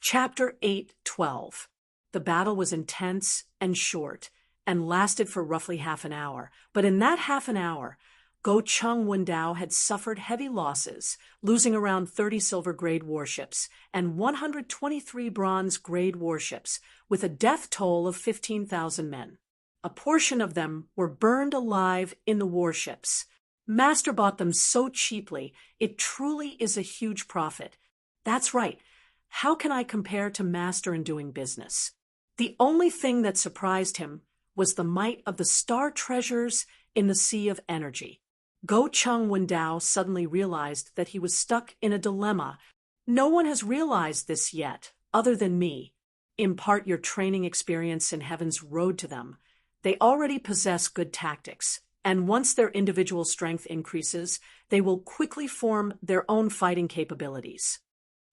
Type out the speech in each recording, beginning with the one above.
Chapter 8:12. The battle was intense and short, and lasted for roughly half an hour. But in that half an hour, Go Chung Wundao had suffered heavy losses, losing around 30 silver-grade warships and 123 bronze-grade warships, with a death toll of 15,000 men. A portion of them were burned alive in the warships. Master bought them so cheaply, it truly is a huge profit. That's right. How can I compare to Master in doing business? The only thing that surprised him was the might of the star treasures in the sea of energy. Go Chung Wundao suddenly realized that he was stuck in a dilemma. No one has realized this yet, other than me. Impart your training experience in heaven's road to them. They already possess good tactics, and once their individual strength increases, they will quickly form their own fighting capabilities.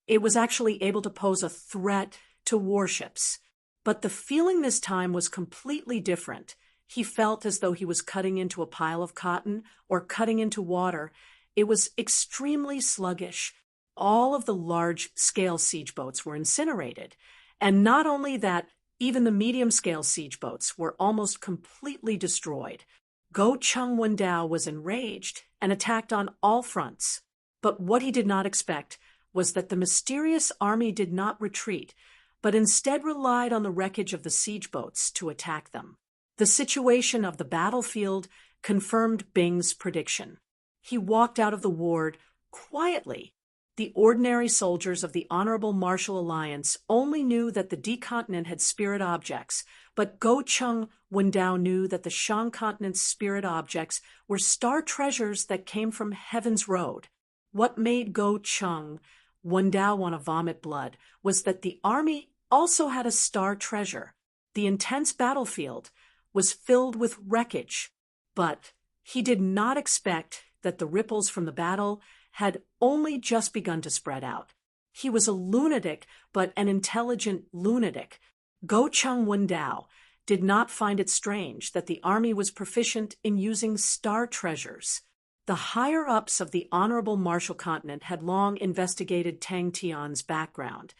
It was actually able to pose a threat to warships. But the feeling this time was completely different. He felt as though he was cutting into a pile of cotton or cutting into water. It was extremely sluggish. All of the large-scale siege boats were incinerated. And not only that, even the medium-scale siege boats were almost completely destroyed. Go Chung Wundao was enraged and attacked on all fronts. But what he did not expect was that the mysterious army did not retreat, but instead relied on the wreckage of the siege boats to attack them. The situation of the battlefield confirmed Bing's prediction. He walked out of the ward quietly. The ordinary soldiers of the Honorable Martial Alliance only knew that the D continent had spirit objects, but Go Chung Wundao knew that the Shang continent's spirit objects were star treasures that came from Heaven's Road. What made Go Chung Wundao want to vomit blood was that the army also had a star treasure. The intense battlefield was filled with wreckage, but he did not expect that the ripples from the battle had only just begun to spread out. He was a lunatic, but an intelligent lunatic. Go Chung Wundao did not find it strange that the army was proficient in using star treasures. The higher-ups of the Honorable Martial Continent had long investigated Tang Tian's background,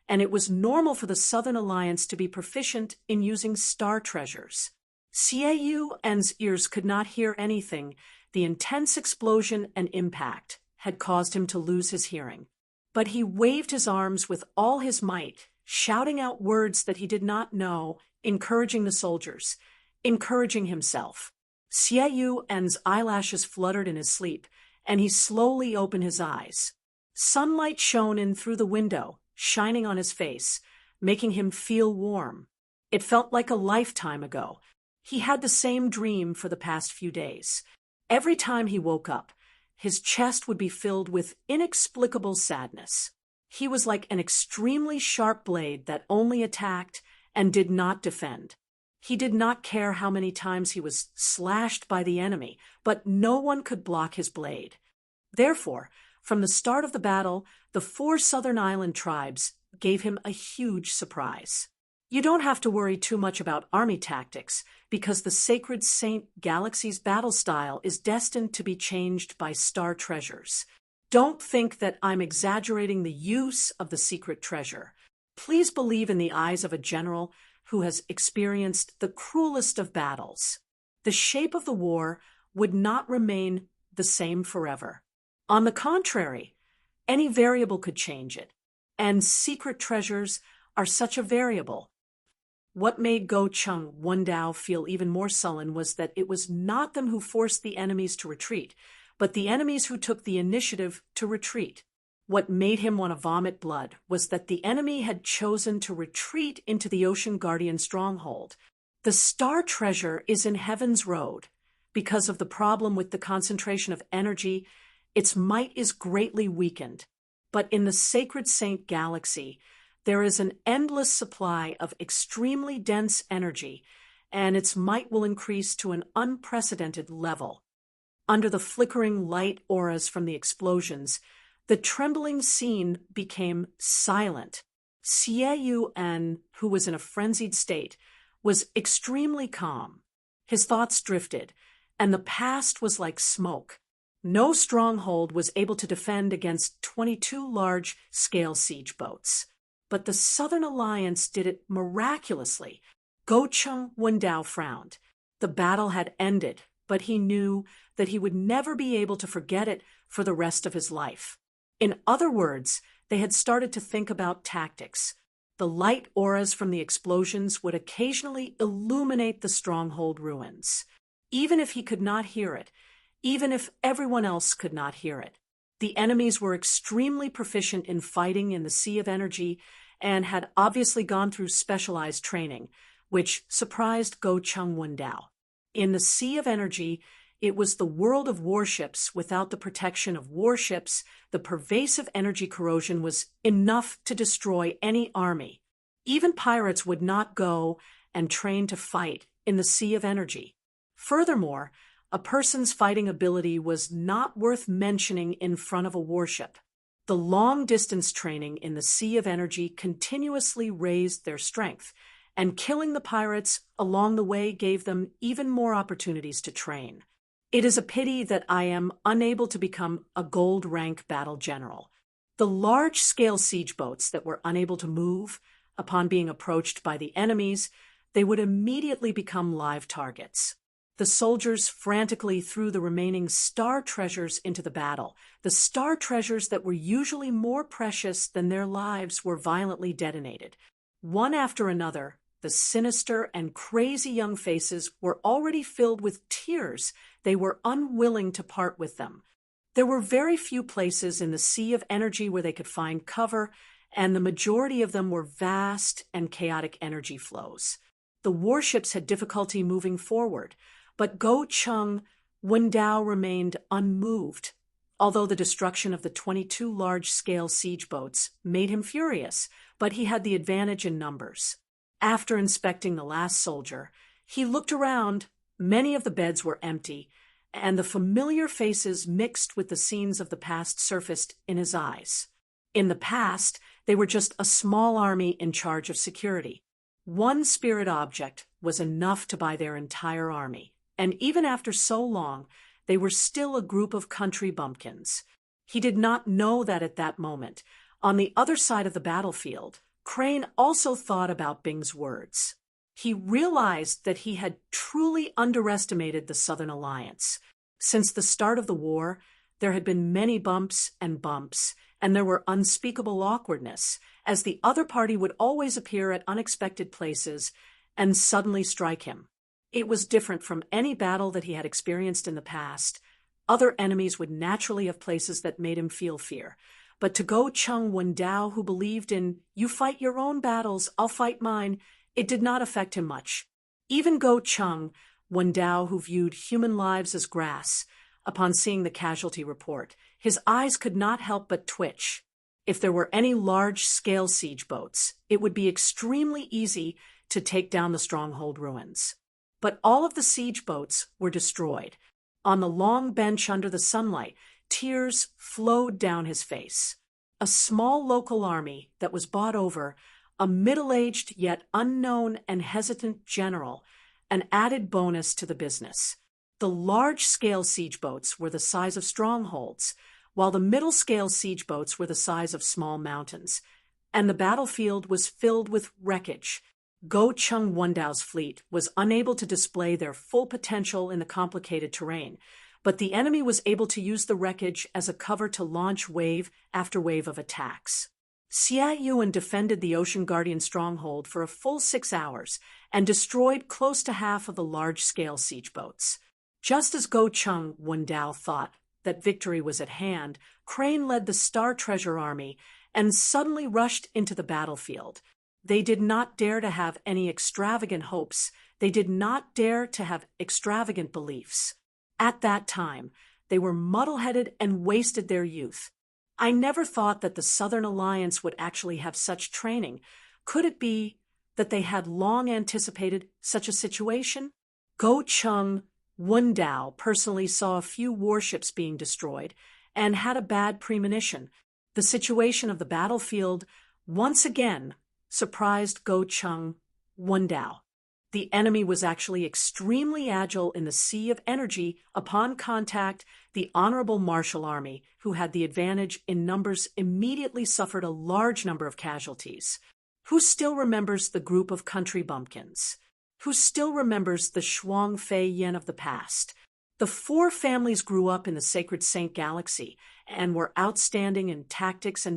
and it was normal for the Southern Alliance to be proficient in using star treasures. Xie Yuan's ears could not hear anything. The intense explosion and impact had caused him to lose his hearing. But he waved his arms with all his might, shouting out words that he did not know, encouraging the soldiers, encouraging himself. Xie Yuan's eyelashes fluttered in his sleep, and he slowly opened his eyes. Sunlight shone in through the window, shining on his face, making him feel warm. It felt like a lifetime ago. He had the same dream for the past few days. Every time he woke up, his chest would be filled with inexplicable sadness. He was like an extremely sharp blade that only attacked and did not defend. He did not care how many times he was slashed by the enemy, but no one could block his blade. Therefore, from the start of the battle, the 4 Southern Island tribes gave him a huge surprise. You don't have to worry too much about army tactics, because the Sacred Saint Galaxy's battle style is destined to be changed by star treasures. Don't think that I'm exaggerating the use of the secret treasure. Please believe in the eyes of a general who has experienced the cruelest of battles. The shape of the war would not remain the same forever. On the contrary, any variable could change it, and secret treasures are such a variable. What made Go Chung Wundao feel even more sullen was that it was not them who forced the enemies to retreat, but the enemies who took the initiative to retreat. What made him want to vomit blood was that the enemy had chosen to retreat into the Ocean Guardian stronghold. The star treasure is in Heaven's Road. Because of the problem with the concentration of energy, its might is greatly weakened. But in the Sacred Saint Galaxy, there is an endless supply of extremely dense energy, and its might will increase to an unprecedented level. Under the flickering light auras from the explosions, the trembling scene became silent. Xie Yuan, who was in a frenzied state, was extremely calm. His thoughts drifted, and the past was like smoke. No stronghold was able to defend against 22 large-scale siege boats. but the Southern Alliance did it miraculously. Go Chung Wundao frowned. The battle had ended, but he knew that he would never be able to forget it for the rest of his life. In other words, they had started to think about tactics. The light auras from the explosions would occasionally illuminate the stronghold ruins. Even if he could not hear it, even if everyone else could not hear it. The enemies were extremely proficient in fighting in the Sea of Energy and had obviously gone through specialized training, which surprised Go Chung Wundao. In the Sea of Energy, it was the world of warships without the protection of warships. The pervasive energy corrosion was enough to destroy any army. Even pirates would not go and train to fight in the Sea of Energy. Furthermore, a person's fighting ability was not worth mentioning in front of a warship. The long-distance training in the Sea of Energy continuously raised their strength, and killing the pirates along the way gave them even more opportunities to train. It is a pity that I am unable to become a gold rank battle general. The large-scale siege boats that were unable to move, upon being approached by the enemies, they would immediately become live targets. The soldiers frantically threw the remaining star treasures into the battle. The star treasures that were usually more precious than their lives were violently detonated. One after another, the sinister and crazy young faces were already filled with tears. They were unwilling to part with them. There were very few places in the Sea of Energy where they could find cover, and the majority of them were vast and chaotic energy flows. The warships had difficulty moving forward, but Go Chung Wundao remained unmoved. Although the destruction of the 22 large-scale siege boats made him furious, but he had the advantage in numbers. After inspecting the last soldier, he looked around. Many of the beds were empty, and the familiar faces mixed with the scenes of the past surfaced in his eyes. In the past, they were just a small army in charge of security. One spirit object was enough to buy their entire army, and even after so long, they were still a group of country bumpkins. He did not know that at that moment, on the other side of the battlefield, Crane also thought about Bing's words. He realized that he had truly underestimated the Southern Alliance. Since the start of the war, there had been many bumps, and there were unspeakable awkwardness, as the other party would always appear at unexpected places and suddenly strike him. It was different from any battle that he had experienced in the past. Other enemies would naturally have places that made him feel fear. But to Go Chung Wundao, who believed in, you fight your own battles, I'll fight mine, it did not affect him much. Even Go Chung Wundao, who viewed human lives as grass, upon seeing the casualty report, his eyes could not help but twitch. If there were any large-scale siege boats, it would be extremely easy to take down the stronghold ruins. But all of the siege boats were destroyed. On the long bench under the sunlight, tears flowed down his face. A small local army that was bought over, a middle-aged yet unknown and hesitant general, an added bonus to the business. The large-scale siege boats were the size of strongholds, while the middle-scale siege boats were the size of small mountains, and the battlefield was filled with wreckage. Go Chung Wundao's fleet was unable to display their full potential in the complicated terrain, but the enemy was able to use the wreckage as a cover to launch wave after wave of attacks. Xia Yuan defended the Ocean Guardian stronghold for a full 6 hours and destroyed close to half of the large-scale siege boats. Just as Go Chung Wundao thought that victory was at hand, Crane led the Star Treasure Army and suddenly rushed into the battlefield. They did not dare to have any extravagant hopes. They did not dare to have extravagant beliefs. At that time, they were muddle-headed and wasted their youth. I never thought that the Southern Alliance would actually have such training. Could it be that they had long anticipated such a situation? Go Chung Wundao personally saw a few warships being destroyed and had a bad premonition. The situation of the battlefield once again surprised Go Chung Wundao. The enemy was actually extremely agile in the sea of energy. Upon contact, the honorable martial army, who had the advantage in numbers, immediately suffered a large number of casualties. Who still remembers the group of country bumpkins? Who still remembers the Shuang Fei Yen of the past? The four families grew up in the Sacred Saint Galaxy and were outstanding in tactics,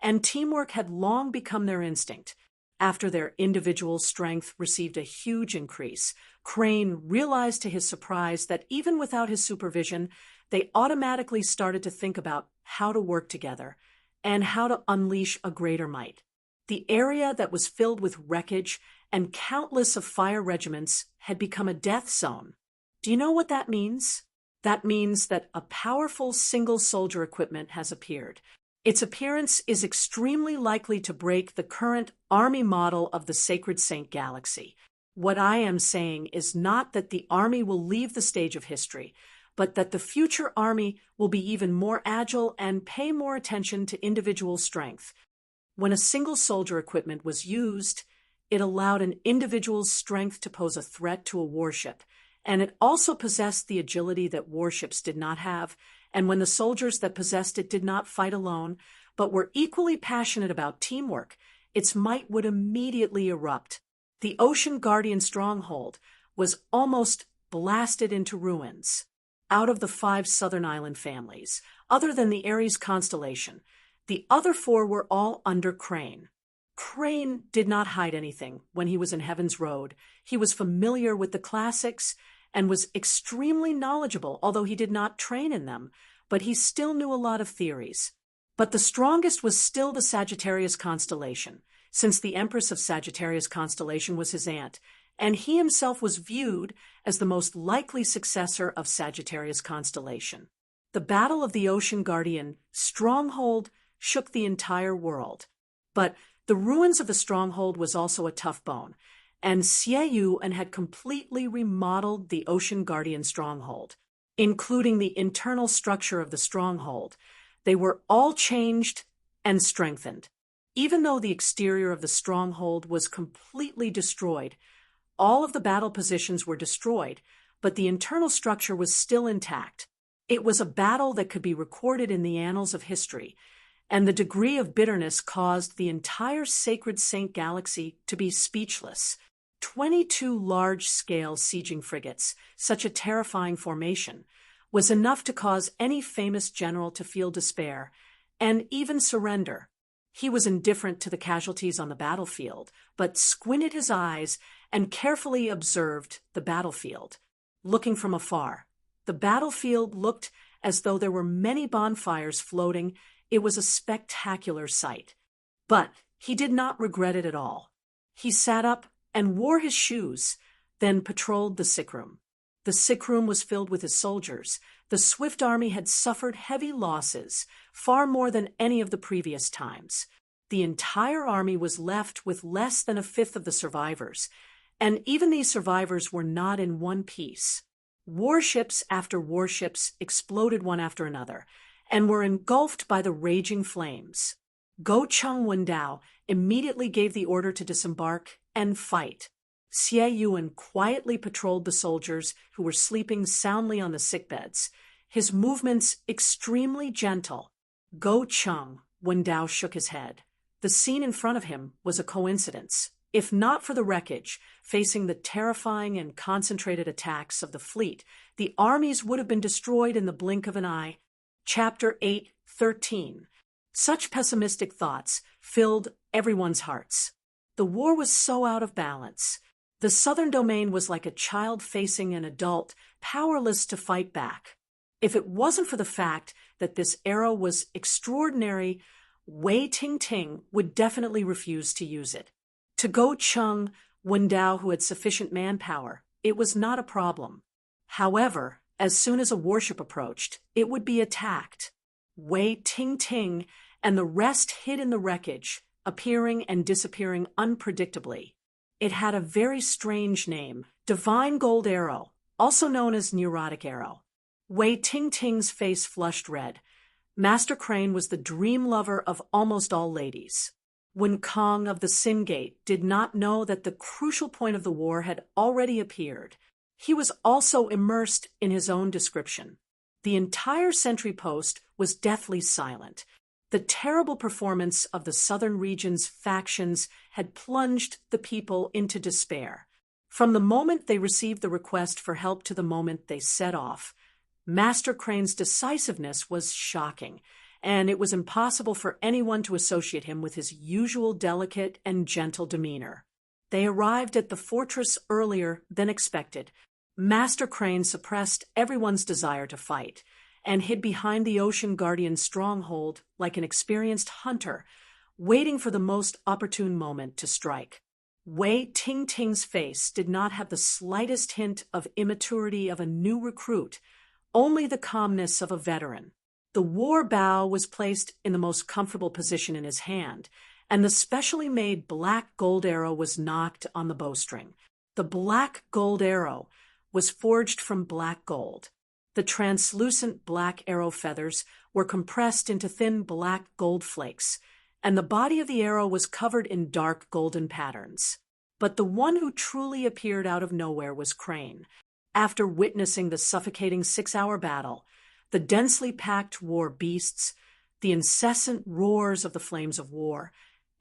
and teamwork had long become their instinct. After their individual strength received a huge increase, Crane realized to his surprise that even without his supervision, they automatically started to think about how to work together and how to unleash a greater might. The area that was filled with wreckage and countless of fire regiments had become a death zone. Do you know what that means? That means that a powerful single-soldier equipment has appeared. Its appearance is extremely likely to break the current army model of the Sacred Saint Galaxy. What I am saying is not that the army will leave the stage of history, but that the future army will be even more agile and pay more attention to individual strength. When a single soldier equipment was used, it allowed an individual's strength to pose a threat to a warship, and it also possessed the agility that warships did not have. And when the soldiers that possessed it did not fight alone, but were equally passionate about teamwork, its might would immediately erupt. The Ocean Guardian stronghold was almost blasted into ruins. Out of the 5 southern island families, other than the Aries constellation, the other 4 were all under Crane. Crane did not hide anything when he was in Heaven's Road. He was familiar with the classics and was extremely knowledgeable, although he did not train in them, but he still knew a lot of theories. But the strongest was still the Sagittarius constellation, since the Empress of Sagittarius constellation was his aunt, and he himself was viewed as the most likely successor of Sagittarius constellation. The Battle of the Ocean Guardian stronghold shook the entire world, but the ruins of the stronghold was also a tough bone, and Xie Yu had completely remodeled the Ocean Guardian stronghold, including the internal structure of the stronghold. They were all changed and strengthened. Even though the exterior of the stronghold was completely destroyed, all of the battle positions were destroyed, but the internal structure was still intact. It was a battle that could be recorded in the annals of history, and the degree of bitterness caused the entire Sacred Saint Galaxy to be speechless. 22 large-scale sieging frigates, such a terrifying formation, was enough to cause any famous general to feel despair and even surrender. He was indifferent to the casualties on the battlefield, but squinted his eyes and carefully observed the battlefield. Looking from afar, the battlefield looked as though there were many bonfires floating. It was a spectacular sight. But he did not regret it at all. He sat up and wore his shoes, then patrolled the sick room. The sick room was filled with his soldiers. The Swift Army had suffered heavy losses, far more than any of the previous times. The entire army was left with less than 1/5 of the survivors, and even these survivors were not in one piece. Warships after warships exploded one after another, and were engulfed by the raging flames. Go Chung Wendao immediately gave the order to disembark and fight. Xie Yuan quietly patrolled the soldiers who were sleeping soundly on the sickbeds, his movements extremely gentle. Go Chung Wendao shook his head. The scene in front of him was a coincidence. If not for the wreckage, facing the terrifying and concentrated attacks of the fleet, the armies would have been destroyed in the blink of an eye. Chapter 8:13. Such pessimistic thoughts filled everyone's hearts. The war was so out of balance. The southern domain was like a child facing an adult, powerless to fight back. If it wasn't for the fact that this era was extraordinary, Wei Tingting would definitely refuse to use it. To Go Chung Wendao, who had sufficient manpower, it was not a problem. However, as soon as a warship approached, it would be attacked. Wei Tingting and the rest hid in the wreckage, appearing and disappearing unpredictably. It had a very strange name, Divine Gold Arrow, also known as Neurotic Arrow. Wei Tingting's face flushed red. Master Crane was the dream lover of almost all ladies. Wen Kong of the Sin Gate did not know that the crucial point of the war had already appeared. He was also immersed in his own description. The entire sentry post was deathly silent. The terrible performance of the southern region's factions had plunged the people into despair. From the moment they received the request for help to the moment they set off, Master Crane's decisiveness was shocking, and it was impossible for anyone to associate him with his usual delicate and gentle demeanor. They arrived at the fortress earlier than expected. Master Crane suppressed everyone's desire to fight and hid behind the Ocean Guardian's stronghold like an experienced hunter, waiting for the most opportune moment to strike. Wei Tingting's face did not have the slightest hint of immaturity of a new recruit, only the calmness of a veteran. The war bow was placed in the most comfortable position in his hand, and the specially made black gold arrow was nocked on the bowstring. The black gold arrow was forged from black gold. The translucent black arrow feathers were compressed into thin black gold flakes, and the body of the arrow was covered in dark golden patterns. But the one who truly appeared out of nowhere was Crane. After witnessing the suffocating 6-hour battle, the densely packed war beasts, the incessant roars of the flames of war,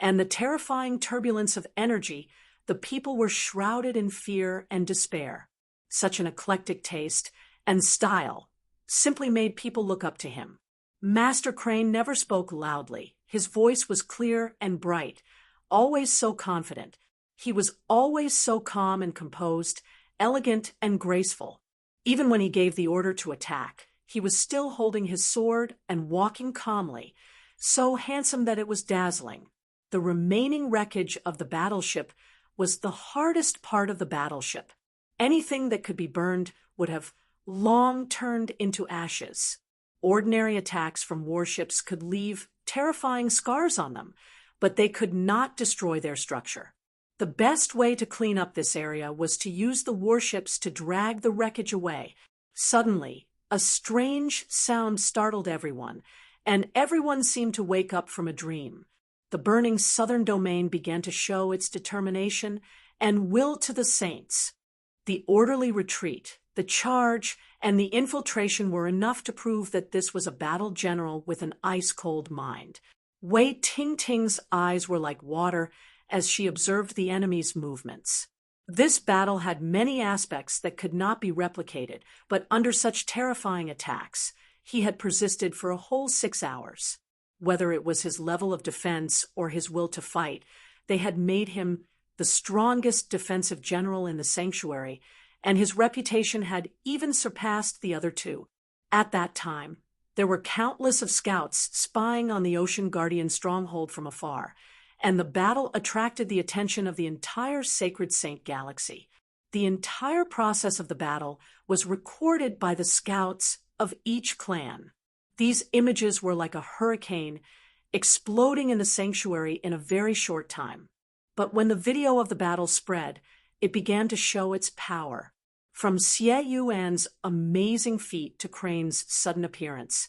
and the terrifying turbulence of energy, the people were shrouded in fear and despair. Such an eclectic taste and style simply made people look up to him. Master Crane never spoke loudly. His voice was clear and bright, always so confident. He was always so calm and composed, elegant and graceful. Even when he gave the order to attack, he was still holding his sword and walking calmly, so handsome that it was dazzling. The remaining wreckage of the battleship was the hardest part of the battleship. Anything that could be burned would have long turned into ashes. Ordinary attacks from warships could leave terrifying scars on them, but they could not destroy their structure. The best way to clean up this area was to use the warships to drag the wreckage away. Suddenly, a strange sound startled everyone, and everyone seemed to wake up from a dream. The burning southern domain began to show its determination and will to the saints. The orderly retreat, the charge, and the infiltration were enough to prove that this was a battle general with an ice-cold mind. Wei Tingting's eyes were like water as she observed the enemy's movements. This battle had many aspects that could not be replicated, but under such terrifying attacks, he had persisted for a whole 6 hours. Whether it was his level of defense or his will to fight, they had made him the strongest defensive general in the sanctuary, and his reputation had even surpassed the other two. At that time, there were countless of scouts spying on the Ocean Guardian stronghold from afar, and the battle attracted the attention of the entire Sacred Saint Galaxy. The entire process of the battle was recorded by the scouts of each clan. These images were like a hurricane, exploding in the sanctuary in a very short time. But when the video of the battle spread, it began to show its power. From Xie Yuan's amazing feat to Crane's sudden appearance,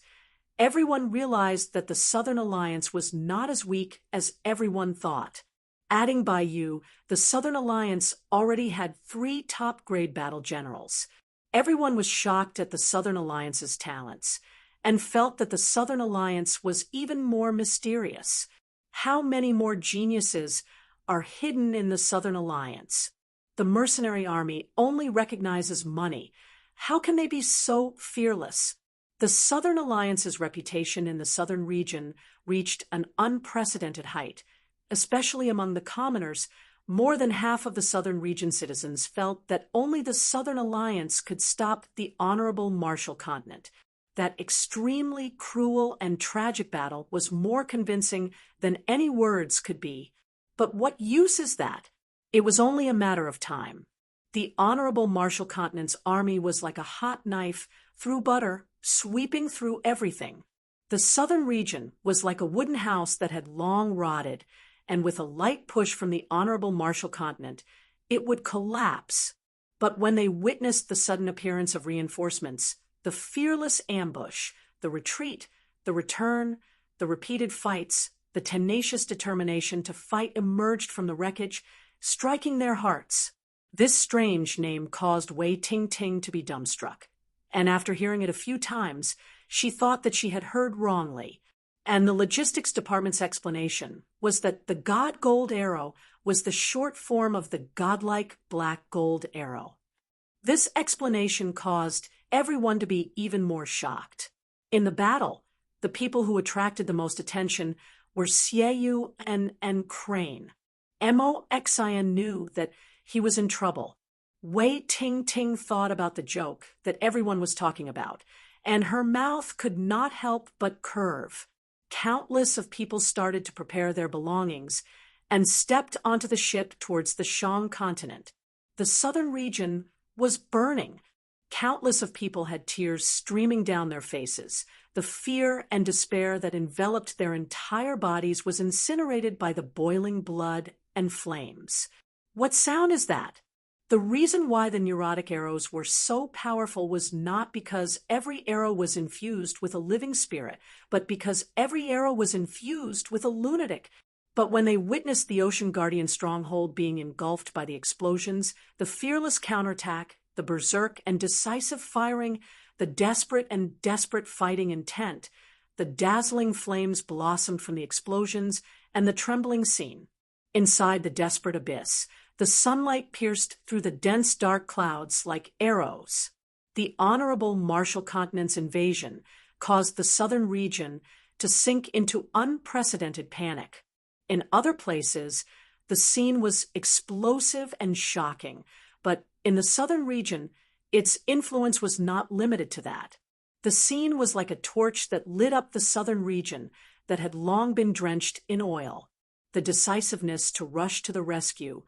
everyone realized that the Southern Alliance was not as weak as everyone thought. Adding Bai Yu, the Southern Alliance already had 3 top-grade battle generals. Everyone was shocked at the Southern Alliance's talents, and felt that the Southern Alliance was even more mysterious. How many more geniuses are hidden in the Southern Alliance? The mercenary army only recognizes money. How can they be so fearless? The Southern Alliance's reputation in the southern region reached an unprecedented height. Especially among the commoners, more than half of the southern region citizens felt that only the Southern Alliance could stop the honorable Marshall Continent. That extremely cruel and tragic battle was more convincing than any words could be. But what use is that? It was only a matter of time. The honorable Marshall Continent's army was like a hot knife through butter, sweeping through everything. The southern region was like a wooden house that had long rotted, and with a light push from the honorable Marshall Continent, it would collapse. But when they witnessed the sudden appearance of reinforcements, the fearless ambush, the retreat, the return, the repeated fights, The tenacious determination to fight emerged from the wreckage, striking their hearts. This strange name caused Wei Ting to be dumbstruck, and after hearing it a few times, she thought that she had heard wrongly. And the logistics department's explanation was that the god gold arrow was the short form of the godlike black gold arrow. This explanation caused everyone to be even more shocked. In the battle, the people who attracted the most attention were Xieyu and Crane. Mo Xian knew that he was in trouble. Wei Ting thought about the joke that everyone was talking about, and her mouth could not help but curve. Countless of people started to prepare their belongings and stepped onto the ship towards the Shang continent. The southern region was burning. Countless of people had tears streaming down their faces. The fear and despair that enveloped their entire bodies was incinerated by the boiling blood and flames. What sound is that? The reason why the neurotic arrows were so powerful was not because every arrow was infused with a living spirit, but because every arrow was infused with a lunatic. But when they witnessed the Ocean Guardian stronghold being engulfed by the explosions, the fearless counterattack, the berserk and decisive firing, the desperate fighting intent, the dazzling flames blossomed from the explosions, and the trembling scene. Inside the desperate abyss, the sunlight pierced through the dense dark clouds like arrows. The honorable Marshall Continent's invasion caused the southern region to sink into unprecedented panic. In other places, the scene was explosive and shocking, but in the southern region, its influence was not limited to that. The scene was like a torch that lit up the southern region that had long been drenched in oil. The decisiveness to rush to the rescue,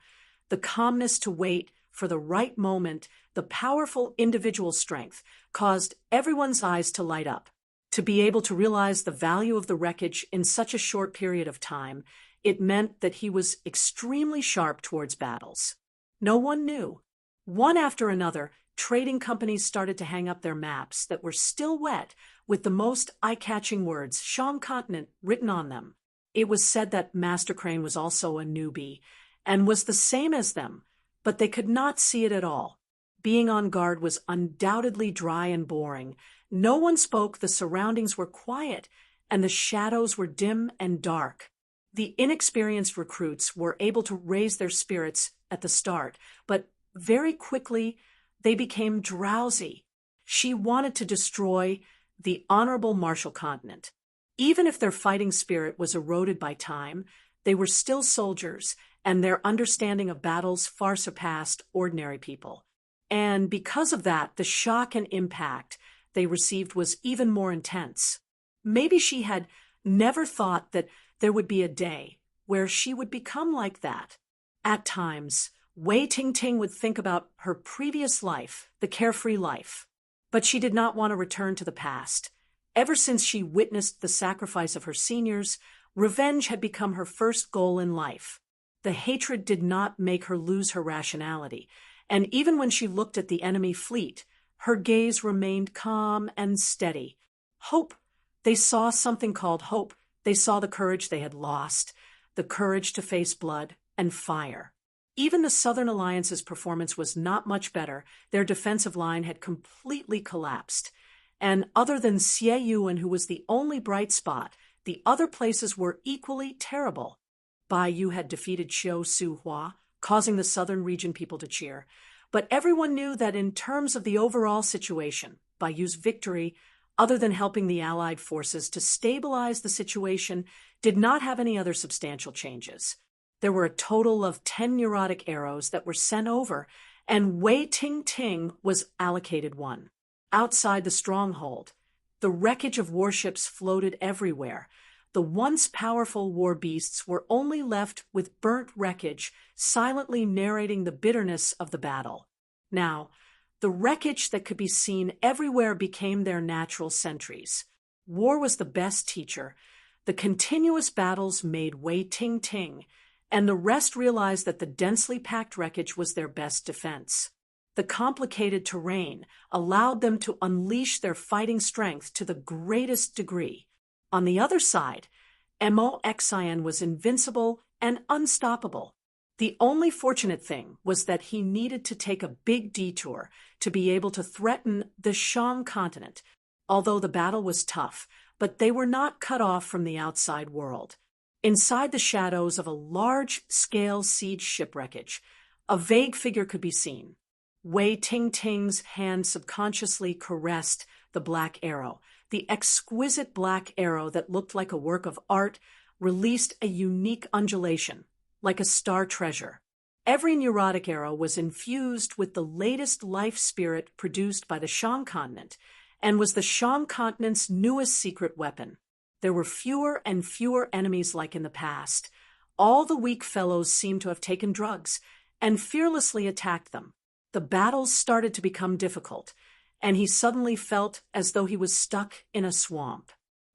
the calmness to wait for the right moment, the powerful individual strength caused everyone's eyes to light up. To be able to realize the value of the wreckage in such a short period of time, it meant that he was extremely sharp towards battles. No one knew. One after another, trading companies started to hang up their maps that were still wet with the most eye-catching words, Shang Continent, written on them. It was said that Master Crane was also a newbie and was the same as them, but they could not see it at all. Being on guard was undoubtedly dry and boring. No one spoke, the surroundings were quiet, and the shadows were dim and dark. The inexperienced recruits were able to raise their spirits at the start, but very quickly they became drowsy. She wanted to destroy the honorable Marshall Continent. Even if their fighting spirit was eroded by time, they were still soldiers, and their understanding of battles far surpassed ordinary people. And because of that, the shock and impact they received was even more intense. Maybe she had never thought that there would be a day where she would become like that. At times, Wei Ting would think about her previous life, the carefree life. But she did not want to return to the past. Ever since she witnessed the sacrifice of her seniors, revenge had become her first goal in life. The hatred did not make her lose her rationality, and even when she looked at the enemy fleet, her gaze remained calm and steady. Hope. They saw something called hope. They saw the courage they had lost, the courage to face blood and fire. Even the Southern Alliance's performance was not much better. Their defensive line had completely collapsed. And other than Xie Yuan, who was the only bright spot, the other places were equally terrible. Bai Yu had defeated Qiu Su Hua, causing the southern region people to cheer. But everyone knew that in terms of the overall situation, Bai Yu's victory, other than helping the Allied forces to stabilize the situation, did not have any other substantial changes. There were a total of 10 neurotic arrows that were sent over, and Wei Ting was allocated one. Outside the stronghold, the wreckage of warships floated everywhere. The once powerful war beasts were only left with burnt wreckage, silently narrating the bitterness of the battle. Now, the wreckage that could be seen everywhere became their natural sentries. War was the best teacher. The continuous battles made Wei Ting, and the rest realized that the densely packed wreckage was their best defense. The complicated terrain allowed them to unleash their fighting strength to the greatest degree. On the other side, Mo Xian was invincible and unstoppable. The only fortunate thing was that he needed to take a big detour to be able to threaten the Shang continent, although the battle was tough, but they were not cut off from the outside world. Inside the shadows of a large-scale siege shipwreckage, a vague figure could be seen. Wei Tingting's hand subconsciously caressed the black arrow. The exquisite black arrow that looked like a work of art released a unique undulation, like a star treasure. Every neurotic arrow was infused with the latest life spirit produced by the Shang continent, and was the Shang continent's newest secret weapon. There were fewer and fewer enemies like in the past. All the weak fellows seemed to have taken drugs and fearlessly attacked them. The battles started to become difficult, and he suddenly felt as though he was stuck in a swamp.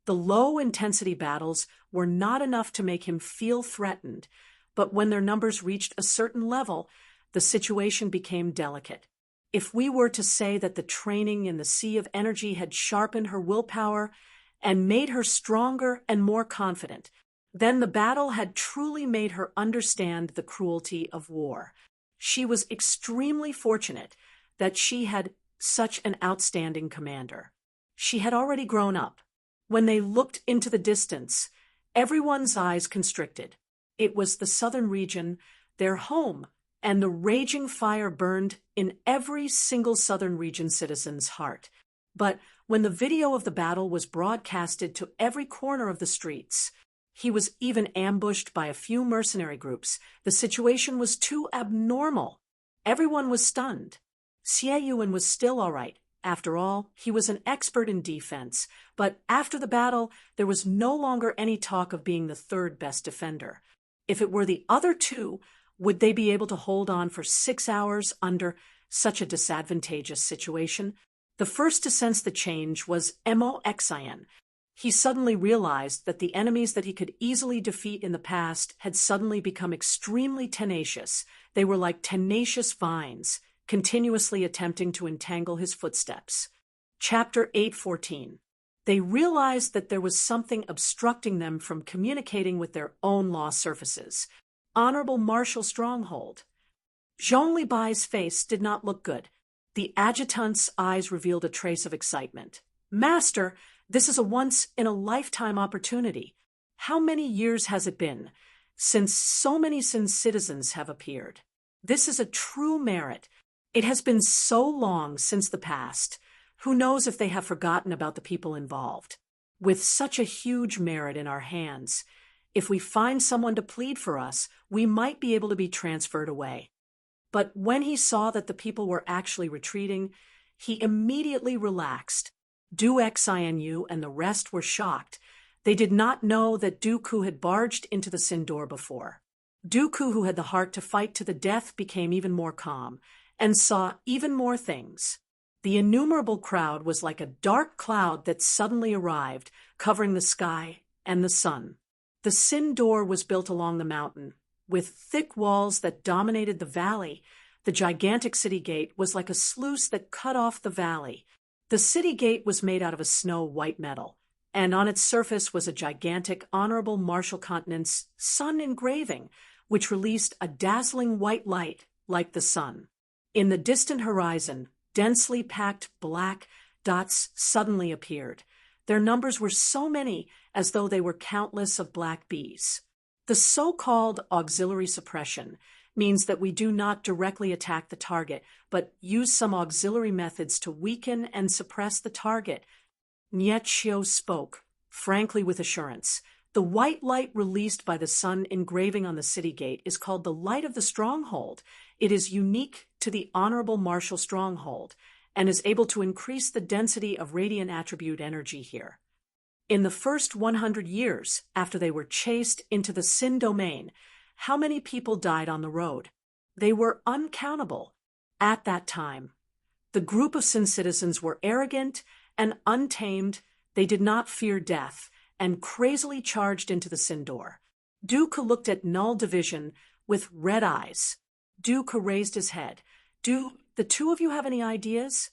The low-intensity battles were not enough to make him feel threatened, but when their numbers reached a certain level, the situation became delicate. If we were to say that the training in the Sea of Energy had sharpened her willpower and made her stronger and more confident, then the battle had truly made her understand the cruelty of war. She was extremely fortunate that she had such an outstanding commander. She had already grown up. When they looked into the distance, everyone's eyes constricted. It was the southern region, their home, and the raging fire burned in every single southern region citizen's heart. But when the video of the battle was broadcasted to every corner of the streets, he was even ambushed by a few mercenary groups. The situation was too abnormal. Everyone was stunned. Xie Yuan was still all right. After all, he was an expert in defense. But after the battle, there was no longer any talk of being the third best defender. If it were the other two, would they be able to hold on for 6 hours under such a disadvantageous situation? The first to sense the change was Mo Xian. He suddenly realized that the enemies that he could easily defeat in the past had suddenly become extremely tenacious. They were like tenacious vines, continuously attempting to entangle his footsteps. Chapter 8:14. They realized that there was something obstructing them from communicating with their own law surfaces. Honorable Martial Stronghold. Zhong Libai's face did not look good. The adjutant's eyes revealed a trace of excitement. Master, this is a once-in-a-lifetime opportunity. How many years has it been since so many Sin citizens have appeared? This is a true merit. It has been so long since the past. Who knows if they have forgotten about the people involved? With such a huge merit in our hands, if we find someone to plead for us, we might be able to be transferred away. But when he saw that the people were actually retreating, he immediately relaxed. Du Xianyu and the rest were shocked. They did not know that Dooku had barged into the Sin door before. Dooku, who had the heart to fight to the death, became even more calm and saw even more things. The innumerable crowd was like a dark cloud that suddenly arrived, covering the sky and the sun. The Sin door was built along the mountain, with thick walls that dominated the valley. The gigantic city gate was like a sluice that cut off the valley. The city gate was made out of a snow-white metal, and on its surface was a gigantic Honorable Martial Continent's sun engraving, which released a dazzling white light like the sun. In the distant horizon, densely packed black dots suddenly appeared. Their numbers were so many as though they were countless of black bees. The so-called auxiliary suppression means that we do not directly attack the target, but use some auxiliary methods to weaken and suppress the target. Niet Xiu spoke, frankly with assurance. The white light released by the sun engraving on the city gate is called the Light of the Stronghold. It is unique to the Honorable Martial Stronghold and is able to increase the density of radiant attribute energy here. In the first 100 years after they were chased into the Sin domain, how many people died on the road? They were uncountable. At that time, the group of Sin citizens were arrogant and untamed. They did not fear death and crazily charged into the Sin door. Dooku looked at Null Division with red eyes. Dooku raised his head. Do the two of you have any ideas?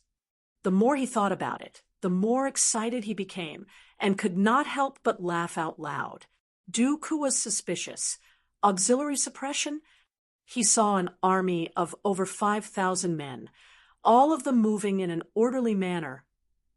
The more he thought about it, the more excited he became and could not help but laugh out loud. Dooku was suspicious. Auxiliary suppression? He saw an army of over 5,000 men, all of them moving in an orderly manner.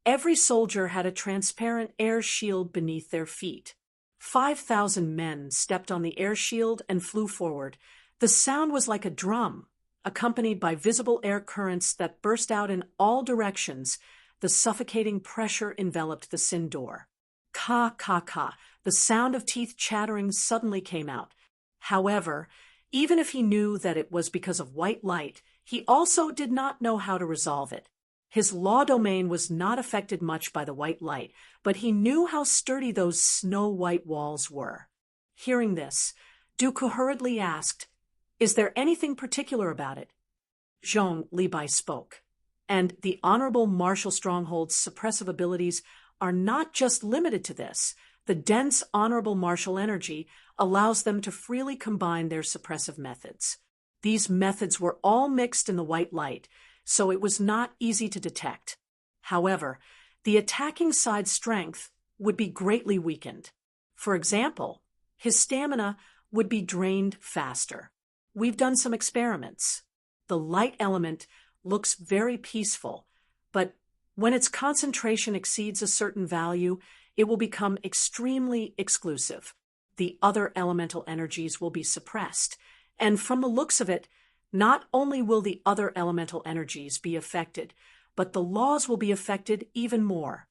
Every soldier had a transparent air shield beneath their feet. 5,000 men stepped on the air shield and flew forward. The sound was like a drum, accompanied by visible air currents that burst out in all directions. The suffocating pressure enveloped the Sindor. Ka, ka, ka. The sound of teeth chattering suddenly came out. However, even if he knew that it was because of white light, he also did not know how to resolve it. His law domain was not affected much by the white light, but he knew how sturdy those snow-white walls were. Hearing this, Dooku hurriedly asked, "Is there anything particular about it?" Zhong Libai spoke, and the Honorable Martial Stronghold's suppressive abilities are not just limited to this. The dense Honorable Martial energy allows them to freely combine their suppressive methods. These methods were all mixed in the white light, so it was not easy to detect. However, the attacking side's strength would be greatly weakened. For example, his stamina would be drained faster. We've done some experiments. The light element looks very peaceful, but when its concentration exceeds a certain value, it will become extremely exclusive. The other elemental energies will be suppressed, and from the looks of it, not only will the other elemental energies be affected, but the laws will be affected even more.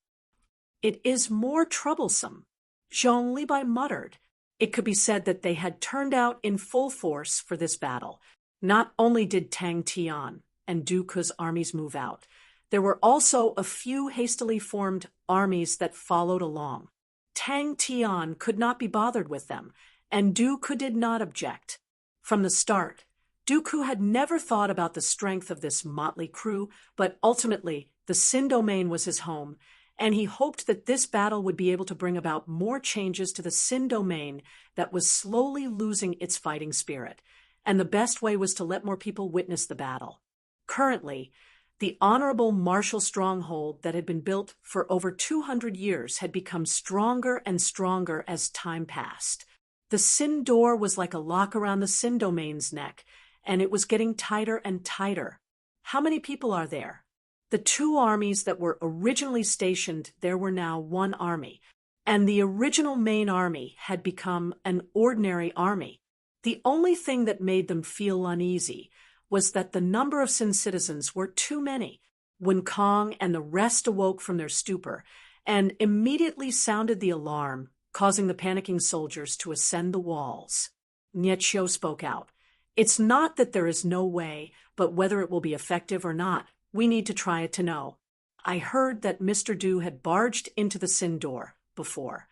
It is more troublesome, Zhong Libai muttered. It could be said that they had turned out in full force for this battle. Not only did Tang Tian and Dooku's armies move out, there were also a few hastily formed armies that followed along. Tang Tian could not be bothered with them, and Dooku did not object. From the start, Dooku had never thought about the strength of this motley crew, but ultimately the Sin domain was his home, and he hoped that this battle would be able to bring about more changes to the Sin domain that was slowly losing its fighting spirit, and the best way was to let more people witness the battle. Currently, the Honorable Martial Stronghold that had been built for over 200 years had become stronger and stronger as time passed. The Sin door was like a lock around the Sin domain's neck, and it was getting tighter and tighter. How many people are there? The two armies that were originally stationed there were now one army, and the original main army had become an ordinary army. The only thing that made them feel uneasy was that the number of Sin citizens were too many. When Kong and the rest awoke from their stupor and immediately sounded the alarm, causing the panicking soldiers to ascend the walls, Nietshio spoke out. "It's not that there is no way, but whether it will be effective or not, we need to try it to know. I heard that Mr. Du had barged into the Sin door before.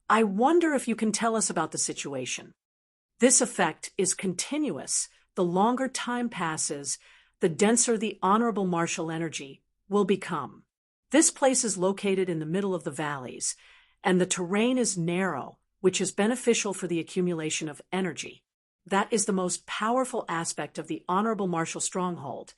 I wonder if you can tell us about the situation." This effect is continuous. The longer time passes, the denser the Honorable Martial energy will become. This place is located in the middle of the valleys, and the terrain is narrow, which is beneficial for the accumulation of energy. That is the most powerful aspect of the Honorable Martial Stronghold.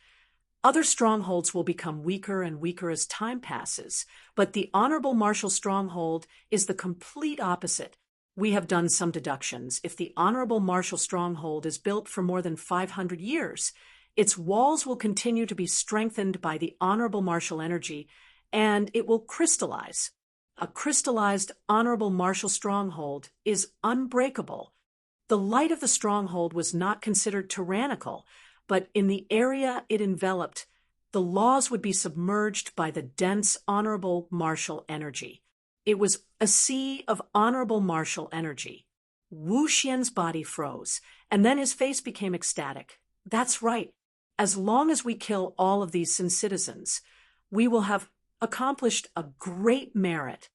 Other strongholds will become weaker and weaker as time passes, but the Honorable Martial Stronghold is the complete opposite. We have done some deductions. If the Honorable Martial Stronghold is built for more than 500 years, its walls will continue to be strengthened by the Honorable Martial energy, and it will crystallize. A crystallized Honorable Martial Stronghold is unbreakable. The light of the stronghold was not considered tyrannical, but in the area it enveloped, the laws would be submerged by the dense Honorable Martial energy. It was a sea of Honorable Martial energy. Wu Xian's body froze, and then his face became ecstatic. "That's right. As long as we kill all of these Sin citizens, we will have accomplished a great merit.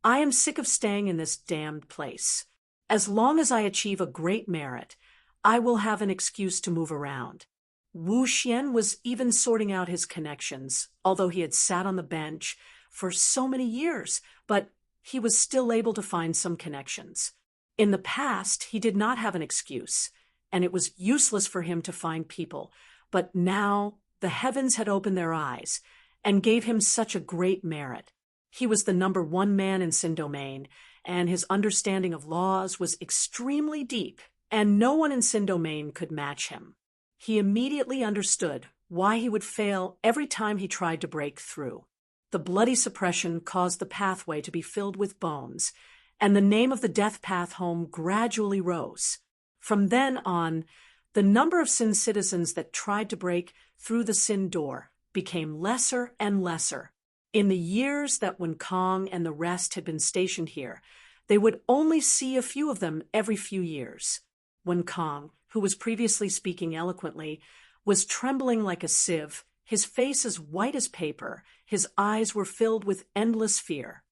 I am sick of staying in this damned place. As long as I achieve a great merit, I will have an excuse to move around." Wu Xian was even sorting out his connections, although he had sat on the bench for so many years, but he was still able to find some connections. In the past, he did not have an excuse, and it was useless for him to find people, but now the heavens had opened their eyes and gave him such a great merit. He was the #1 man in Sin Domain, and his understanding of laws was extremely deep, and no one in Sin Domain could match him. He immediately understood why he would fail every time he tried to break through. The bloody suppression caused the pathway to be filled with bones, and the name of the death path home gradually rose. From then on, the number of Sin citizens that tried to break through the Sin door became lesser and lesser. In the years that when Kong and the rest had been stationed here, they would only see a few of them every few years. When Kong, who was previously speaking eloquently, was trembling like a sieve, his face as white as paper, his eyes were filled with endless fear.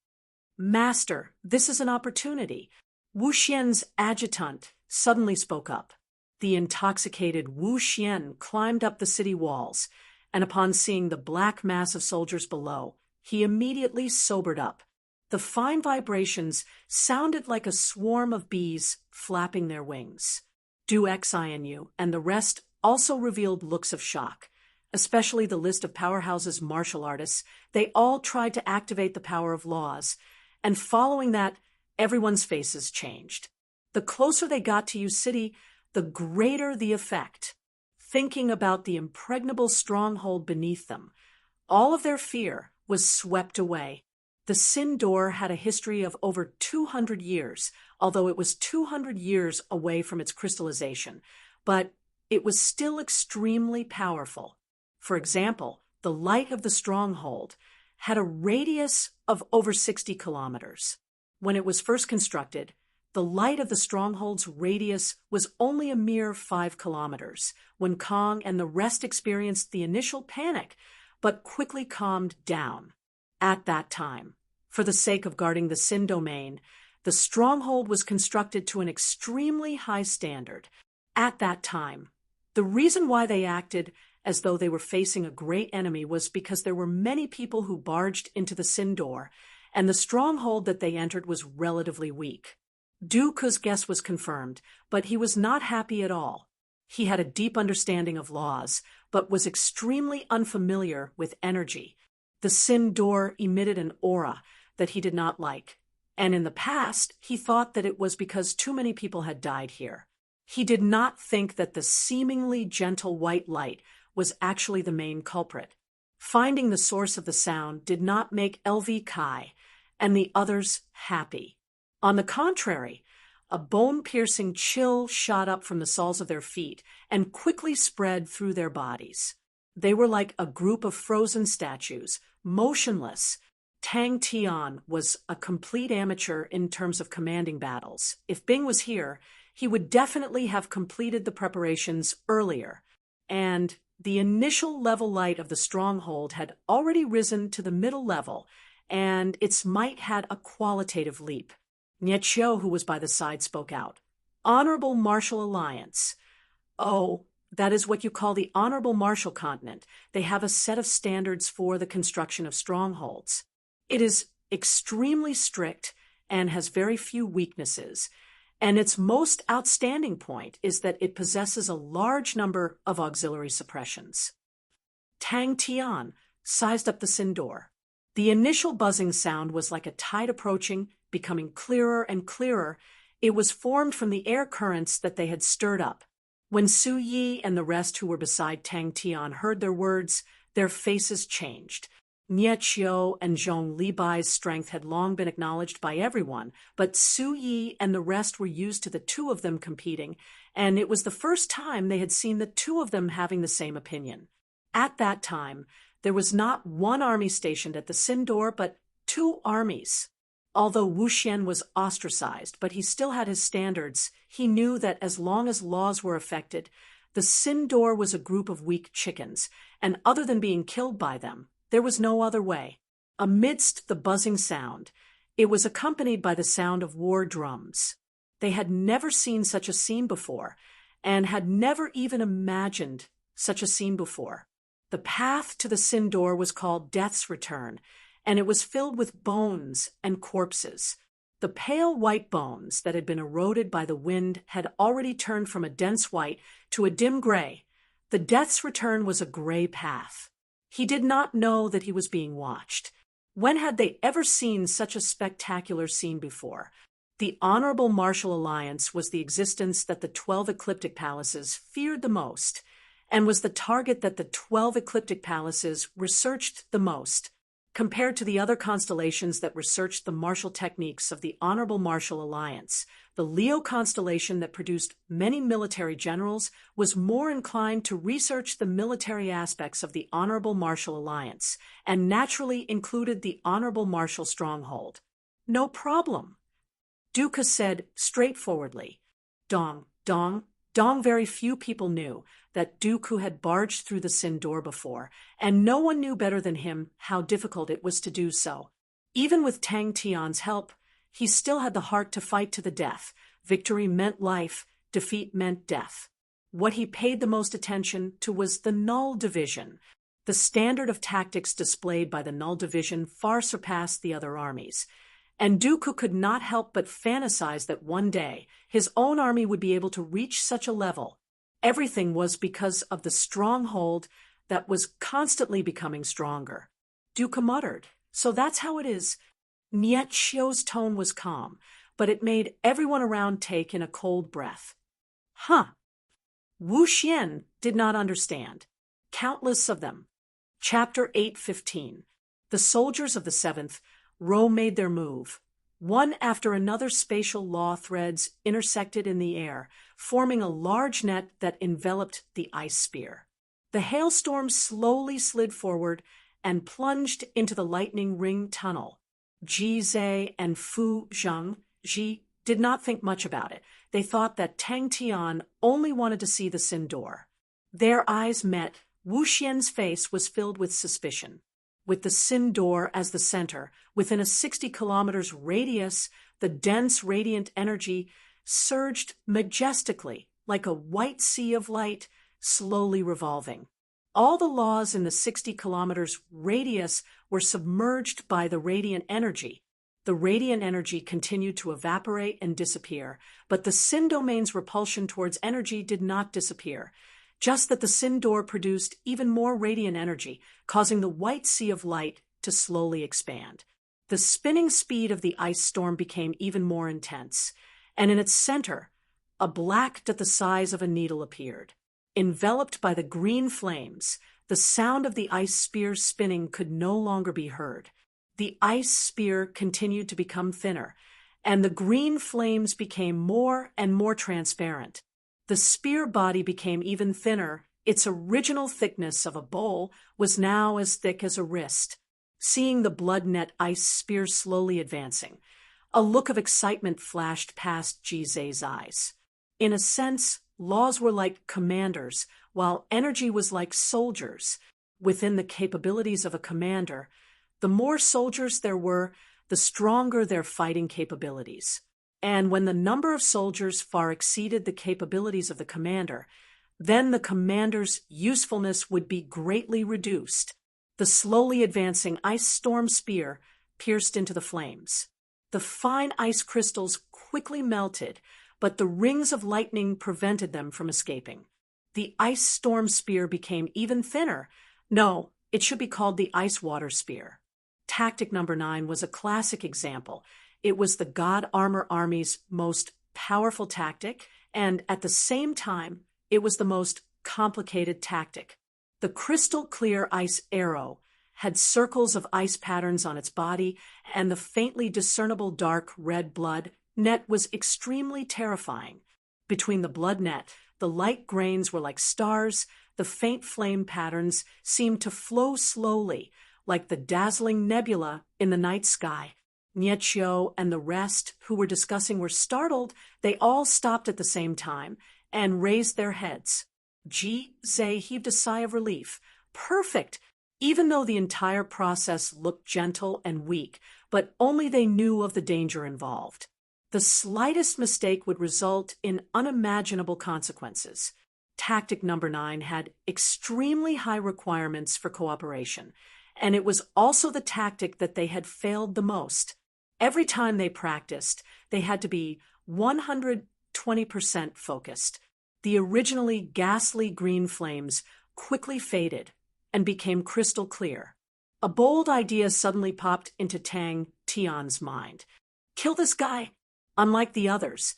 "Master, this is an opportunity." Wu Xian's adjutant suddenly spoke up. The intoxicated Wu Xian climbed up the city walls, and upon seeing the black mass of soldiers below, he immediately sobered up. The fine vibrations sounded like a swarm of bees flapping their wings. Du Xianyu and the rest also revealed looks of shock, especially the list of Powerhouse's martial artists. They all tried to activate the power of laws, and following that, everyone's faces changed. The closer they got to Yu City, the greater the effect. Thinking about the impregnable stronghold beneath them, all of their fear was swept away. The Sin door had a history of over 200 years, although it was 200 years away from its crystallization, but it was still extremely powerful. For example, the light of the stronghold had a radius of over 60 kilometers. When it was first constructed, the light of the stronghold's radius was only a mere 5 kilometers, when Kong and the rest experienced the initial panic, but quickly calmed down. At that time, for the sake of guarding the Sin domain, the stronghold was constructed to an extremely high standard. At that time, the reason why they acted as though they were facing a great enemy was because there were many people who barged into the Sin door, and the stronghold that they entered was relatively weak. Duke's guess was confirmed, but he was not happy at all. He had a deep understanding of laws, but was extremely unfamiliar with energy. The Sin door emitted an aura that he did not like, and in the past he thought that it was because too many people had died here. He did not think that the seemingly gentle white light was actually the main culprit. Finding the source of the sound did not make LV Kai and the others happy. On the contrary, a bone-piercing chill shot up from the soles of their feet and quickly spread through their bodies. They were like a group of frozen statues, motionless. Tang Tian was a complete amateur in terms of commanding battles. If Bing was here, he would definitely have completed the preparations earlier, and the initial level light of the stronghold had already risen to the middle level, and its might had a qualitative leap. Nietzsche, who was by the side, spoke out. "Honorable Martial Alliance." "Oh, that is what you call the Honorable Martial Continent. They have a set of standards for the construction of strongholds. It is extremely strict and has very few weaknesses, and its most outstanding point is that it possesses a large number of auxiliary suppressions." Tang Tian sized up the Sin door. The initial buzzing sound was like a tide approaching, becoming clearer and clearer. It was formed from the air currents that they had stirred up. When Su Yi and the rest who were beside Tang Tian heard their words, their faces changed. Nie Chio and Zhong Libai's strength had long been acknowledged by everyone, but Su Yi and the rest were used to the two of them competing, and it was the first time they had seen the two of them having the same opinion. At that time, there was not one army stationed at the Sin door, but 2 armies. Although Wu Xian was ostracized, but he still had his standards, he knew that as long as laws were affected, the Sin door was a group of weak chickens, and other than being killed by them, there was no other way. Amidst the buzzing sound, it was accompanied by the sound of war drums. They had never seen such a scene before, and had never even imagined such a scene before. The path to the Sin door was called Death's Return, and it was filled with bones and corpses. The pale white bones that had been eroded by the wind had already turned from a dense white to a dim gray. The Death's Return was a gray path. He did not know that he was being watched. When had they ever seen such a spectacular scene before? The Honorable Martial Alliance was the existence that the 12 ecliptic palaces feared the most, and was the target that the 12 ecliptic palaces researched the most. Compared to the other constellations that researched the martial techniques of the Honorable Martial Alliance, the Leo constellation that produced many military generals was more inclined to research the military aspects of the Honorable Martial Alliance, and naturally included the Honorable Martial Stronghold. No problem, Duca said straightforwardly. Dong. Very few people knew that Dooku had barged through the Sin Door before, and no one knew better than him how difficult it was to do so. Even with Tang Tian's help, he still had the heart to fight to the death. Victory meant life, defeat meant death. What he paid the most attention to was the Null Division. The standard of tactics displayed by the Null Division far surpassed the other armies, and Dooku could not help but fantasize that one day his own army would be able to reach such a level. Everything was because of the stronghold that was constantly becoming stronger. Dooku muttered, "So that's how it is." Niet Xiu's tone was calm, but it made everyone around take in a cold breath. Huh. Wu Xian did not understand. Countless of them. Chapter 8:15. The soldiers of the 7th Row made their move. One after another spatial law threads intersected in the air, forming a large net that enveloped the ice spear. The hailstorm slowly slid forward and plunged into the lightning ring tunnel. Ji Zhe and Fu Zhangji did not think much about it. They thought that Tang Tian only wanted to see the Sin Door. Their eyes met. Wu Xian's face was filled with suspicion. With the Sin Door as the center, within a 60 kilometers radius, the dense radiant energy surged majestically, like a white sea of light, slowly revolving. All the laws in the 60 kilometers radius were submerged by the radiant energy. The radiant energy continued to evaporate and disappear, but the Sin Domain's repulsion towards energy did not disappear. Just that the Sin Door produced even more radiant energy, causing the white sea of light to slowly expand. The spinning speed of the ice storm became even more intense, and in its center, a black dot the size of a needle appeared. Enveloped by the green flames, the sound of the ice spear spinning could no longer be heard. The ice spear continued to become thinner, and the green flames became more and more transparent. The spear body became even thinner. Its original thickness of a bowl was now as thick as a wrist. Seeing the blood net ice spear slowly advancing, a look of excitement flashed past Ji Zhe's eyes. In a sense, laws were like commanders, while energy was like soldiers. Within the capabilities of a commander, the more soldiers there were, the stronger their fighting capabilities. And when the number of soldiers far exceeded the capabilities of the commander, then the commander's usefulness would be greatly reduced. The slowly advancing ice storm spear pierced into the flames. The fine ice crystals quickly melted, but the rings of lightning prevented them from escaping. The ice storm spear became even thinner. No, it should be called the ice water spear. Tactic number 9 was a classic example. It was the God Armor Army's most powerful tactic, and at the same time, it was the most complicated tactic. The crystal-clear ice arrow had circles of ice patterns on its body, and the faintly discernible dark red blood net was extremely terrifying. Between the blood net, the light grains were like stars. The faint flame patterns seemed to flow slowly, like the dazzling nebula in the night sky. Niet Xiu and the rest who were discussing were startled. They all stopped at the same time and raised their heads. Ji Zhe heaved a sigh of relief. Perfect! Even though the entire process looked gentle and weak, but only they knew of the danger involved. The slightest mistake would result in unimaginable consequences. Tactic number 9 had extremely high requirements for cooperation, and it was also the tactic that they had failed the most. Every time they practiced, they had to be 120% focused. The originally ghastly green flames quickly faded and became crystal clear. A bold idea suddenly popped into Tang Tian's mind. Kill this guy! Unlike the others,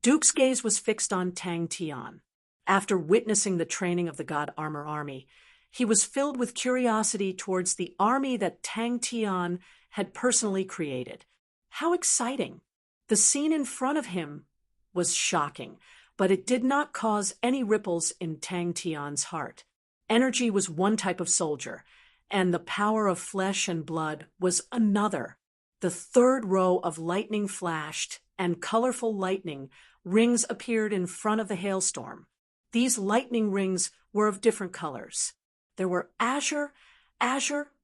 Duke's gaze was fixed on Tang Tian. After witnessing the training of the God Armor Army, he was filled with curiosity towards the army that Tang Tian had personally created. How exciting! The scene in front of him was shocking, but it did not cause any ripples in Tang Tian's heart. Energy was one type of soldier, and the power of flesh and blood was another. The third row of lightning flashed, and colorful lightning rings appeared in front of the hailstorm. These lightning rings were of different colors. There were azure,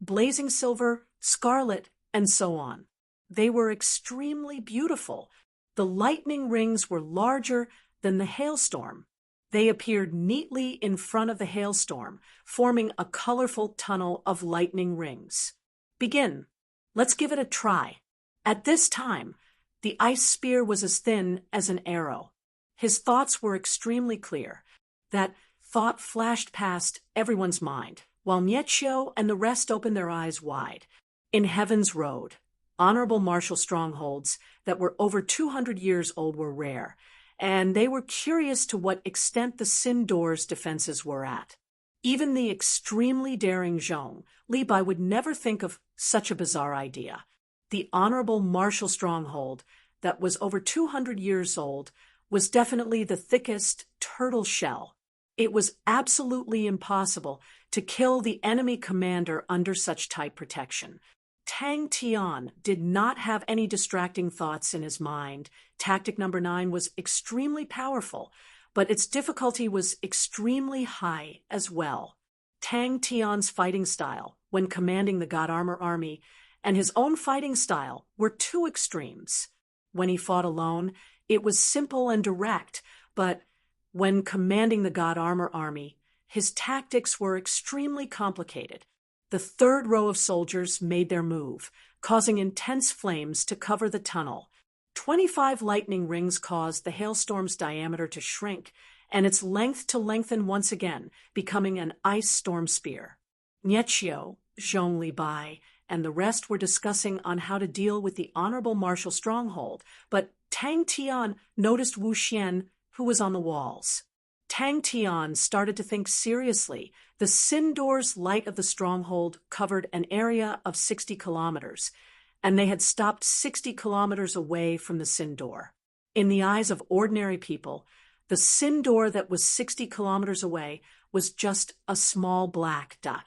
blazing silver, scarlet, and so on. They were extremely beautiful. The lightning rings were larger than the hailstorm. They appeared neatly in front of the hailstorm, forming a colorful tunnel of lightning rings. Begin. Let's give it a try. At this time, the ice spear was as thin as an arrow. His thoughts were extremely clear. That thought flashed past everyone's mind, while Nietschio and the rest opened their eyes wide. In Heaven's Road, honorable martial strongholds that were over 200 years old were rare, and they were curious to what extent the Sindor's defenses were at. Even the extremely daring Zhong Libai would never think of such a bizarre idea. The honorable martial stronghold that was over 200 years old was definitely the thickest turtle shell. It was absolutely impossible to kill the enemy commander under such tight protection. Tang Tian did not have any distracting thoughts in his mind. Tactic number 9 was extremely powerful, but its difficulty was extremely high as well. Tang Tian's fighting style, when commanding the God Armor Army, and his own fighting style were two extremes. When he fought alone, it was simple and direct, but when commanding the God Armor Army, his tactics were extremely complicated. The third row of soldiers made their move, causing intense flames to cover the tunnel. 25 lightning rings caused the hailstorm's diameter to shrink, and its length to lengthen once again, becoming an ice storm spear. Nietschio, Zhong Libai, and the rest were discussing on how to deal with the honorable martial stronghold, but Tang Tian noticed Wu Xian, who was on the walls. Tang Tian started to think seriously. The Sindor's light of the stronghold covered an area of 60 kilometers, and they had stopped 60 kilometers away from the Sindor. In the eyes of ordinary people, the Sindor that was 60 kilometers away was just a small black dot.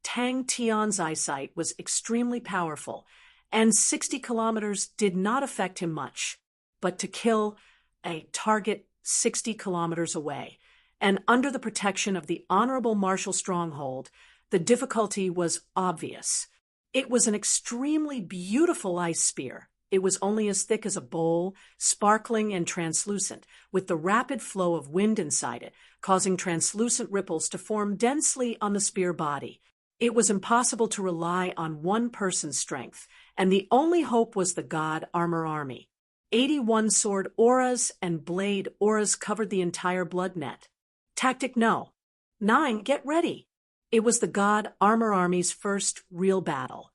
Tang Tian's eyesight was extremely powerful, and 60 kilometers did not affect him much. But to kill a target 60 kilometers away, and under the protection of the honorable martial stronghold, the difficulty was obvious. It was an extremely beautiful ice spear. It was only as thick as a bowl, sparkling and translucent, with the rapid flow of wind inside it, causing translucent ripples to form densely on the spear body. It was impossible to rely on one person's strength, and the only hope was the God Armor Army. 81 sword auras and blade auras covered the entire blood net. Tactic No. 9. Get ready. It was the God Armor Army's first real battle.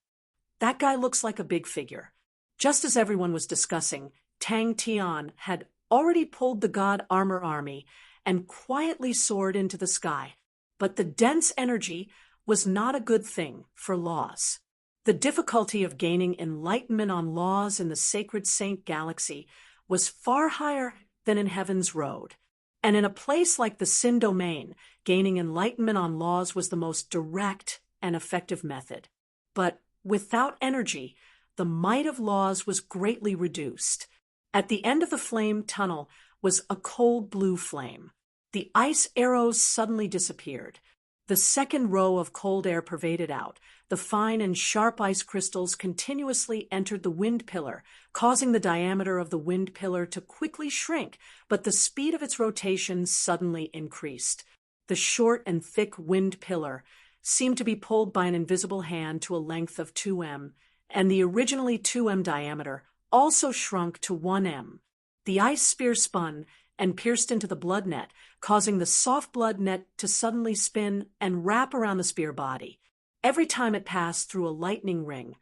That guy looks like a big figure. Just as everyone was discussing, Tang Tian had already pulled the God Armor Army and quietly soared into the sky. But the dense energy was not a good thing for laws. The difficulty of gaining enlightenment on laws in the sacred Saint Galaxy was far higher than in Heaven's Road. And in a place like the Sin Domain, gaining enlightenment on laws was the most direct and effective method. But without energy, the might of laws was greatly reduced. At the end of the flame tunnel was a cold blue flame. The ice arrows suddenly disappeared. The second row of cold air pervaded out. The fine and sharp ice crystals continuously entered the wind pillar, causing the diameter of the wind pillar to quickly shrink, but the speed of its rotation suddenly increased. The short and thick wind pillar seemed to be pulled by an invisible hand to a length of 2 m, and the originally 2 m diameter also shrunk to 1 m. The ice spear spun and pierced into the blood net, causing the soft blood net to suddenly spin and wrap around the spear body. Every time it passed through a lightning ring,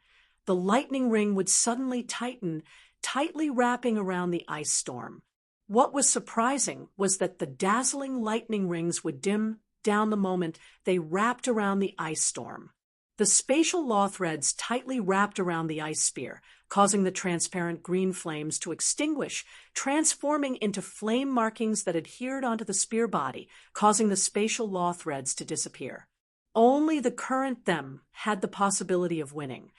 the lightning ring would suddenly tighten tightly wrapping around the ice storm. What was surprising was that the dazzling lightning rings would dim down the moment they wrapped around the ice storm. The spatial law threads tightly wrapped around the ice spear, causing the transparent green flames to extinguish, transforming into flame markings that adhered onto the spear body, causing the spatial law threads to disappear. Only the current them had the possibility of winning.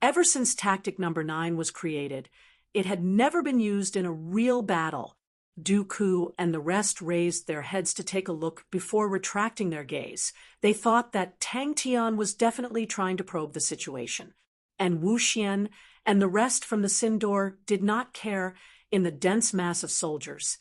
Ever since Tactic Number 9 was created, it had never been used in a real battle. Dooku and the rest raised their heads to take a look before retracting their gaze. They thought that Tang Tian was definitely trying to probe the situation. And Wu Xian and the rest from the Sin Door did not care. In the dense mass of soldiers,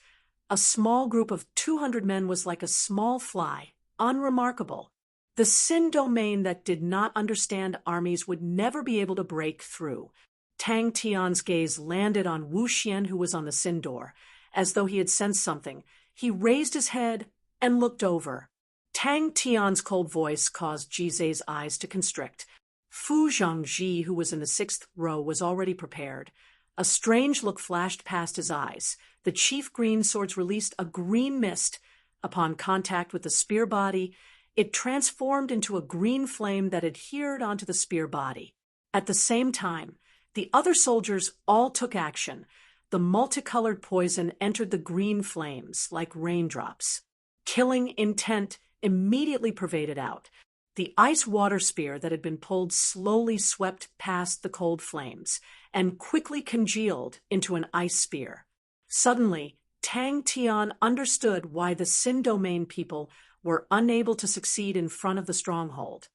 a small group of 200 men was like a small fly, unremarkable. The Sin domain that did not understand armies would never be able to break through. Tang Tian's gaze landed on Wu Xian, who was on the Sin Door. As though he had sensed something, he raised his head and looked over. Tang Tian's cold voice caused Jizai's eyes to constrict. Fu Zhangji, who was in the 6th row, was already prepared. A strange look flashed past his eyes. The chief green swords released a green mist. Upon contact with the spear body, it transformed into a green flame that adhered onto the spear body. At the same time, the other soldiers all took action. The multicolored poison entered the green flames like raindrops. Killing intent immediately pervaded out. The ice water spear that had been pulled slowly swept past the cold flames and quickly congealed into an ice spear. Suddenly, Tang Tian understood why the Sin domain people were unable to succeed in front of the stronghold.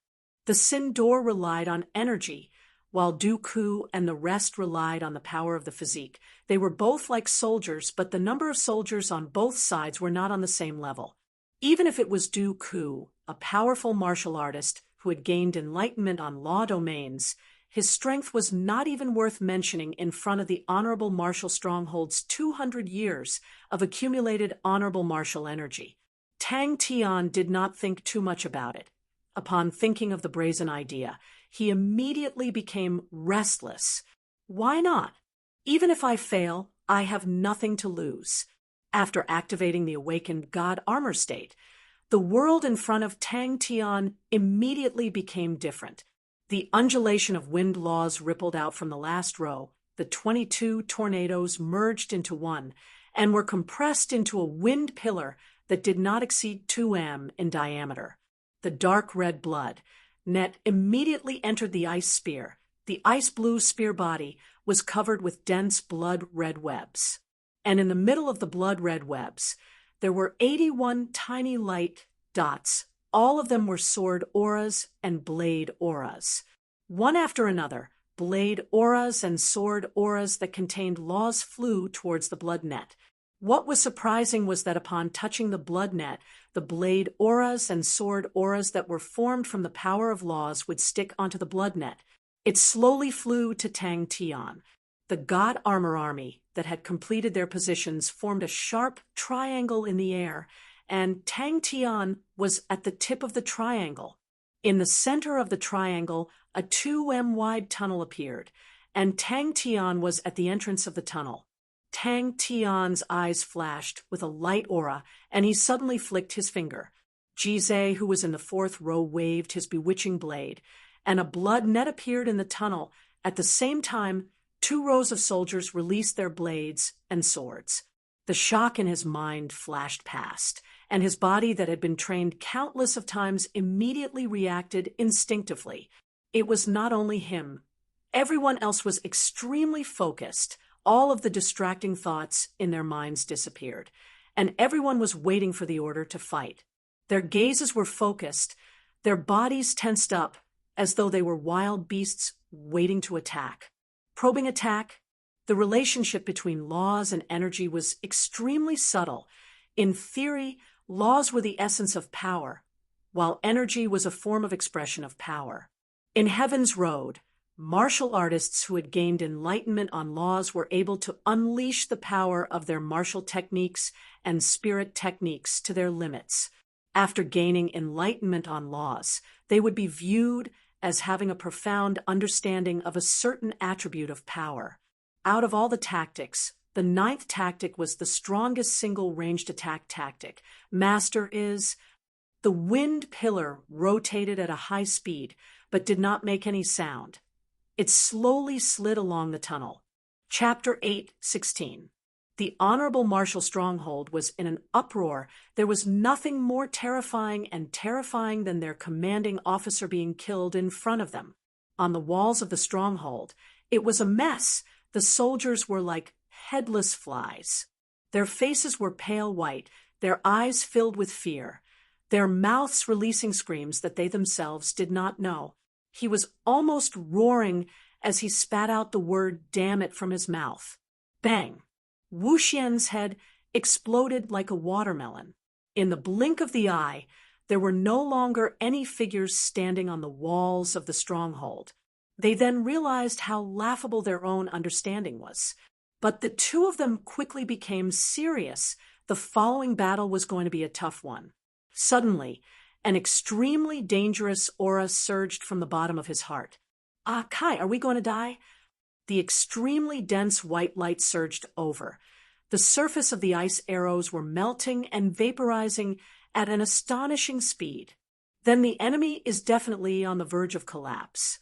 The Sin Door relied on energy, while Dooku and the rest relied on the power of the physique. They were both like soldiers, but the number of soldiers on both sides were not on the same level. Even if it was Dooku, a powerful martial artist who had gained enlightenment on law domains, his strength was not even worth mentioning in front of the honorable martial stronghold's 200 years of accumulated honorable martial energy. Tang Tian did not think too much about it. Upon thinking of the brazen idea, he immediately became restless. Why not? Even if I fail, I have nothing to lose. After activating the awakened God armor state, the world in front of Tang Tian immediately became different. The undulation of wind laws rippled out from the last row. The 22 tornadoes merged into one and were compressed into a wind pillar that did not exceed 2 m in diameter. The dark red blood net immediately entered the ice spear. The ice blue spear body was covered with dense blood red webs. And in the middle of the blood red webs, there were 81 tiny light dots. All of them were sword auras and blade auras. One after another, blade auras and sword auras that contained laws flew towards the blood net. What was surprising was that upon touching the blood net, the blade auras and sword auras that were formed from the power of laws would stick onto the blood net. It slowly flew to Tang Tian. The God Armor Army that had completed their positions formed a sharp triangle in the air, and Tang Tian was at the tip of the triangle. In the center of the triangle, a 2 m wide tunnel appeared, and Tang Tian was at the entrance of the tunnel. Tang Tian's eyes flashed with a light aura, and he suddenly flicked his finger. Jizai, who was in the 4th row, waved his bewitching blade, and a blood net appeared in the tunnel. At the same time, 2 rows of soldiers released their blades and swords. The shock in his mind flashed past, and his body that had been trained countless of times immediately reacted instinctively. It was not only him. Everyone else was extremely focused. All of the distracting thoughts in their minds disappeared, and everyone was waiting for the order to fight. Their gazes were focused, their bodies tensed up, as though they were wild beasts waiting to attack. Probing attack, the relationship between laws and energy was extremely subtle. In theory, laws were the essence of power, while energy was a form of expression of power. In Heaven's Road, martial artists who had gained enlightenment on laws were able to unleash the power of their martial techniques and spirit techniques to their limits. After gaining enlightenment on laws, they would be viewed as having a profound understanding of a certain attribute of power. Out of all the tactics, the ninth tactic was the strongest single ranged attack tactic. Master is... The wind pillar rotated at a high speed, but did not make any sound. It slowly slid along the tunnel. Chapter 8:16. The Honorable Marshal Stronghold was in an uproar. There was nothing more terrifying than their commanding officer being killed in front of them. On the walls of the stronghold, it was a mess. The soldiers were like headless flies. Their faces were pale white, their eyes filled with fear, their mouths releasing screams that they themselves did not know. He was almost roaring as he spat out the word "damn it" from his mouth. Bang! Wu Xian's head exploded like a watermelon. In the blink of the eye, there were no longer any figures standing on the walls of the stronghold. They then realized how laughable their own understanding was. But the two of them quickly became serious. The following battle was going to be a tough one. Suddenly, an extremely dangerous aura surged from the bottom of his heart. Kai, are we going to die? The extremely dense white light surged over. The surface of the ice arrows were melting and vaporizing at an astonishing speed. Then the enemy is definitely on the verge of collapse.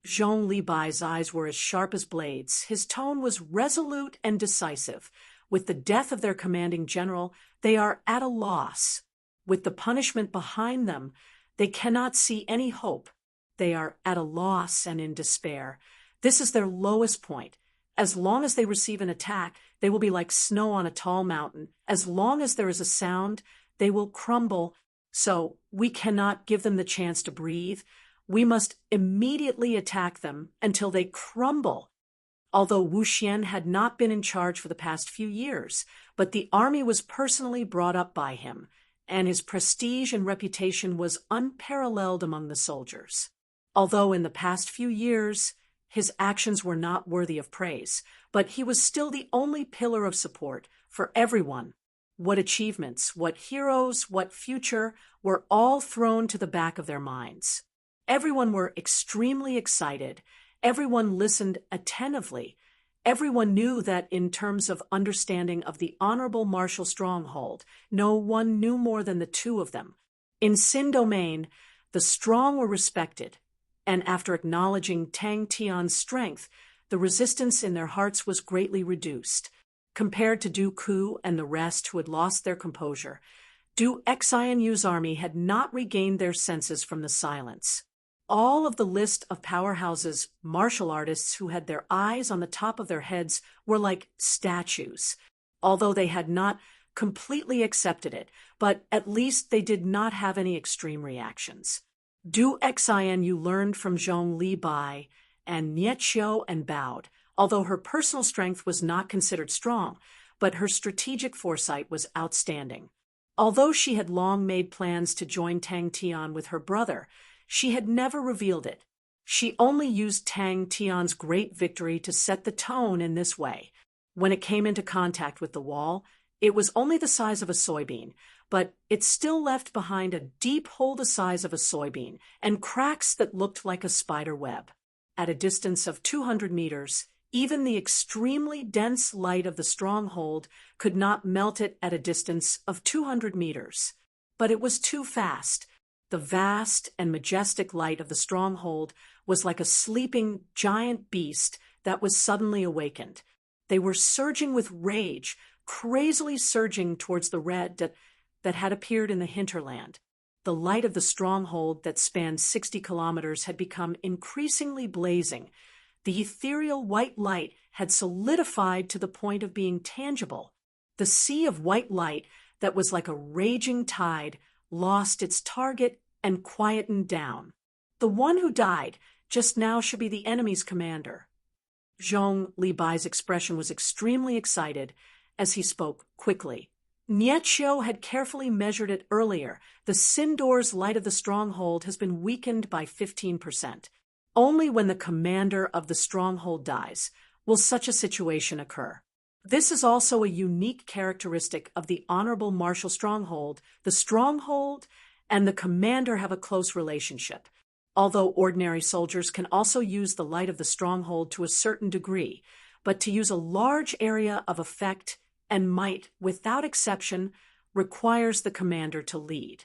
Zhong Libai's eyes were as sharp as blades. His tone was resolute and decisive. With the death of their commanding general, they are at a loss. With the punishment behind them, they cannot see any hope. They are at a loss and in despair. This is their lowest point. As long as they receive an attack, they will be like snow on a tall mountain. As long as there is a sound, they will crumble. So we cannot give them the chance to breathe. We must immediately attack them until they crumble. Although Wu Xian had not been in charge for the past few years, but the army was personally brought up by him, and his prestige and reputation was unparalleled among the soldiers. Although in the past few years, his actions were not worthy of praise, but he was still the only pillar of support for everyone. What achievements, what heroes, what future were all thrown to the back of their minds. Everyone were extremely excited. Everyone listened attentively. Everyone knew that in terms of understanding of the Honorable Marshal Stronghold, no one knew more than the two of them. In Xin Domain, the strong were respected, and after acknowledging Tang Tian's strength, the resistance in their hearts was greatly reduced. Compared to Du Ku and the rest who had lost their composure, Du Xianyu's army had not regained their senses from the silence. All of the list of powerhouses, martial artists who had their eyes on the top of their heads were like statues. Although they had not completely accepted it, but at least they did not have any extreme reactions. Du Xianyu learned from Zhong Libai and Nietzsche and bowed, although her personal strength was not considered strong, but her strategic foresight was outstanding. Although she had long made plans to join Tang Tian with her brother, she had never revealed it. She only used Tang Tian's great victory to set the tone in this way. When it came into contact with the wall, it was only the size of a soybean, but it still left behind a deep hole the size of a soybean and cracks that looked like a spider web. At a distance of 200 meters, even the extremely dense light of the stronghold could not melt it at a distance of 200 meters. But it was too fast. The vast and majestic light of the stronghold was like a sleeping giant beast that was suddenly awakened. They were surging with rage, crazily surging towards the red that had appeared in the hinterland. The light of the stronghold that spanned 60 kilometers had become increasingly blazing. The ethereal white light had solidified to the point of being tangible. The sea of white light that was like a raging tide lost its target and quietened down. The one who died just now should be the enemy's commander. Zhong Libai's expression was extremely excited as he spoke quickly. Nietzsche had carefully measured it earlier. The Sindor's light of the stronghold has been weakened by 15%. Only when the commander of the stronghold dies will such a situation occur. This is also a unique characteristic of the Honorable Marshal Stronghold. The stronghold and the commander have a close relationship. Although ordinary soldiers can also use the light of the stronghold to a certain degree, but to use a large area of effect and might without exception requires the commander to lead.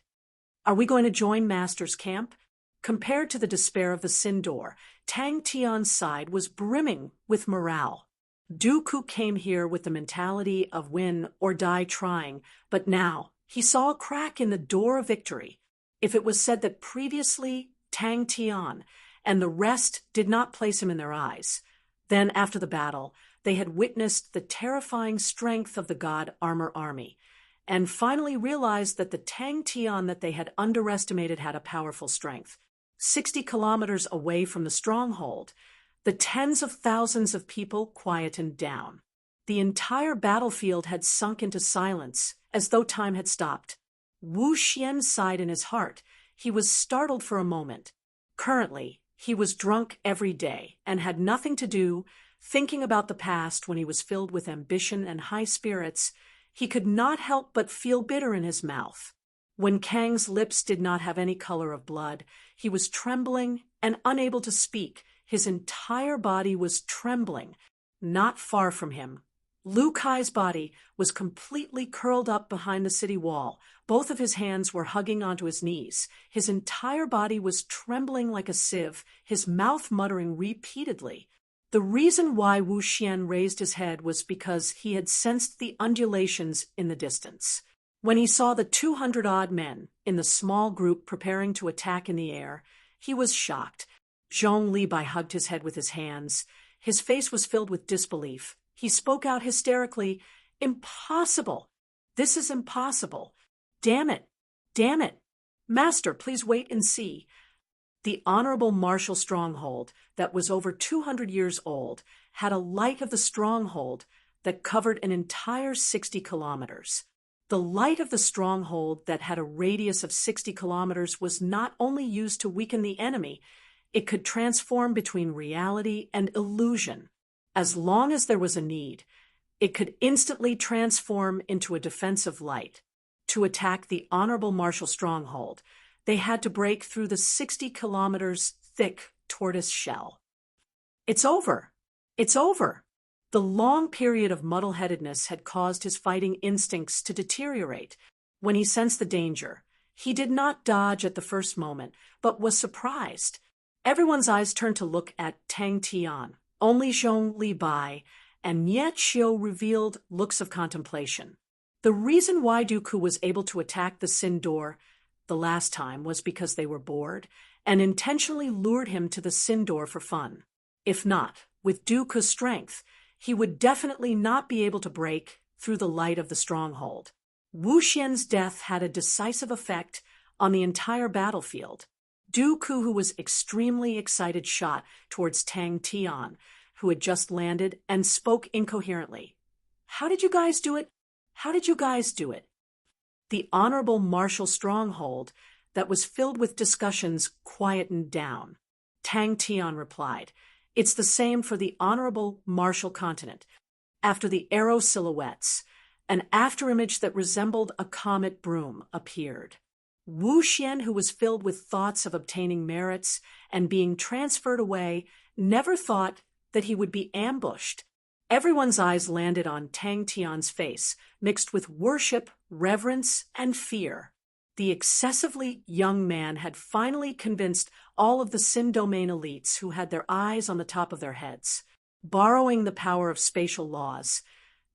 Are we going to join Master's camp? Compared to the despair of the Sindor, Tang Tian's side was brimming with morale. Dooku came here with the mentality of win or die trying, but now he saw a crack in the door of victory. If it was said that previously Tang Tian and the rest did not place him in their eyes, then after the battle they had witnessed the terrifying strength of the God Armor Army, and finally realized that the Tang Tian that they had underestimated had a powerful strength. 60 kilometers away from the stronghold, the tens of thousands of people quietened down. The entire battlefield had sunk into silence, as though time had stopped. Wu Xian sighed in his heart. He was startled for a moment. Currently, he was drunk every day and had nothing to do, thinking about the past when he was filled with ambition and high spirits. He could not help but feel bitter in his mouth. When Kang's lips did not have any color of blood, he was trembling and unable to speak. His entire body was trembling. Not far from him, Lu Kai's body was completely curled up behind the city wall. Both of his hands were hugging onto his knees. His entire body was trembling like a sieve, his mouth muttering repeatedly. The reason why Wu Xian raised his head was because he had sensed the undulations in the distance. When he saw the 200-odd men in the small group preparing to attack in the air, he was shocked. Zhong Libai hugged his head with his hands. His face was filled with disbelief. He spoke out hysterically, "Impossible! This is impossible! Damn it! Damn it! Master, please wait and see." The honorable martial stronghold that was over 200 years old had a light of the stronghold that covered an entire 60 kilometers. The light of the stronghold that had a radius of 60 kilometers was not only used to weaken the enemy, it could transform between reality and illusion. As long as there was a need, it could instantly transform into a defensive light. To attack the honorable martial stronghold, they had to break through the 60 kilometers thick tortoise shell. It's over. It's over. The long period of muddle-headedness had caused his fighting instincts to deteriorate. When he sensed the danger, he did not dodge at the first moment, but was surprised. Everyone's eyes turned to look at Tang Tian. Only Zhong Libai and Nie Xiu revealed looks of contemplation. The reason why Dooku was able to attack the Sindor the last time was because they were bored and intentionally lured him to the Sindor for fun. If not, with Dooku's strength, he would definitely not be able to break through the light of the stronghold. Wu Xian's death had a decisive effect on the entire battlefield. Dooku, who was extremely excited, shot towards Tang Tian, who had just landed, and spoke incoherently. "How did you guys do it? How did you guys do it?" The honorable martial stronghold that was filled with discussions quietened down. Tang Tian replied, "It's the same for the honorable martial continent." After the arrow silhouettes, an afterimage that resembled a comet broom appeared. Wu Xian, who was filled with thoughts of obtaining merits and being transferred away, never thought that he would be ambushed. Everyone's eyes landed on Tang Tian's face, mixed with worship, reverence, and fear. The excessively young man had finally convinced all of the Sin Domain elites who had their eyes on the top of their heads. Borrowing the power of spatial laws,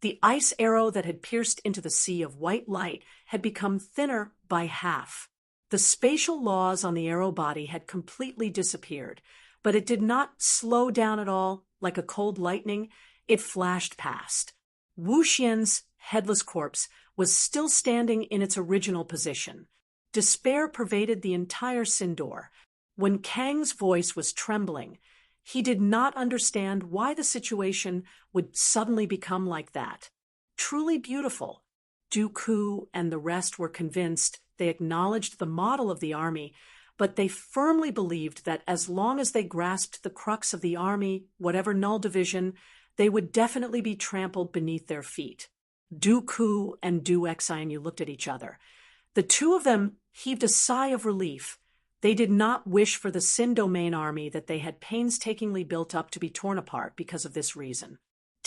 the ice arrow that had pierced into the sea of white light had become thinner by half. The spatial laws on the arrow body had completely disappeared, but it did not slow down at all like a cold lightning. It flashed past. Wu Xian's headless corpse was still standing in its original position. Despair pervaded the entire Sindor. When Kang's voice was trembling, he did not understand why the situation would suddenly become like that. Truly beautiful. Dooku and the rest were convinced. They acknowledged the model of the army, but they firmly believed that as long as they grasped the crux of the army, whatever null division, they would definitely be trampled beneath their feet. Dooku and Du Xianyu looked at each other. The two of them heaved a sigh of relief. They did not wish for the Sin Domain army that they had painstakingly built up to be torn apart because of this reason.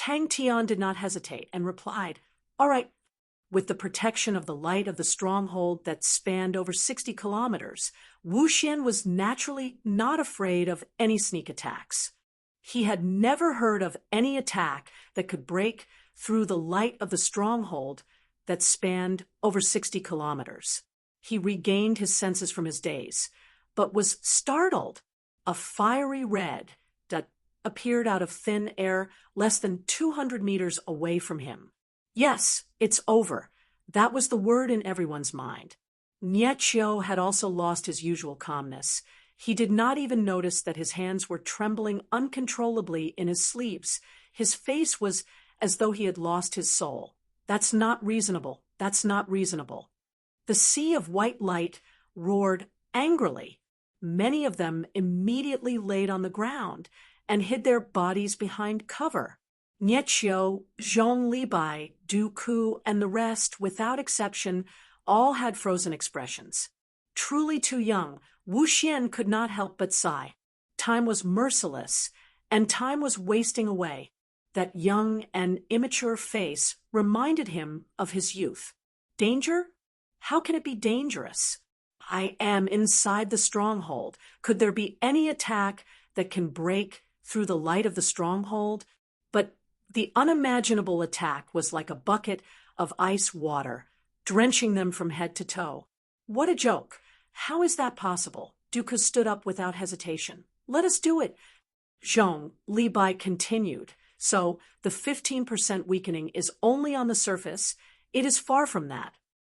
Tang Tian did not hesitate and replied, "All right." With the protection of the light of the stronghold that spanned over 60 kilometers, Wu Xian was naturally not afraid of any sneak attacks. He had never heard of any attack that could break through the light of the stronghold that spanned over 60 kilometers. He regained his senses from his daze, but was startled. A fiery red that appeared out of thin air less than 200 meters away from him. Yes, it's over. That was the word in everyone's mind. Nie Chio had also lost his usual calmness. He did not even notice that his hands were trembling uncontrollably in his sleeves. His face was as though he had lost his soul. That's not reasonable. That's not reasonable. The sea of white light roared angrily. Many of them immediately laid on the ground and hid their bodies behind cover. Nie Chio, Zhong Libai, Du Ku, and the rest, without exception, all had frozen expressions. Truly too young, Wu Xian could not help but sigh. Time was merciless, and time was wasting away. That young and immature face reminded him of his youth. Danger? How can it be dangerous? I am inside the stronghold. Could there be any attack that can break through the light of the stronghold? But the unimaginable attack was like a bucket of ice water, drenching them from head to toe. What a joke! How is that possible? Duke stood up without hesitation. Let us do it. Zhong Libai continued. So the 15% weakening is only on the surface. It is far from that.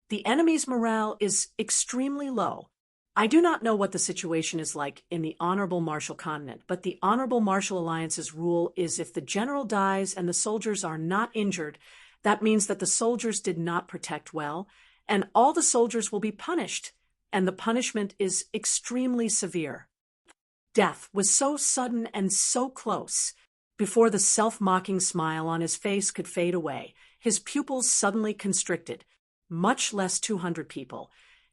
The enemy's morale is extremely low. I do not know what the situation is like in the Honorable Martial Continent, but the Honorable Martial Alliance's rule is if the general dies and the soldiers are not injured, that means that the soldiers did not protect well, and all the soldiers will be punished, and the punishment is extremely severe. Death was so sudden and so close. Before the self-mocking smile on his face could fade away, his pupils suddenly constricted. Much less 200 people.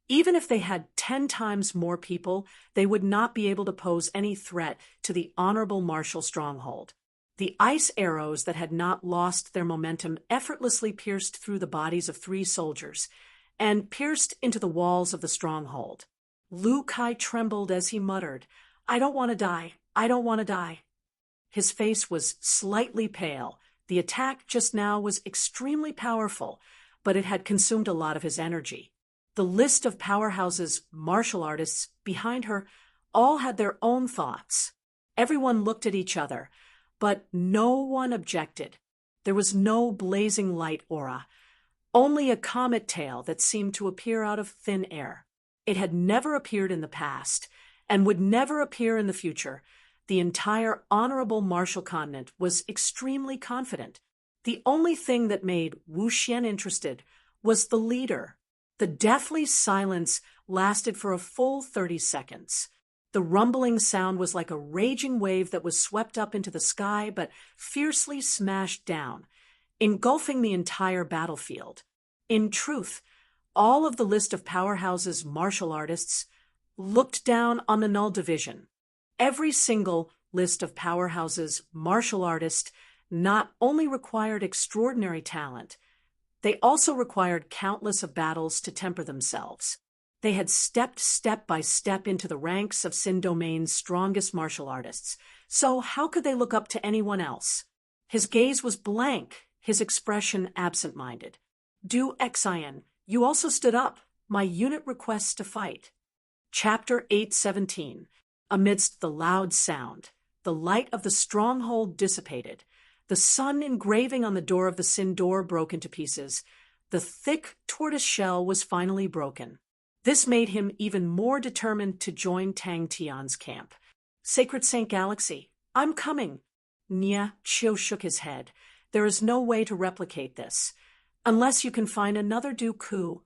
Even if they had 10 times more people, they would not be able to pose any threat to the Honorable Martial stronghold. The ice arrows that had not lost their momentum effortlessly pierced through the bodies of 3 soldiers and pierced into the walls of the stronghold. Lu Kai trembled as he muttered, "I don't want to die. I don't want to die." His face was slightly pale. The attack just now was extremely powerful, but it had consumed a lot of his energy. The list of Powerhouse's martial artists behind her all had their own thoughts. Everyone looked at each other, but no one objected. There was no blazing light aura, only a comet tail that seemed to appear out of thin air. It had never appeared in the past, and would never appear in the future. The entire Honorable Martial Continent was extremely confident. The only thing that made Wu Xian interested was the leader. The deathly silence lasted for a full 30 seconds. The rumbling sound was like a raging wave that was swept up into the sky but fiercely smashed down, engulfing the entire battlefield. In truth, all of the list of Powerhouse's martial artists looked down on the Null Division. Every single list of Powerhouse's martial artists not only required extraordinary talent, they also required countless of battles to temper themselves. They had stepped step by step into the ranks of Sin Domain's strongest martial artists, so how could they look up to anyone else? His gaze was blank, his expression absent-minded. Du Xian, you also stood up. My unit requests to fight. Chapter 817. Amidst the loud sound, the light of the stronghold dissipated. The sun engraving on the door of the Sin door broke into pieces. The thick tortoise shell was finally broken. This made him even more determined to join Tang Tian's camp. Sacred Saint Galaxy, I'm coming. Nie Chio shook his head. There is no way to replicate this, unless you can find another Du Ku.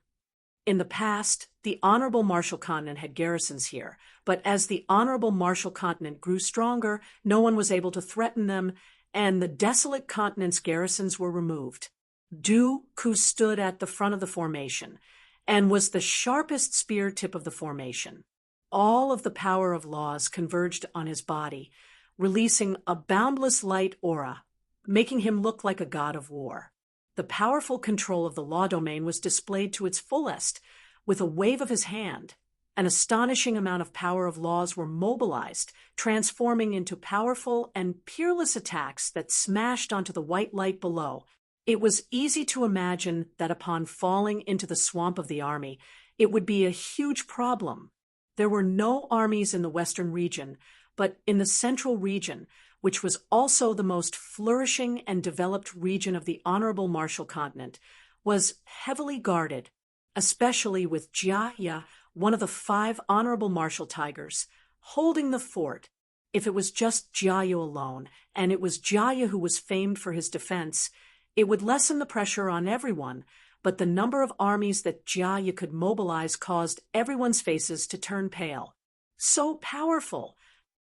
In the past, the Honorable Martial Continent had garrisons here, but as the Honorable Martial Continent grew stronger, no one was able to threaten them, and the desolate continent's garrisons were removed. Du Ku stood at the front of the formation, and was the sharpest spear tip of the formation. All of the power of laws converged on his body, releasing a boundless light aura. making him look like a god of war. The powerful control of the law domain was displayed to its fullest. With a wave of his hand, an astonishing amount of power of laws were mobilized, transforming into powerful and peerless attacks that smashed onto the white light below. It was easy to imagine that upon falling into the swamp of the army, it would be a huge problem. There were no armies in the western region, but in the central region, which was also the most flourishing and developed region of the Honorable Marshall Continent, was heavily guarded, especially with Jia, one of the 5 Honorable Marshall Tigers, holding the fort. If it was just Jia alone, and it was Jia who was famed for his defense, it would lessen the pressure on everyone, but the number of armies that Jia could mobilize caused everyone's faces to turn pale. So powerful!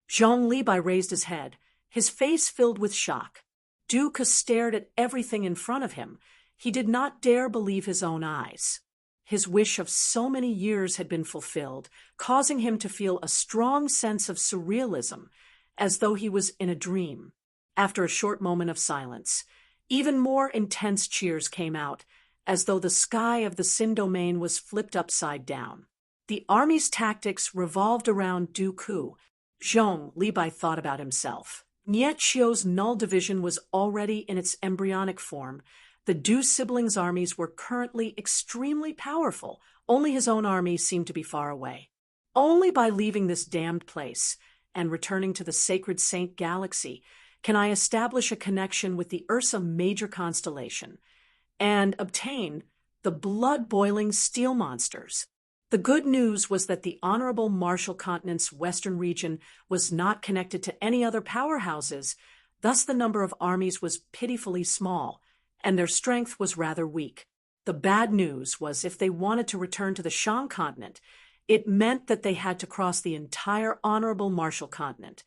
Zhong Libai raised his head, his face filled with shock. Duke stared at everything in front of him. He did not dare believe his own eyes. His wish of so many years had been fulfilled, causing him to feel a strong sense of surrealism, as though he was in a dream. After a short moment of silence, even more intense cheers came out, as though the sky of the Sin domain was flipped upside down. The army's tactics revolved around Du Ku. Zhong Libai thought about himself. Nie Qiu's null division was already in its embryonic form. The Du siblings' armies were currently extremely powerful. Only his own army seemed to be far away. Only by leaving this damned place and returning to the sacred Saint Galaxy can I establish a connection with the Ursa major constellation and obtain the blood-boiling steel monsters. The good news was that the Honorable Marshall Continent's western region was not connected to any other powerhouses, thus the number of armies was pitifully small, and their strength was rather weak. The bad news was if they wanted to return to the Shang continent, it meant that they had to cross the entire Honorable Marshall Continent.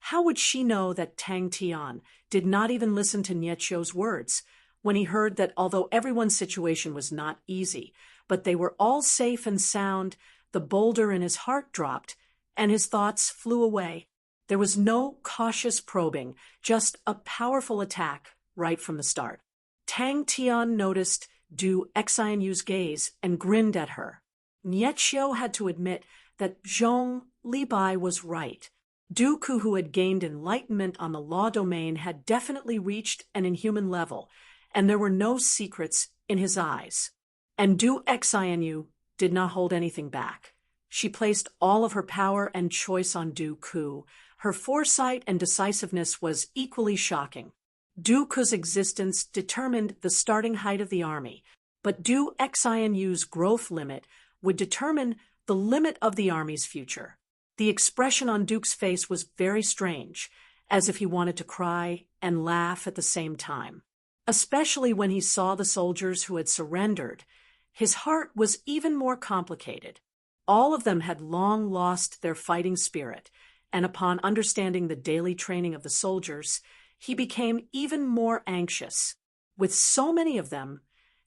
How would she know that Tang Tian did not even listen to Nie Qiu's words when he heard that although everyone's situation was not easy, but they were all safe and sound, the boulder in his heart dropped, and his thoughts flew away. There was no cautious probing, just a powerful attack right from the start. Tang Tian noticed Du Xianyu's gaze and grinned at her. Nie Qiu had to admit that Zhong Libai was right. Du Ku, who had gained enlightenment on the law domain, had definitely reached an inhuman level, and there were no secrets in his eyes. And Du Xianyu did not hold anything back. She placed all of her power and choice on Du Ku. Her foresight and decisiveness was equally shocking. Du Ku's existence determined the starting height of the army, but Du Xianyu's growth limit would determine the limit of the army's future. The expression on Duke's face was very strange, as if he wanted to cry and laugh at the same time. Especially when he saw the soldiers who had surrendered, his heart was even more complicated. All of them had long lost their fighting spirit, and upon understanding the daily training of the soldiers, he became even more anxious. With so many of them,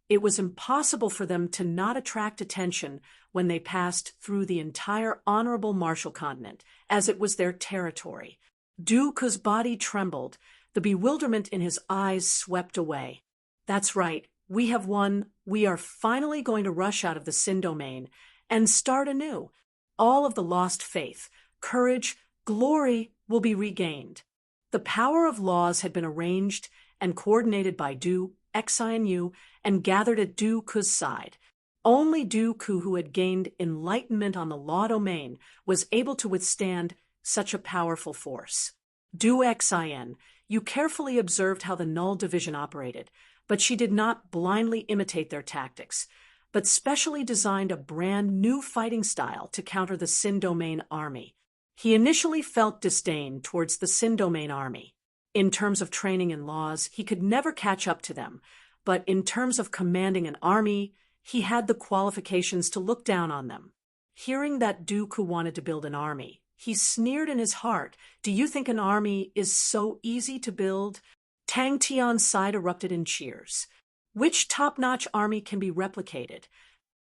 it was impossible for them to not attract attention when they passed through the entire Honorable Marshall Continent, as it was their territory. Du Ku's body trembled. The bewilderment in his eyes swept away. That's right, we have won. We are finally going to rush out of the Sin domain and start anew. All of the lost faith, courage, glory will be regained. The power of laws had been arranged and coordinated by Du Xianyu and gathered at Du Ku's side. Only Du Ku, who had gained enlightenment on the law domain, was able to withstand such a powerful force. Du Xian, you carefully observed how the null division operated, but she did not blindly imitate their tactics, but specially designed a brand new fighting style to counter the Sin domain army. He initially felt disdain towards the Sin domain army. In terms of training and laws, he could never catch up to them, but in terms of commanding an army, he had the qualifications to look down on them. Hearing that Du Ku wanted to build an army, he sneered in his heart. Do you think an army is so easy to build? Tang Tian's side erupted in cheers. Which top-notch army can be replicated?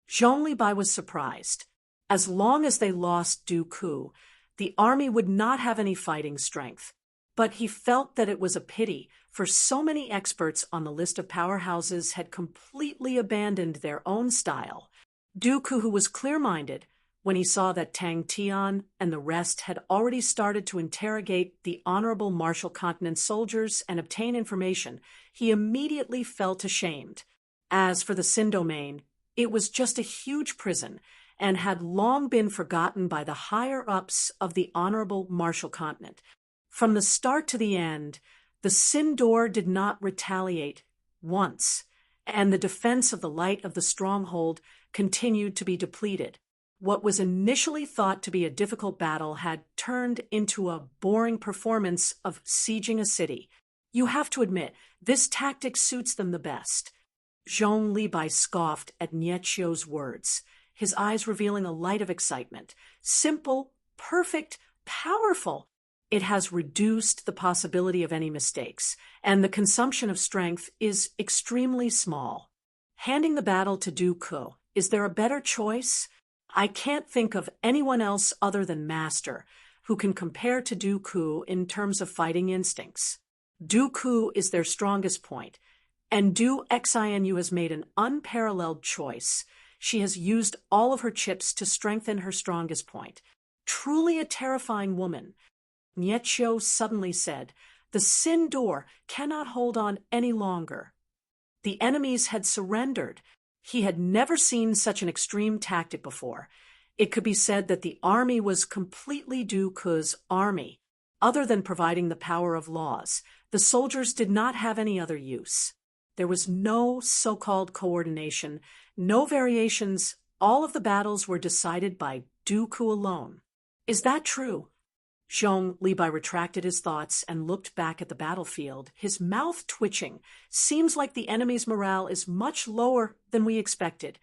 Zhong Libai was surprised. As long as they lost Du Ku, the army would not have any fighting strength. But he felt that it was a pity, for so many experts on the list of powerhouses had completely abandoned their own style. Dooku, who was clear-minded, when he saw that Tang Tian and the rest had already started to interrogate the honorable Marshall Continent soldiers and obtain information, he immediately felt ashamed. As for the Sin Domain, it was just a huge prison and had long been forgotten by the higher-ups of the honorable Marshall Continent. From the start to the end, the Sin Door did not retaliate once, and the defense of the light of the stronghold continued to be depleted. What was initially thought to be a difficult battle had turned into a boring performance of sieging a city. You have to admit, this tactic suits them the best. Zhong Libai scoffed at Nietschio's words, his eyes revealing a light of excitement. Simple, perfect, powerful. It has reduced the possibility of any mistakes, and the consumption of strength is extremely small. Handing the battle to Dooku, is there a better choice? I can't think of anyone else other than Master who can compare to Dooku in terms of fighting instincts. Dooku is their strongest point, and Xinu has made an unparalleled choice. She has used all of her chips to strengthen her strongest point. Truly a terrifying woman. Nietschio suddenly said, "The Sin Door cannot hold on any longer." The enemies had surrendered. He had never seen such an extreme tactic before. It could be said that the army was completely Dooku's army. Other than providing the power of laws, the soldiers did not have any other use. There was no so-called coordination, no variations. All of the battles were decided by Dooku alone. Is that true? Zhong Libai retracted his thoughts and looked back at the battlefield, his mouth twitching. Seems like the enemy's morale is much lower than we expected.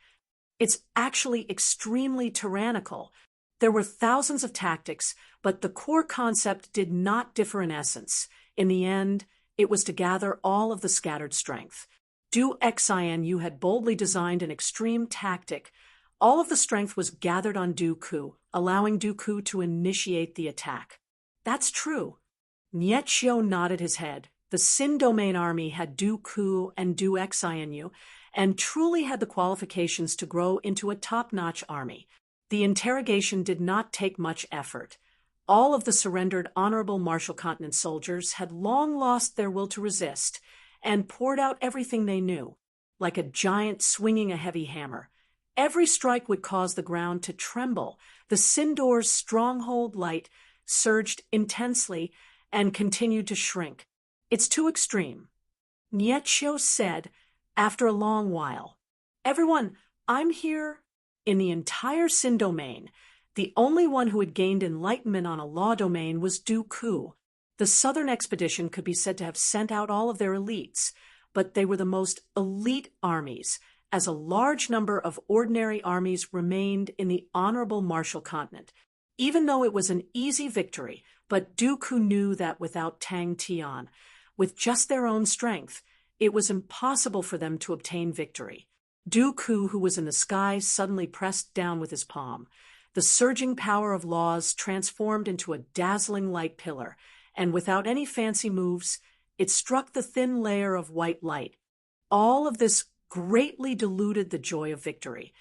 It's actually extremely tyrannical. There were thousands of tactics, but the core concept did not differ in essence. In the end, it was to gather all of the scattered strength. Xinu had boldly designed an extreme tactic. All of the strength was gathered on Dooku, allowing Dooku to initiate the attack. That's true. Nietschio nodded his head. The Sin Domain army had Dooku and Xinu, and truly had the qualifications to grow into a top-notch army. The interrogation did not take much effort. All of the surrendered honorable Marshall Continent soldiers had long lost their will to resist, and poured out everything they knew, like a giant swinging a heavy hammer. Every strike would cause the ground to tremble. The Sin Door's stronghold light surged intensely and continued to shrink. It's too extreme. Nietschio said, after a long while, "Everyone, I'm here." In the entire Sin Domain, the only one who had gained enlightenment on a law domain was Dooku. The Southern Expedition could be said to have sent out all of their elites, but they were the most elite armies, as a large number of ordinary armies remained in the honorable Marshall Continent. Even though it was an easy victory, but Dooku knew that without Tang Tian, with just their own strength, it was impossible for them to obtain victory. Dooku, who was in the sky, suddenly pressed down with his palm. The surging power of laws transformed into a dazzling light pillar, and without any fancy moves, it struck the thin layer of white light. All of this greatly diluted the joy of victory,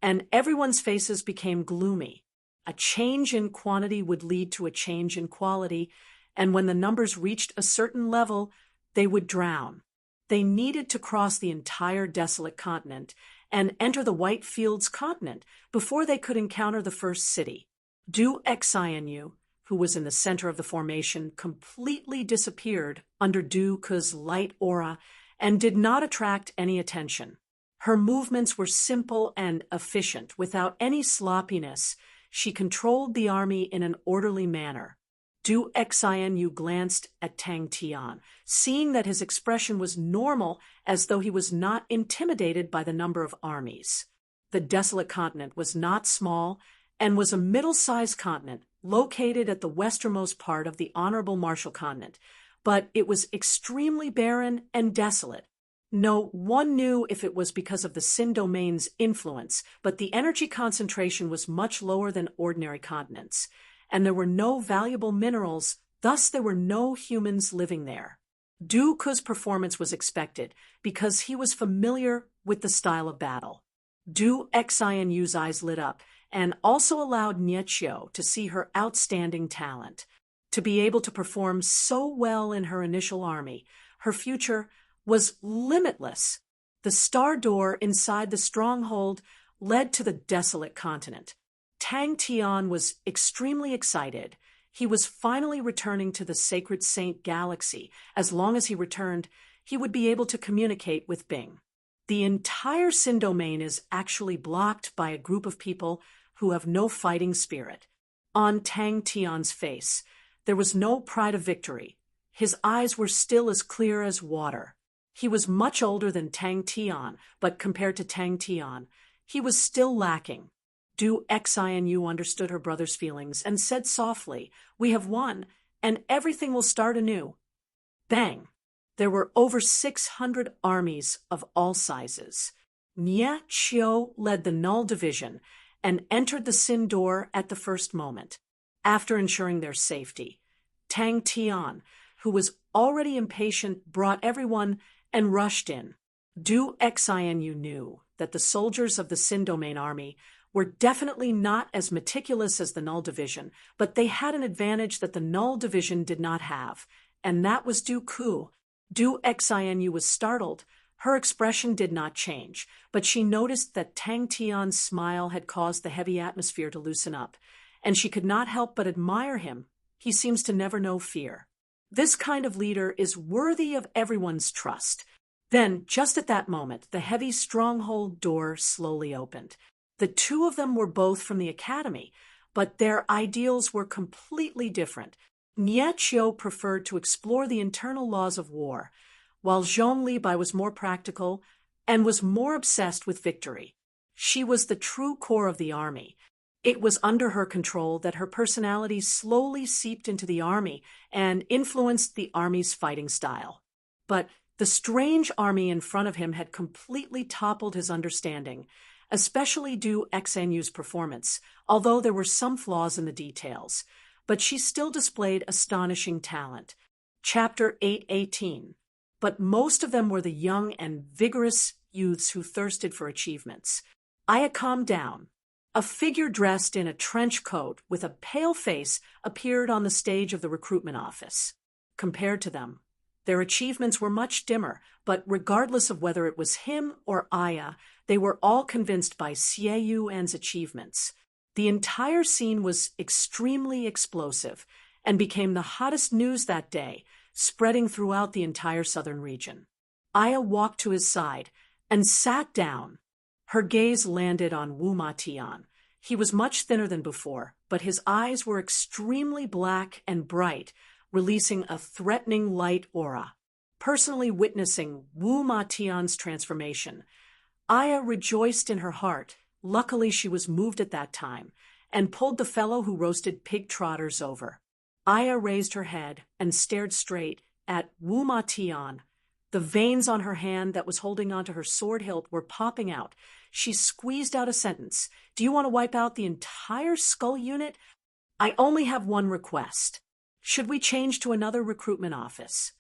and everyone's faces became gloomy. A change in quantity would lead to a change in quality, and when the numbers reached a certain level, they would drown. They needed to cross the entire desolate continent and enter the White Fields continent before they could encounter the first city. Xinu, who was in the center of the formation, completely disappeared under Dooku's light aura and did not attract any attention. Her movements were simple and efficient, without any sloppiness. She controlled the army in an orderly manner. Xinu glanced at Tang Tian, seeing that his expression was normal, as though he was not intimidated by the number of armies. The desolate continent was not small and was a middle-sized continent located at the westernmost part of the honorable Marshall Continent, but it was extremely barren and desolate. No one knew if it was because of the Sin Domain's influence, but the energy concentration was much lower than ordinary continents, and there were no valuable minerals Thus, there were no humans living there. Du Ku's performance was expected because he was familiar with the style of battle. Du Xianyu's eyes lit up and also allowed Niechio to see her outstanding talent. To be able to perform so well in her initial army, her future was limitless. The star door inside the stronghold led to the desolate continent. Tang Tian was extremely excited. He was finally returning to the Sacred Saint Galaxy. As long as he returned, he would be able to communicate with Bing. The entire Sin domain is actually blocked by a group of people who have no fighting spirit. On Tang Tian's face, there was no pride of victory. His eyes were still as clear as water. He was much older than Tang Tian, but compared to Tang Tian, he was still lacking. Du Xianyu understood her brother's feelings and said softly, "We have won, and everything will start anew." Bang! There were over 600 armies of all sizes. Nia Chio led the Null Division and entered the Sin door at the first moment. After ensuring their safety, Tang Tian, who was already impatient, brought everyone and rushed in. Du Xianyu knew that the soldiers of the Sin domain army were definitely not as meticulous as the Null Division, but they had an advantage that the Null Division did not have, and that was Du Ku. Du Xianyu was startled. Her expression did not change, but she noticed that Tang Tian's smile had caused the heavy atmosphere to loosen up, and she could not help but admire him. He seems to never know fear. This kind of leader is worthy of everyone's trust. Then, just at that moment, the heavy stronghold door slowly opened. The two of them were both from the academy, but their ideals were completely different. Niechio preferred to explore the internal laws of war, while Zhong Libai was more practical and was more obsessed with victory. She was the true core of the army. It was under her control that her personality slowly seeped into the army and influenced the army's fighting style. But the strange army in front of him had completely toppled his understanding, especially Du Xianyu's performance, although there were some flaws in the details. But she still displayed astonishing talent. Chapter 8:18. But most of them were the young and vigorous youths who thirsted for achievements. Aya calmed down. A figure dressed in a trench coat with a pale face appeared on the stage of the recruitment office. Compared to them, their achievements were much dimmer, but regardless of whether it was him or Aya, they were all convinced by Xie Yuan's achievements. The entire scene was extremely explosive and became the hottest news that day, spreading throughout the entire southern region. Aya walked to his side and sat down. Her gaze landed on Wu Matian. He was much thinner than before, but his eyes were extremely black and bright, releasing a threatening light aura. Personally witnessing Wu Matian's transformation, Aya rejoiced in her heart. Luckily, she was moved at that time and pulled the fellow who roasted pig trotters over. Aya raised her head and stared straight at Wu Matian. The veins on her hand that was holding onto her sword hilt were popping out. She squeezed out a sentence. "Do you want to wipe out the entire skull unit? I only have one request. Should we change to another recruitment office?"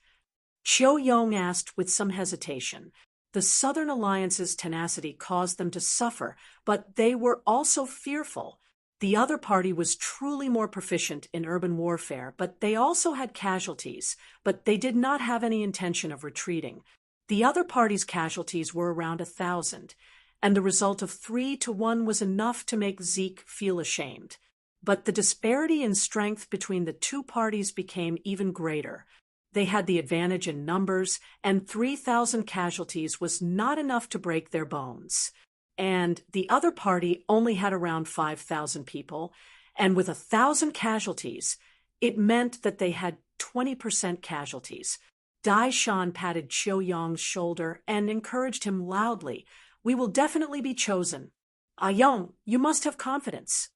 Qiu Yong asked with some hesitation. The Southern Alliance's tenacity caused them to suffer, but they were also fearful. The other party was truly more proficient in urban warfare, but they also had casualties, but they did not have any intention of retreating. The other party's casualties were around 1,000, and the result of 3-1 was enough to make Zeke feel ashamed. But the disparity in strength between the two parties became even greater. They had the advantage in numbers, and 3,000 casualties was not enough to break their bones. And the other party only had around 5,000 people, and with 1,000 casualties, it meant that they had 20% casualties. Dai Shan patted Qiu Yong's shoulder and encouraged him loudly. "We will definitely be chosen. Ah Yong, you must have confidence."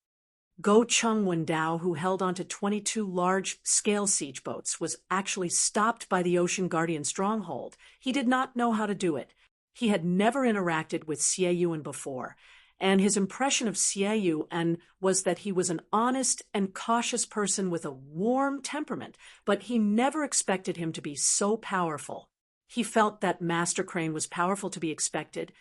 Go Chung Wendao, who held onto 22 large-scale siege boats, was actually stopped by the Ocean Guardian stronghold. He did not know how to do it. He had never interacted with Xie Yuan before, and his impression of Xie Yuan was that he was an honest and cautious person with a warm temperament, but he never expected him to be so powerful. He felt that Master Crane was powerful to be expected.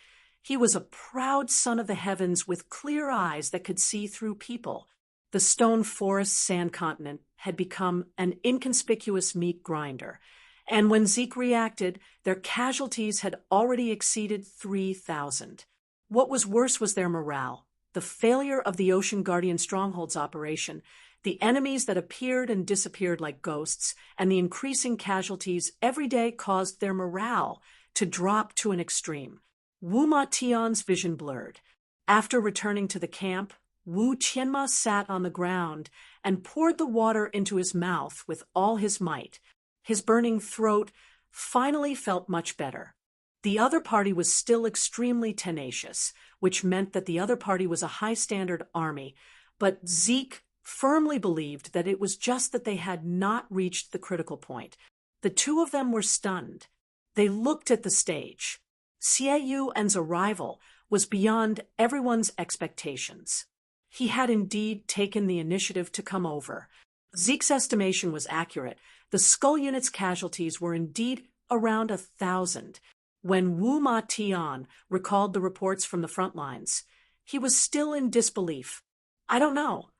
He was a proud son of the heavens with clear eyes that could see through people. The stone forest sand continent had become an inconspicuous meat grinder, and when Zeke reacted, their casualties had already exceeded 3,000. What was worse was their morale, the failure of the Ocean Guardian Strongholds operation, the enemies that appeared and disappeared like ghosts, and the increasing casualties every day caused their morale to drop to an extreme. Wu Ma Tian's vision blurred. After returning to the camp, Wu Qianma sat on the ground and poured the water into his mouth with all his might. His burning throat finally felt much better. The other party was still extremely tenacious, which meant that the other party was a high-standard army, but Zeke firmly believed that it was just that they had not reached the critical point. The two of them were stunned. They looked at the stage. Xie Yuan's arrival was beyond everyone's expectations. He had indeed taken the initiative to come over. Zeke's estimation was accurate. The Skull Unit's casualties were indeed around 1,000. When Wu Ma Tian recalled the reports from the front lines, he was still in disbelief. "I don't know."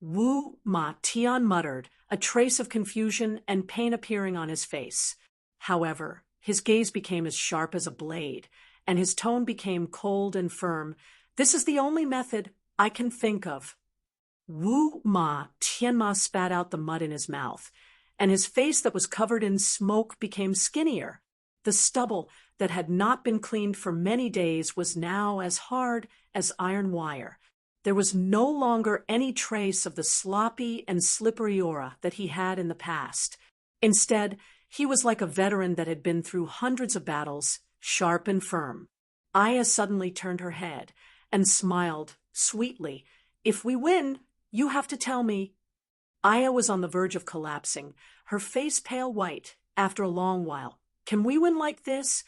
Wu Ma Tian muttered, a trace of confusion and pain appearing on his face. However, his gaze became as sharp as a blade, and his tone became cold and firm. "This is the only method I can think of." Wu Ma Tianma spat out the mud in his mouth, and his face that was covered in smoke became skinnier. The stubble that had not been cleaned for many days was now as hard as iron wire. There was no longer any trace of the sloppy and slippery aura that he had in the past. Instead, he was like a veteran that had been through hundreds of battles, sharp and firm. Aya suddenly turned her head and smiled sweetly. "If we win, you have to tell me." Aya was on the verge of collapsing, her face pale white, after a long while. "Can we win like this?"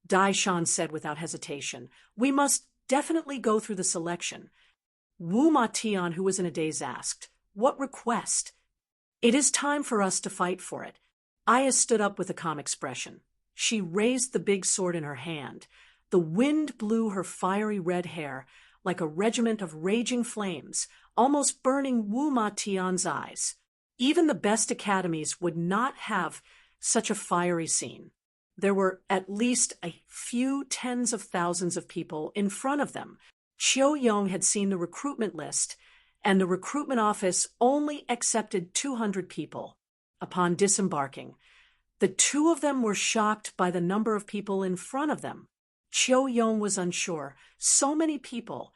Dai Shan said without hesitation. "We must definitely go through the selection." Wu Ma Tian, who was in a daze, asked, "What request?" "It is time for us to fight for it." Aya stood up with a calm expression. She raised the big sword in her hand. The wind blew her fiery red hair like a regiment of raging flames, almost burning Wu Ma Tian's eyes. Even the best academies would not have such a fiery scene. There were at least a few tens of thousands of people in front of them. Qiu Yong had seen the recruitment list, and the recruitment office only accepted 200 people. Upon disembarking, the two of them were shocked by the number of people in front of them. Qiu Yong was unsure. So many people.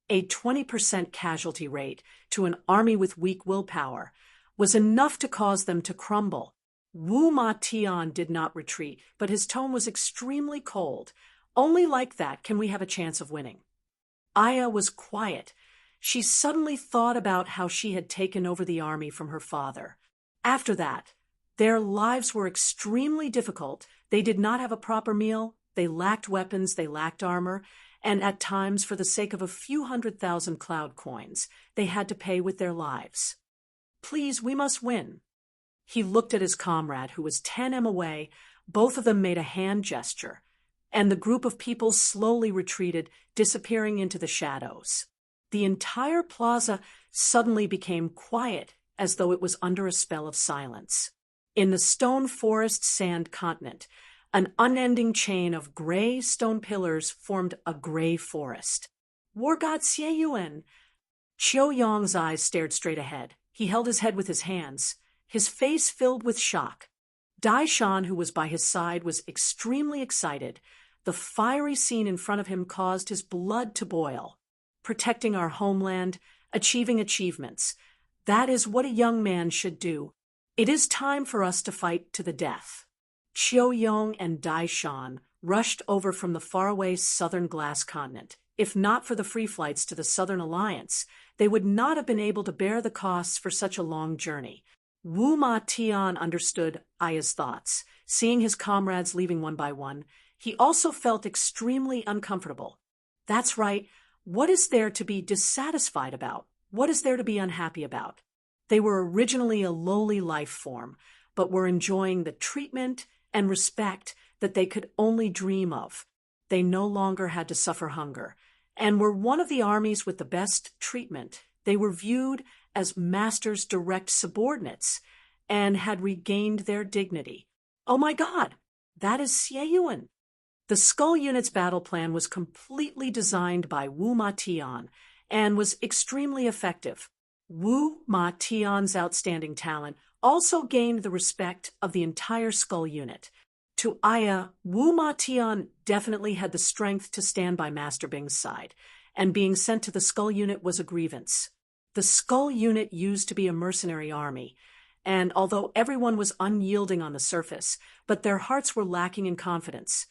A 20% casualty rate to an army with weak willpower was enough to cause them to crumble. Wu Ma Tian did not retreat, but his tone was extremely cold. "Only like that can we have a chance of winning." Aya was quiet. She suddenly thought about how she had taken over the army from her father. After that, their lives were extremely difficult. They did not have a proper meal, they lacked weapons, they lacked armor, and at times, for the sake of a few 100,000 cloud coins, they had to pay with their lives. "Please, we must win." He looked at his comrade, who was 10 m away. Both of them made a hand gesture, and the group of people slowly retreated, disappearing into the shadows. The entire plaza suddenly became quiet, as though it was under a spell of silence. In the stone forest sand continent, an unending chain of gray stone pillars formed a gray forest. "War God Xie Yuan." Qiu Yong's eyes stared straight ahead. He held his head with his hands, his face filled with shock. Dai Shan, who was by his side, was extremely excited. The fiery scene in front of him caused his blood to boil. Protecting our homeland, achieving achievements. That is what a young man should do. It is time for us to fight to the death. Qiu Yong and Dai Shan rushed over from the faraway southern glass continent. If not for the free flights to the Southern Alliance, they would not have been able to bear the costs for such a long journey. Wu Ma Tian understood Aya's thoughts. Seeing his comrades leaving one by one, he also felt extremely uncomfortable. "That's right. What is there to be dissatisfied about? What is there to be unhappy about? They were originally a lowly life form, but were enjoying the treatment and respect that they could only dream of. They no longer had to suffer hunger, and were one of the armies with the best treatment. They were viewed as Master's direct subordinates, and had regained their dignity. Oh my God, that is Xie. The Skull Unit's battle plan was completely designed by Wu Ma Tian and was extremely effective. Wu Ma Tian's outstanding talent also gained the respect of the entire Skull Unit. To Aya, Wu Ma Tian definitely had the strength to stand by Master Bing's side, and being sent to the Skull Unit was a grievance. The Skull Unit used to be a mercenary army, and although everyone was unyielding on the surface, but their hearts were lacking in confidence,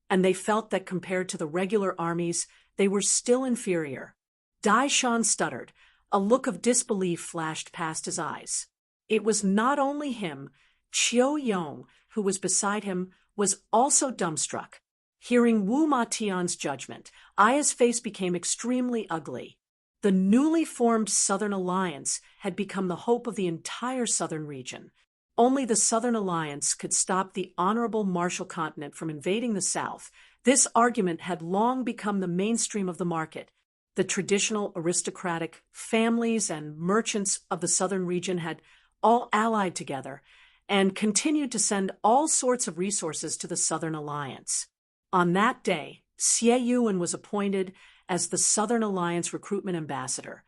and they felt that compared to the regular armies, they were still inferior. Dai Shan stuttered. A look of disbelief flashed past his eyes. It was not only him. Qiu Yong, who was beside him, was also dumbstruck. Hearing Wu Ma Tian's judgment, Aya's face became extremely ugly. The newly formed Southern Alliance had become the hope of the entire southern region. Only the Southern Alliance could stop the honorable Marshall Continent from invading the South. This argument had long become the mainstream of the market. The traditional aristocratic families and merchants of the southern region had all allied together and continued to send all sorts of resources to the Southern Alliance. On that day, Xie Yuan was appointed as the Southern Alliance recruitment ambassador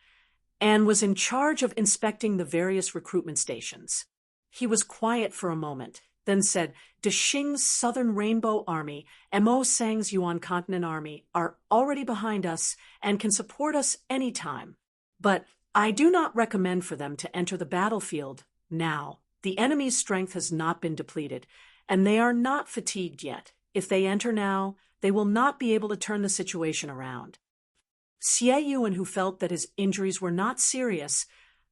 and was in charge of inspecting the various recruitment stations. He was quiet for a moment, then said, Dexing's Southern Rainbow Army and Mo Sang's Yuan Continent Army are already behind us and can support us any time. But I do not recommend for them to enter the battlefield now. The enemy's strength has not been depleted, and they are not fatigued yet. If they enter now, they will not be able to turn the situation around. Xie Yuan, who felt that his injuries were not serious,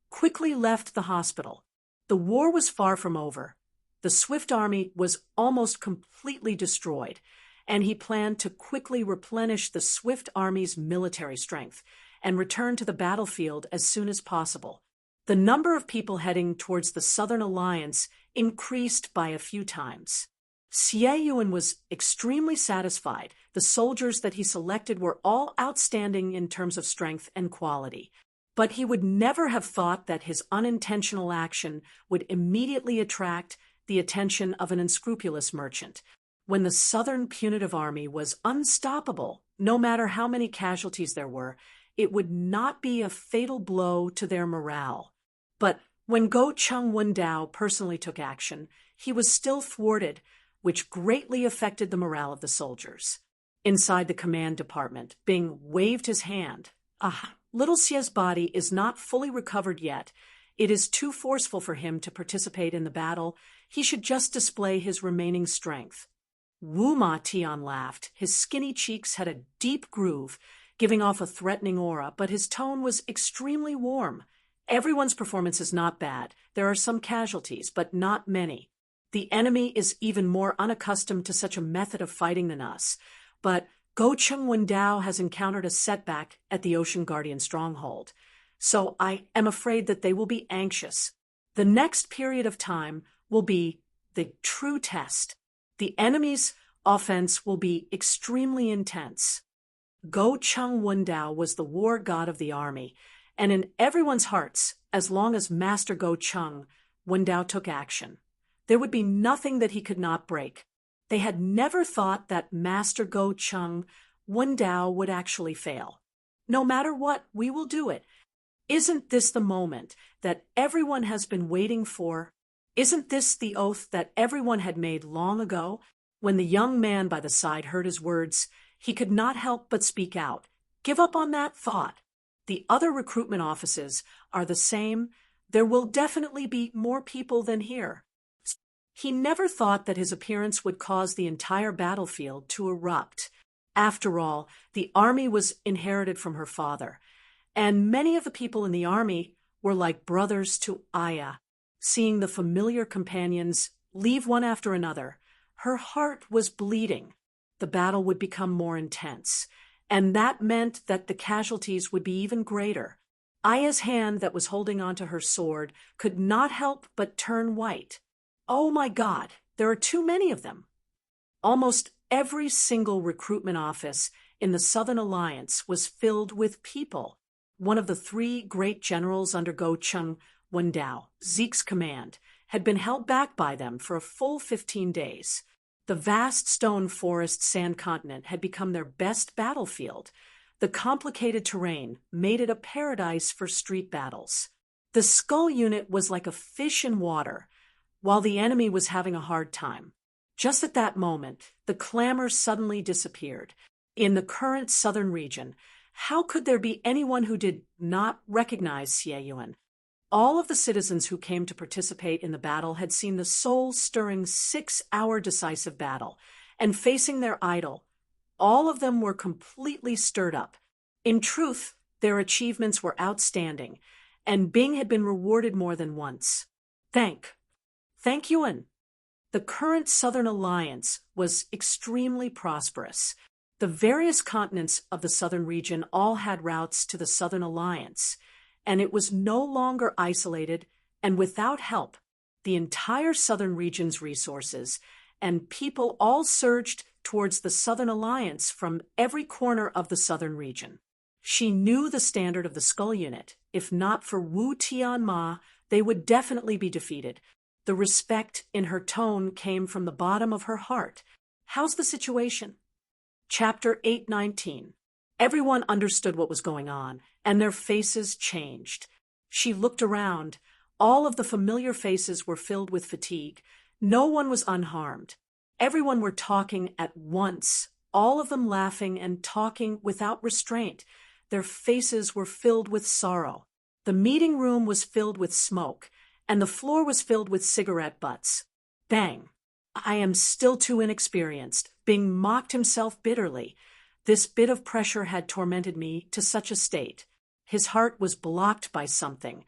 quickly left the hospital. The war was far from over. The Swift Army was almost completely destroyed, and he planned to quickly replenish the Swift Army's military strength and return to the battlefield as soon as possible. The number of people heading towards the Southern Alliance increased by a few times. Xie Yuan was extremely satisfied. The soldiers that he selected were all outstanding in terms of strength and quality. But he would never have thought that his unintentional action would immediately attract the attention of an unscrupulous merchant. When the Southern Punitive Army was unstoppable, no matter how many casualties there were, it would not be a fatal blow to their morale. But when Go Chung Wendao personally took action, he was still thwarted, which greatly affected the morale of the soldiers. Inside the command department, Bing waved his hand. Little Xie's body is not fully recovered yet. It is too forceful for him to participate in the battle. He should just display his remaining strength. Wu Ma Tian laughed. His skinny cheeks had a deep groove, giving off a threatening aura, but his tone was extremely warm. Everyone's performance is not bad. There are some casualties, but not many. The enemy is even more unaccustomed to such a method of fighting than us. But Go Chung Wendao has encountered a setback at the Ocean Guardian stronghold. So I am afraid that they will be anxious. The next period of time will be the true test. The enemy's offense will be extremely intense. Go Chung Wendao was the war god of the army, and in everyone's hearts, as long as Master Go Chung Wendao took action, there would be nothing that he could not break. They had never thought that Master Go Chung Wendao would actually fail. No matter what, we will do it. Isn't this the moment that everyone has been waiting for? Isn't this the oath that everyone had made long ago? When the young man by the side heard his words, he could not help but speak out. Give up on that thought. The other recruitment offices are the same. There will definitely be more people than here. He never thought that his appearance would cause the entire battlefield to erupt. After all, the army was inherited from her father, and many of the people in the army were like brothers to Aya. Seeing the familiar companions leave one after another, her heart was bleeding. The battle would become more intense, and that meant that the casualties would be even greater. Aya's hand that was holding onto her sword could not help but turn white. Oh my God, there are too many of them. Almost every single recruitment office in the Southern Alliance was filled with people. One of the three great generals under Go Chung Wendao, Zeke's command, had been held back by them for a full 15 days. The vast stone forest sand continent had become their best battlefield. The complicated terrain made it a paradise for street battles. The Skull unit was like a fish in water, while the enemy was having a hard time. Just at that moment, the clamor suddenly disappeared. In the current southern region, how could there be anyone who did not recognize Xie Yuan? All of the citizens who came to participate in the battle had seen the soul-stirring 6-hour decisive battle, and facing their idol, all of them were completely stirred up. In truth, their achievements were outstanding, and Bing had been rewarded more than once. Thank Yuan. The current Southern Alliance was extremely prosperous. The various continents of the southern region all had routes to the Southern Alliance, and it was no longer isolated and without help. The entire southern region's resources and people all surged towards the Southern Alliance from every corner of the southern region. She knew the standard of the Skull unit. If not for Wu Tianma, they would definitely be defeated. The respect in her tone came from the bottom of her heart. How's the situation? Chapter 819. Everyone understood what was going on, and their faces changed. She looked around. All of the familiar faces were filled with fatigue. No one was unharmed. Everyone were talking at once, all of them laughing and talking without restraint. Their faces were filled with sorrow. The meeting room was filled with smoke, and the floor was filled with cigarette butts. Bang! I am still too inexperienced. Bing mocked himself bitterly. This bit of pressure had tormented me to such a state. His heart was blocked by something,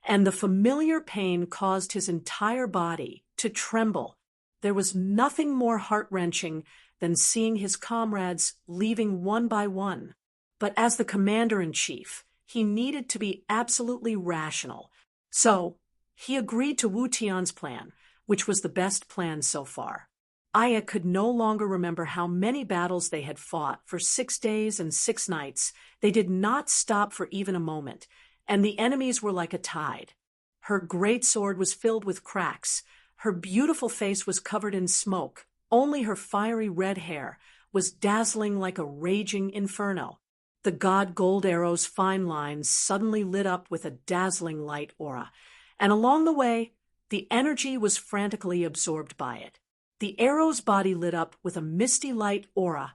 and the familiar pain caused his entire body to tremble. There was nothing more heart-wrenching than seeing his comrades leaving one by one. But as the commander-in-chief, he needed to be absolutely rational. So, he agreed to Wu Tian's plan, which was the best plan so far. Aya could no longer remember how many battles they had fought for 6 days and 6 nights. They did not stop for even a moment, and the enemies were like a tide. Her great sword was filled with cracks. Her beautiful face was covered in smoke. Only her fiery red hair was dazzling like a raging inferno. The god gold arrow's fine lines suddenly lit up with a dazzling light aura, and along the way, the energy was frantically absorbed by it. The arrow's body lit up with a misty light aura.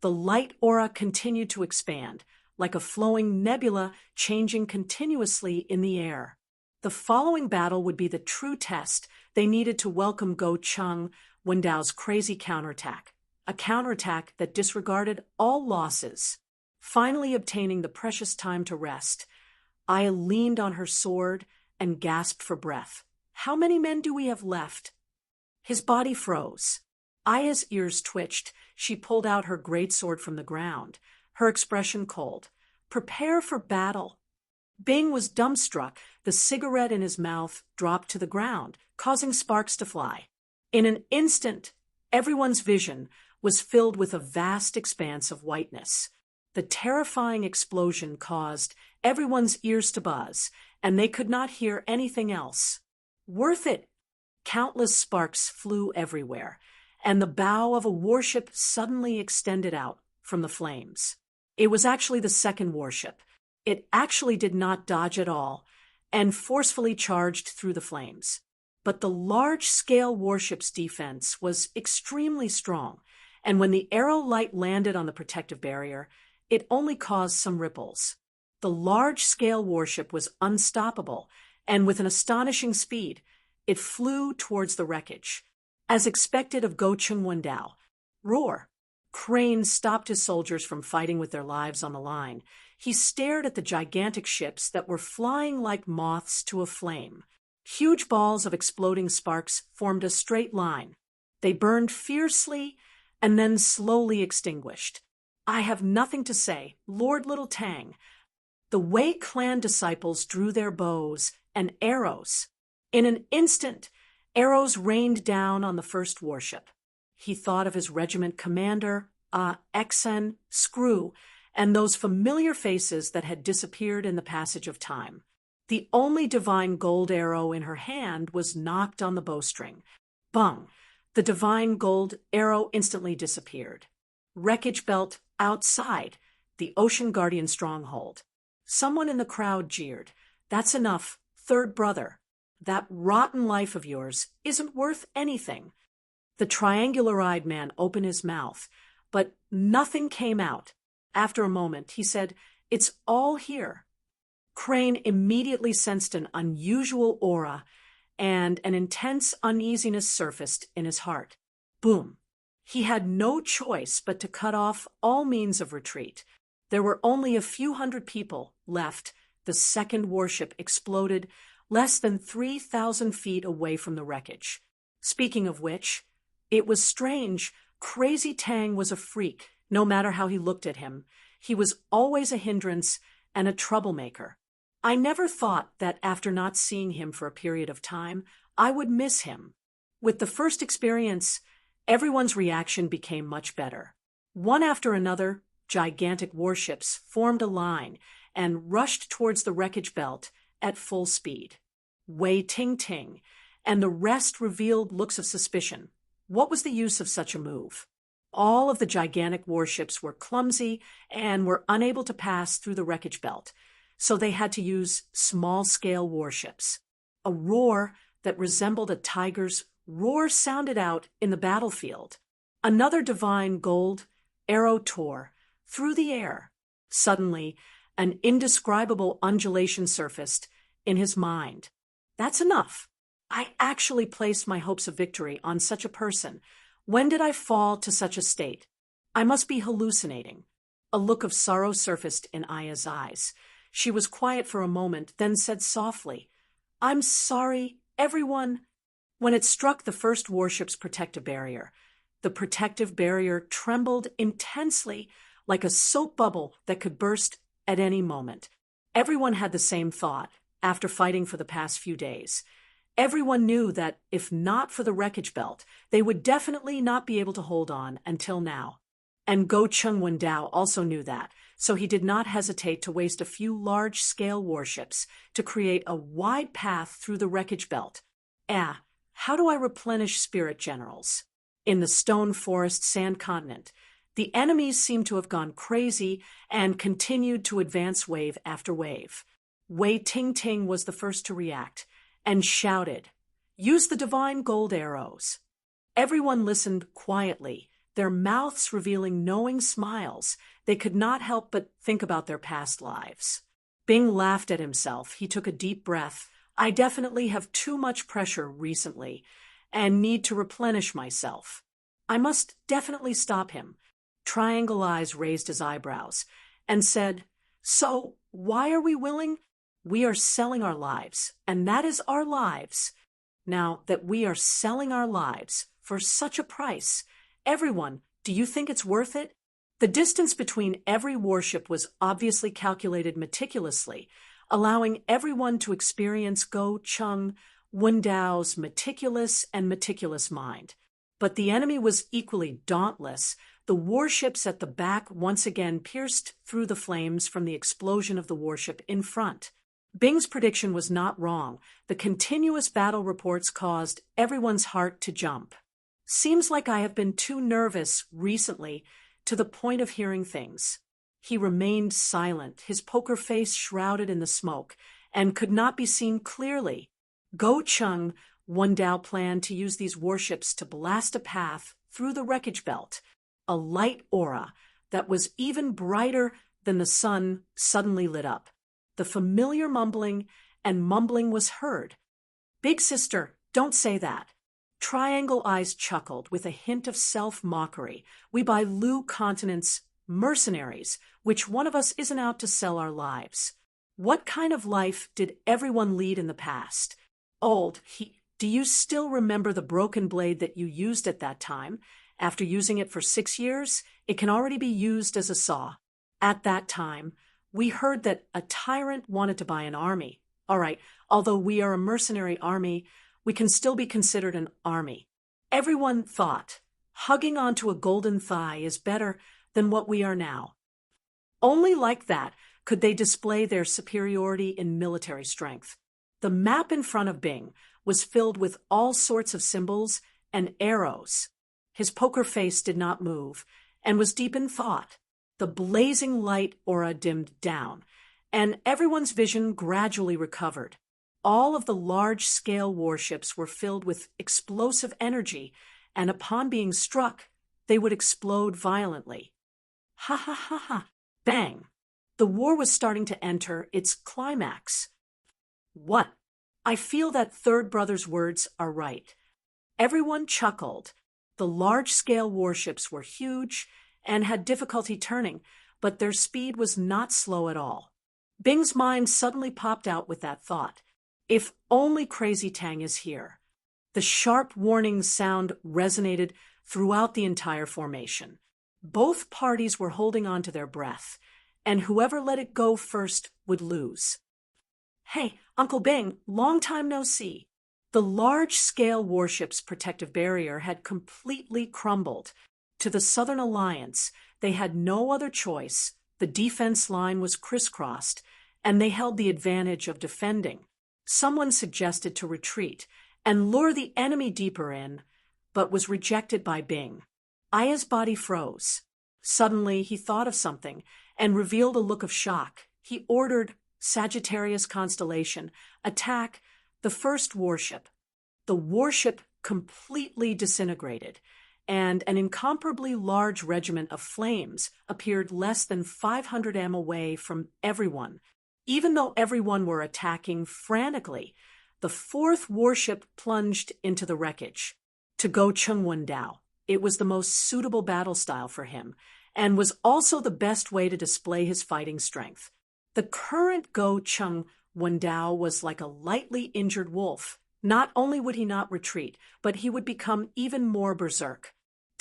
The light aura continued to expand, like a flowing nebula changing continuously in the air. The following battle would be the true test they needed to welcome Go Chung Wendao's crazy counterattack, a counterattack that disregarded all losses. Finally obtaining the precious time to rest, Aya leaned on her sword and gasped for breath. How many men do we have left? His body froze. Aya's ears twitched. She pulled out her greatsword from the ground, her expression cold. Prepare for battle. Bing was dumbstruck. The cigarette in his mouth dropped to the ground, causing sparks to fly. In an instant, everyone's vision was filled with a vast expanse of whiteness. The terrifying explosion caused everyone's ears to buzz, and they could not hear anything else. Worth it! Countless sparks flew everywhere, and the bow of a warship suddenly extended out from the flames. It was actually the second warship. It actually did not dodge at all, and forcefully charged through the flames. But the large-scale warship's defense was extremely strong, and when the arrow light landed on the protective barrier, it only caused some ripples. The large-scale warship was unstoppable, and with an astonishing speed, it flew towards the wreckage. As expected of Go Chung Wendao, roar! Crane stopped his soldiers from fighting with their lives on the line. He stared at the gigantic ships that were flying like moths to a flame. Huge balls of exploding sparks formed a straight line. They burned fiercely and then slowly extinguished. I have nothing to say, Lord Little Tang. The Wei clan disciples drew their bows and arrows. In an instant, arrows rained down on the first warship. He thought of his regiment commander, Exen, Screw, and those familiar faces that had disappeared in the passage of time. The only divine gold arrow in her hand was knocked on the bowstring. Bung! The divine gold arrow instantly disappeared. Wreckage belt outside, the Ocean Guardian stronghold. Someone in the crowd jeered. That's enough, third brother. That rotten life of yours isn't worth anything. The triangular-eyed man opened his mouth, but nothing came out. After a moment, he said, "It's all here." Crane immediately sensed an unusual aura, and an intense uneasiness surfaced in his heart. Boom! He had no choice but to cut off all means of retreat. There were only a few hundred people left. The second warship exploded less than 3,000 feet away from the wreckage. Speaking of which, it was strange. Crazy Tang was a freak, no matter how he looked at him. He was always a hindrance and a troublemaker. I never thought that after not seeing him for a period of time, I would miss him. With the first experience, everyone's reaction became much better. One after another, gigantic warships formed a line and rushed towards the wreckage belt at full speed. Wei Ting Ting and the rest revealed looks of suspicion. What was the use of such a move? All of the gigantic warships were clumsy and were unable to pass through the wreckage belt, so they had to use small-scale warships. A roar that resembled a tiger's roar sounded out in the battlefield. Another divine gold arrow tore through the air. Suddenly, an indescribable undulation surfaced in his mind. That's enough. I actually placed my hopes of victory on such a person. When did I fall to such a state? I must be hallucinating. A look of sorrow surfaced in Aya's eyes. She was quiet for a moment, then said softly, "I'm sorry, everyone." When it struck the first warship's protective barrier, the protective barrier trembled intensely like a soap bubble that could burst at any moment. Everyone had the same thought after fighting for the past few days. Everyone knew that if not for the wreckage belt, they would definitely not be able to hold on until now. And Go Chung Wendao also knew that, so he did not hesitate to waste a few large-scale warships to create a wide path through the wreckage belt. How do I replenish spirit generals? In the stone forest sand continent, the enemies seemed to have gone crazy and continued to advance wave after wave. Wei Ting Ting was the first to react and shouted, "Use the divine gold arrows." Everyone listened quietly, their mouths revealing knowing smiles. They could not help but think about their past lives. Bing laughed at himself. He took a deep breath. I definitely have too much pressure recently and need to replenish myself. I must definitely stop him. Triangle Eyes raised his eyebrows and said, "So why are we willing? We are selling our lives, and that is our lives. Now that we are selling our lives for such a price, everyone, do you think it's worth it?" The distance between every warship was obviously calculated meticulously, allowing everyone to experience Go Chung Wendao's meticulous mind. But the enemy was equally dauntless. The warships at the back once again pierced through the flames from the explosion of the warship in front. Bing's prediction was not wrong. The continuous battle reports caused everyone's heart to jump. Seems like I have been too nervous recently to the point of hearing things. He remained silent, his poker face shrouded in the smoke, and could not be seen clearly. Go Chung Wendao planned to use these warships to blast a path through the wreckage belt. A light aura that was even brighter than the sun suddenly lit up. The familiar mumbling was heard. "Big sister, don't say that." Triangle Eyes chuckled with a hint of self-mockery. "We buy Lu Continent's mercenaries. Which one of us isn't out to sell our lives? What kind of life did everyone lead in the past? Do you still remember the broken blade that you used at that time? After using it for 6 years, It can already be used as a saw. At that time, we heard that a tyrant wanted to buy an army. All right, although we are a mercenary army, we can still be considered an army. Everyone thought, hugging onto a golden thigh is better than what we are now. Only like that could they display their superiority in military strength. The map in front of Bing was filled with all sorts of symbols and arrows. His poker face did not move and was deep in thought. The blazing light aura dimmed down, and everyone's vision gradually recovered. All of the large-scale warships were filled with explosive energy, and upon being struck, they would explode violently. Ha ha ha ha! Bang! The war was starting to enter its climax. What? I feel that third brother's words are right. Everyone chuckled. The large-scale warships were huge and had difficulty turning, but their speed was not slow at all. Bing's mind suddenly popped out with that thought. If only Crazy Tang is here. The sharp warning sound resonated throughout the entire formation. Both parties were holding on to their breath, and whoever let it go first would lose. Hey, Uncle Bing, long time no see. The large-scale warship's protective barrier had completely crumbled. To the Southern Alliance, they had no other choice. The defense line was crisscrossed, and they held the advantage of defending. Someone suggested to retreat and lure the enemy deeper in, but was rejected by Bing. Aya's body froze. Suddenly, he thought of something and revealed a look of shock. He ordered Sagittarius Constellation, attack the first warship. The warship completely disintegrated, and an incomparably large regiment of flames appeared less than 500 m away from everyone. Even though everyone were attacking frantically, the fourth warship plunged into the wreckage. To go Chung Wendao, it was the most suitable battle style for him, and was also the best way to display his fighting strength. The current Go Chung Wendao was like a lightly injured wolf. Not only would he not retreat, but he would become even more berserk.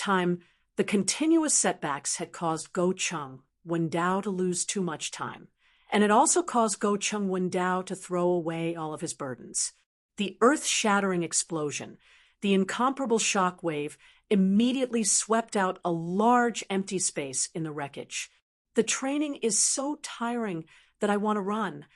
The continuous setbacks had caused Go Chung Wendao to lose too much time, and it also caused Go Chung Wendao to throw away all of his burdens. The earth-shattering explosion, the incomparable shock wave, immediately swept out a large empty space in the wreckage. The training is so tiring that I want to run.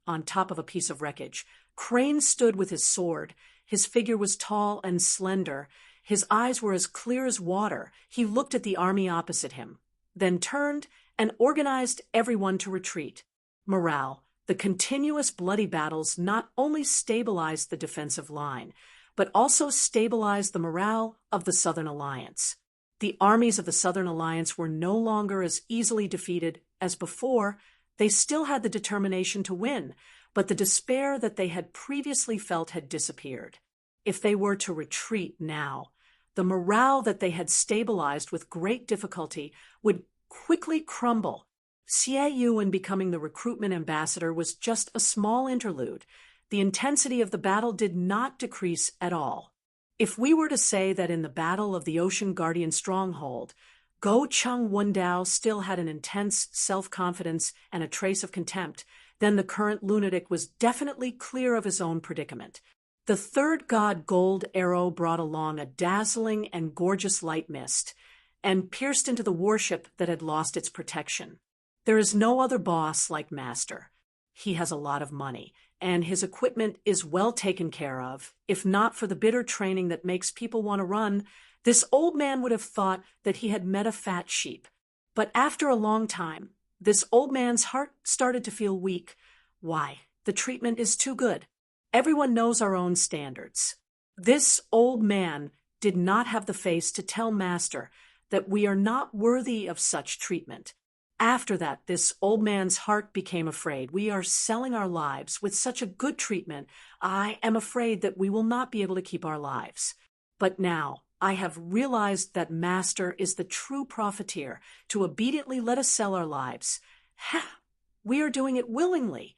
On top of a piece of wreckage, Crane stood with his sword. His figure was tall and slender. His eyes were as clear as water. He looked at the army opposite him, then turned and organized everyone to retreat. Morale. The continuous bloody battles not only stabilized the defensive line, but also stabilized the morale of the Southern Alliance. The armies of the Southern Alliance were no longer as easily defeated as before. They still had the determination to win, but the despair that they had previously felt had disappeared. If they were to retreat now, the morale that they had stabilized with great difficulty would quickly crumble. Xie Yuan becoming the recruitment ambassador was just a small interlude. The intensity of the battle did not decrease at all. If we were to say that in the Battle of the Ocean Guardian Stronghold, Go Chung Wendao still had an intense self-confidence and a trace of contempt, then the current lunatic was definitely clear of his own predicament. The third god Gold Arrow brought along a dazzling and gorgeous light mist, and pierced into the warship that had lost its protection. There is no other boss like Master. He has a lot of money, and his equipment is well taken care of. If not for the bitter training that makes people want to run, this old man would have thought that he had met a fat sheep. But after a long time, this old man's heart started to feel weak. Why? The treatment is too good. Everyone knows our own standards. This old man did not have the face to tell Master that we are not worthy of such treatment. After that, this old man's heart became afraid. We are selling our lives with such a good treatment. I am afraid that we will not be able to keep our lives. But now, I have realized that Master is the true profiteer to obediently let us sell our lives. Ha! We are doing it willingly.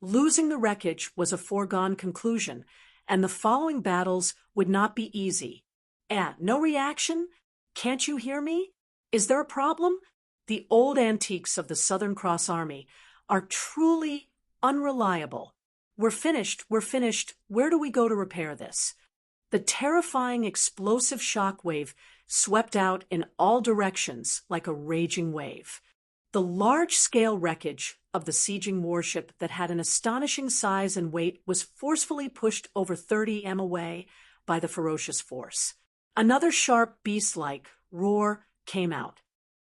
Losing the wreckage was a foregone conclusion, and the following battles would not be easy. No reaction? Can't you hear me? Is there a problem? The old antiques of the Southern Cross Army are truly unreliable. We're finished. Where do we go to repair this? The terrifying explosive shock wave swept out in all directions like a raging wave. The large-scale wreckage of the sieging warship that had an astonishing size and weight was forcefully pushed over 30 m away by the ferocious force. Another sharp beast-like roar came out.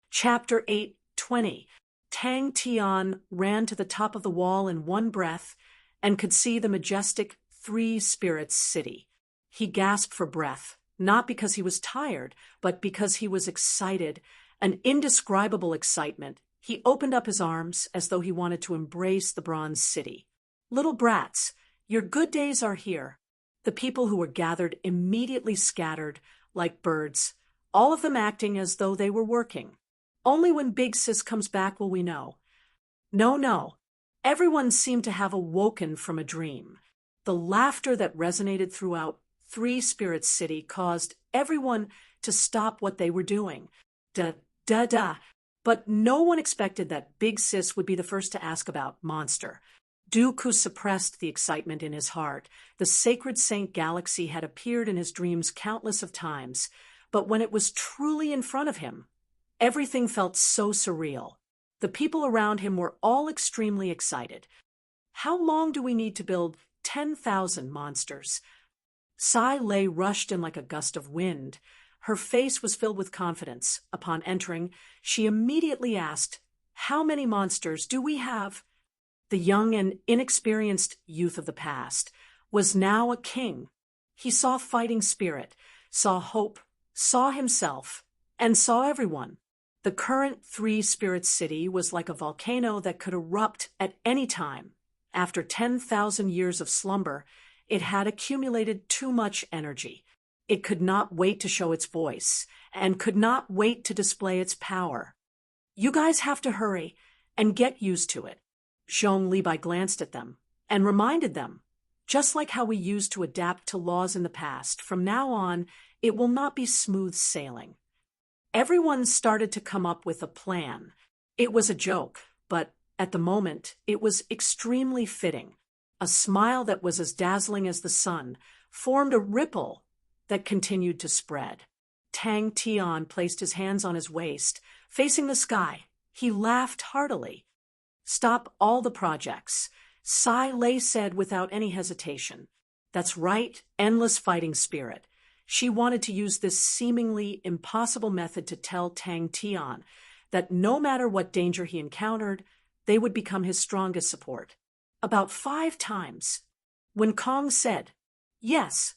Chapter 8:20. Tang Tian ran to the top of the wall in one breath and could see the majestic Three Spirits city. He gasped for breath, not because he was tired, but because he was excited, an indescribable excitement. He opened up his arms as though he wanted to embrace the bronze city. Little brats, your good days are here. The people who were gathered immediately scattered like birds, all of them acting as though they were working. Only when Big Sis comes back will we know. No. Everyone seemed to have awoken from a dream. The laughter that resonated throughout Three Spirits City caused everyone to stop what they were doing. Da. But no one expected that Big Sis would be the first to ask about Monster. Dooku suppressed the excitement in his heart. The sacred Saint Galaxy had appeared in his dreams countless of times, but when it was truly in front of him, everything felt so surreal. The people around him were all extremely excited. How long do we need to build 10,000 monsters? Sai Lei rushed in like a gust of wind. Her face was filled with confidence. Upon entering, she immediately asked, "How many monsters do we have?" The young and inexperienced youth of the past was now a king. He saw fighting spirit, saw hope, saw himself, and saw everyone. The current Three Spirits City was like a volcano that could erupt at any time. After 10,000 years of slumber, it had accumulated too much energy. It could not wait to show its voice, and could not wait to display its power. You guys have to hurry and get used to it. Zhong Libai glanced at them and reminded them, just like how we used to adapt to laws in the past, from now on, it will not be smooth sailing. Everyone started to come up with a plan. It was a joke, but at the moment, it was extremely fitting. A smile that was as dazzling as the sun formed a ripple that continued to spread. Tang Tian placed his hands on his waist, facing the sky. He laughed heartily. "Stop all the projects," Sai Lei said without any hesitation. That's right, endless fighting spirit. She wanted to use this seemingly impossible method to tell Tang Tian that no matter what danger he encountered, they would become his strongest support. About 5 times. When Kong said, "Yes,"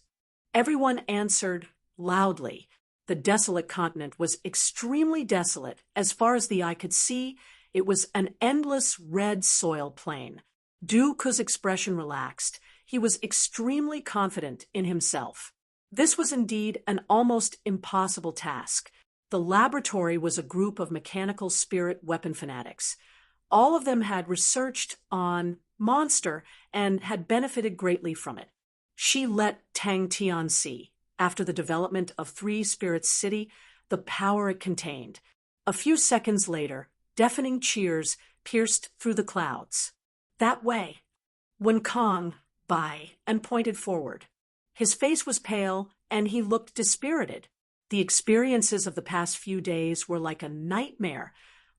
everyone answered loudly. The desolate continent was extremely desolate. As far as the eye could see, it was an endless red soil plain. Dooku's expression relaxed. He was extremely confident in himself. This was indeed an almost impossible task. The laboratory was a group of mechanical spirit weapon fanatics. All of them had researched on Monster and had benefited greatly from it. She let Tang Tian see, after the development of Three Spirits City, the power it contained. A few seconds later, deafening cheers pierced through the clouds. That way. When Kong, by, and pointed forward. His face was pale, and he looked dispirited. The experiences of the past few days were like a nightmare,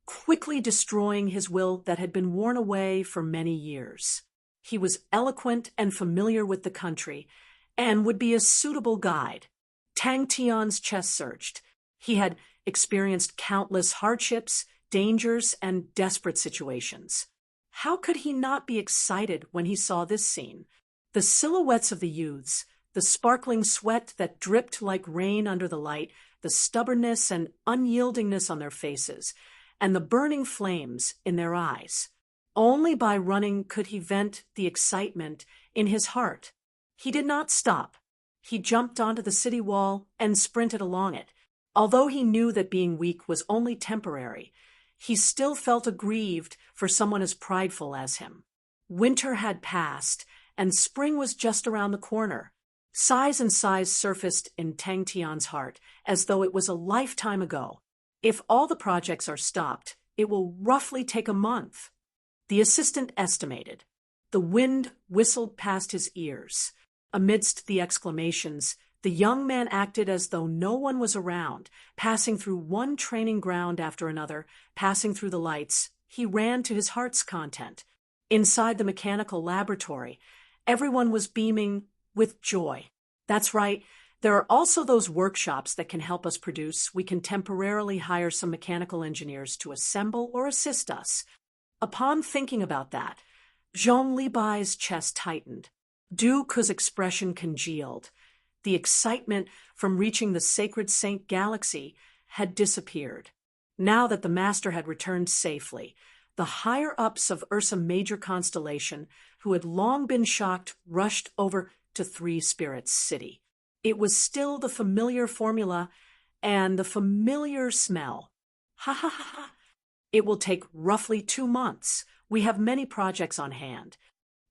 quickly destroying his will that had been worn away for many years. He was eloquent and familiar with the country, and would be a suitable guide. Tang Tian's chest surged. He had experienced countless hardships, dangers, and desperate situations. How could he not be excited when he saw this scene? The silhouettes of the youths, the sparkling sweat that dripped like rain under the light, the stubbornness and unyieldingness on their faces, and the burning flames in their eyes. Only by running could he vent the excitement in his heart. He did not stop. He jumped onto the city wall and sprinted along it. Although he knew that being weak was only temporary, he still felt aggrieved for someone as prideful as him. Winter had passed, and spring was just around the corner. Sighs and sighs surfaced in Tang Tian's heart, as though it was a lifetime ago. If all the projects are stopped, it will roughly take a month. The assistant estimated. The wind whistled past his ears. Amidst the exclamations, the young man acted as though no one was around, passing through one training ground after another, passing through the lights. He ran to his heart's content. Inside the mechanical laboratory, everyone was beaming with joy. That's right. There are also those workshops that can help us produce. We can temporarily hire some mechanical engineers to assemble or assist us. Upon thinking about that, Zhong Libai's chest tightened. Du Ke's expression congealed. The excitement from reaching the sacred Saint Galaxy had disappeared. Now that the master had returned safely, the higher-ups of Ursa Major Constellation, who had long been shocked, rushed over to Three Spirits City. It was still the familiar formula and the familiar smell. Ha ha ha ha. It will take roughly 2 months. We have many projects on hand.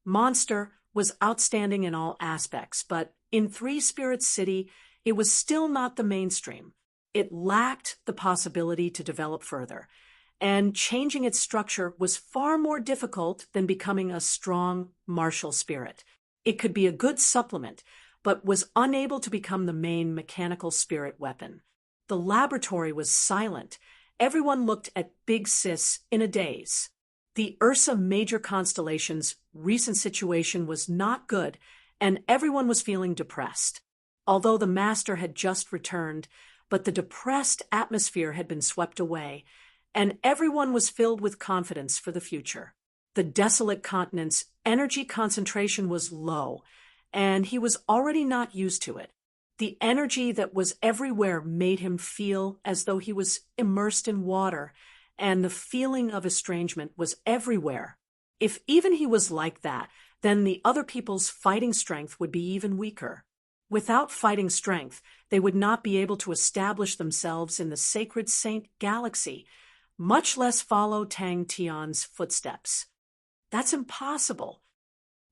Monster was outstanding in all aspects, but in Three Spirits City, it was still not the mainstream. It lacked the possibility to develop further, and changing its structure was far more difficult than becoming a strong martial spirit. It could be a good supplement, but was unable to become the main mechanical spirit weapon. The laboratory was silent. Everyone looked at Big Sis in a daze. The Ursa Major Constellation's recent situation was not good, and everyone was feeling depressed. Although the master had just returned, but the depressed atmosphere had been swept away, and everyone was filled with confidence for the future. The desolate continent's energy concentration was low, and he was already not used to it. The energy that was everywhere made him feel as though he was immersed in water, and the feeling of estrangement was everywhere. If even he was like that, then the other people's fighting strength would be even weaker. Without fighting strength, they would not be able to establish themselves in the sacred Saint Galaxy, much less follow Tang Tian's footsteps. That's impossible.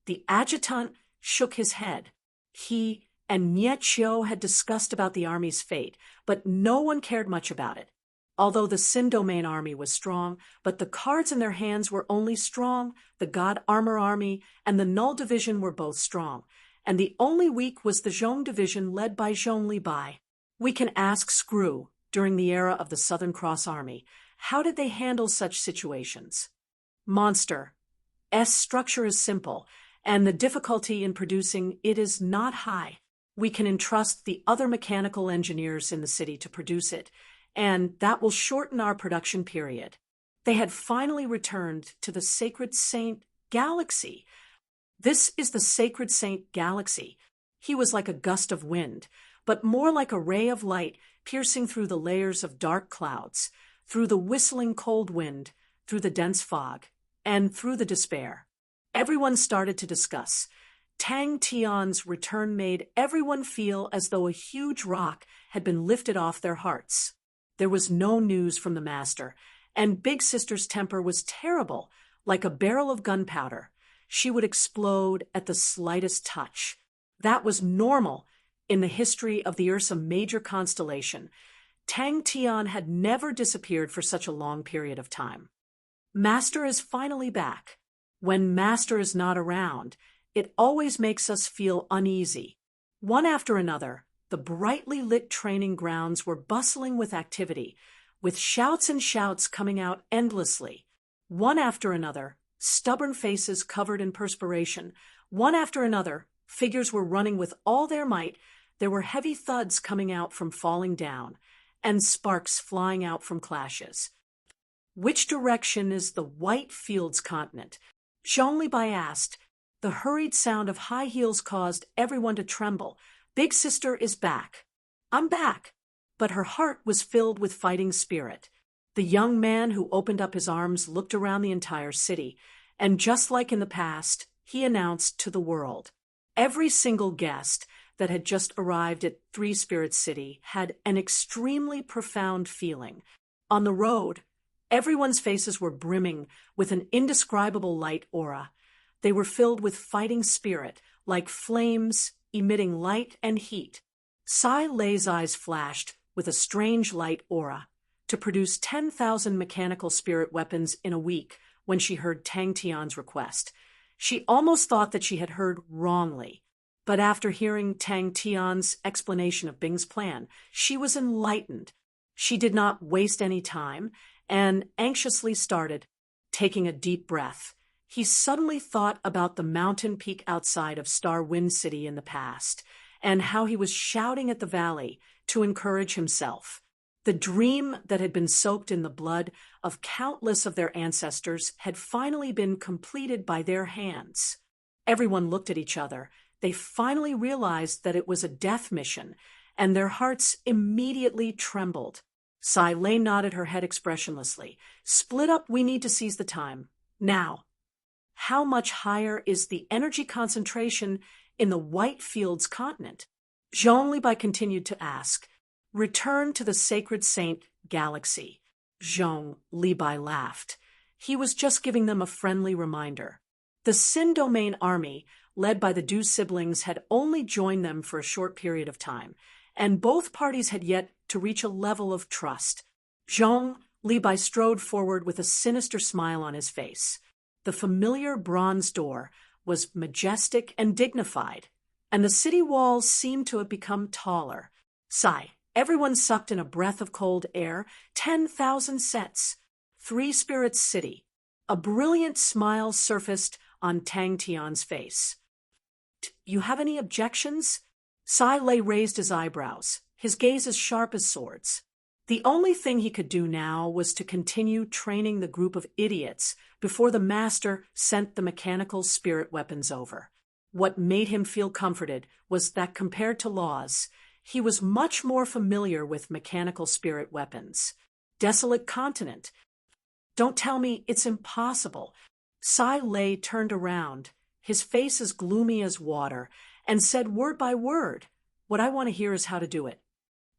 The adjutant shook his head. He and Nie Chio had discussed about the army's fate, but no one cared much about it. Although the Sin Domain army was strong, but the cards in their hands were only strong, the God Armor army and the Null division were both strong, and the only weak was the Zhong division led by Zhong Libai. We can ask Screw, during the era of the Southern Cross Army, how did they handle such situations? Monster. S structure is simple, and the difficulty in producing it is not high. We can entrust the other mechanical engineers in the city to produce it, and that will shorten our production period. They had finally returned to the Sacred Saint Galaxy. This is the Sacred Saint Galaxy. He was like a gust of wind, but more like a ray of light piercing through the layers of dark clouds, through the whistling cold wind, through the dense fog, and through the despair. Everyone started to discuss. Tang Tian's return made everyone feel as though a huge rock had been lifted off their hearts. There was no news from the master, and Big Sister's temper was terrible, like a barrel of gunpowder. She would explode at the slightest touch. That was normal in the history of the Ursa Major Constellation. Tang Tian had never disappeared for such a long period of time. Master is finally back. When Master is not around, it always makes us feel uneasy. One after another, the brightly lit training grounds were bustling with activity, with shouts and shouts coming out endlessly. One after another, stubborn faces covered in perspiration. One after another, figures were running with all their might. There were heavy thuds coming out from falling down, and sparks flying out from clashes. Which direction is the White Fields continent? Zhong Libai asked. The hurried sound of high heels caused everyone to tremble. Big Sister is back. I'm back. But her heart was filled with fighting spirit. The young man who opened up his arms looked around the entire city, and just like in the past, he announced to the world. Every single guest that had just arrived at Three Spirits City had an extremely profound feeling. On the road, everyone's faces were brimming with an indescribable light aura. They were filled with fighting spirit, like flames emitting light and heat. Sai Lei's eyes flashed with a strange light aura. to produce 10,000 mechanical spirit weapons in a week when she heard Tang Tian's request. She almost thought that she had heard wrongly. But after hearing Tang Tian's explanation of Bing's plan, she was enlightened. She did not waste any time and anxiously started, taking a deep breath. He suddenly thought about the mountain peak outside of Star Wind City in the past, and how he was shouting at the valley to encourage himself. The dream that had been soaked in the blood of countless of their ancestors had finally been completed by their hands. Everyone looked at each other. They finally realized that it was a death mission, and their hearts immediately trembled. Sai Lei nodded her head expressionlessly. Split up, we need to seize the time. Now. How much higher is the energy concentration in the White Fields continent? Zhang Libai continued to ask. Return to the Sacred Saint Galaxy. Zhang Libai laughed. He was just giving them a friendly reminder. The Sin Domain army, led by the Du siblings, had only joined them for a short period of time, and both parties had yet to reach a level of trust. Zhang Libai strode forward with a sinister smile on his face. The familiar bronze door was majestic and dignified, and the city walls seemed to have become taller. Sigh. Everyone sucked in a breath of cold air. 10,000 sets. 3 spirits city. A brilliant smile surfaced on Tang Tian's face. You have any objections? Sai Lei raised his eyebrows, his gaze as sharp as swords. The only thing he could do now was to continue training the group of idiots before the master sent the mechanical spirit weapons over. What made him feel comforted was that compared to Laws, he was much more familiar with mechanical spirit weapons. Desolate continent. Don't tell me it's impossible. Sai Lei turned around, his face as gloomy as water, and said word by word, what I want to hear is how to do it.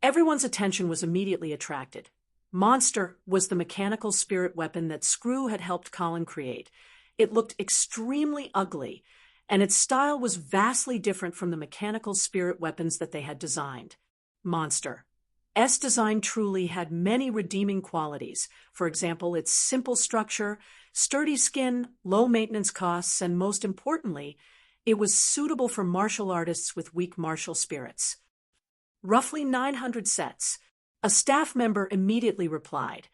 Everyone's attention was immediately attracted. Monster was the mechanical spirit weapon that Screw had helped Colin create. It looked extremely ugly, and its style was vastly different from the mechanical spirit weapons that they had designed. Monster's design truly had many redeeming qualities. For example, its simple structure, sturdy skin, low maintenance costs, and most importantly, it was suitable for martial artists with weak martial spirits. Roughly 900 sets. A staff member immediately replied,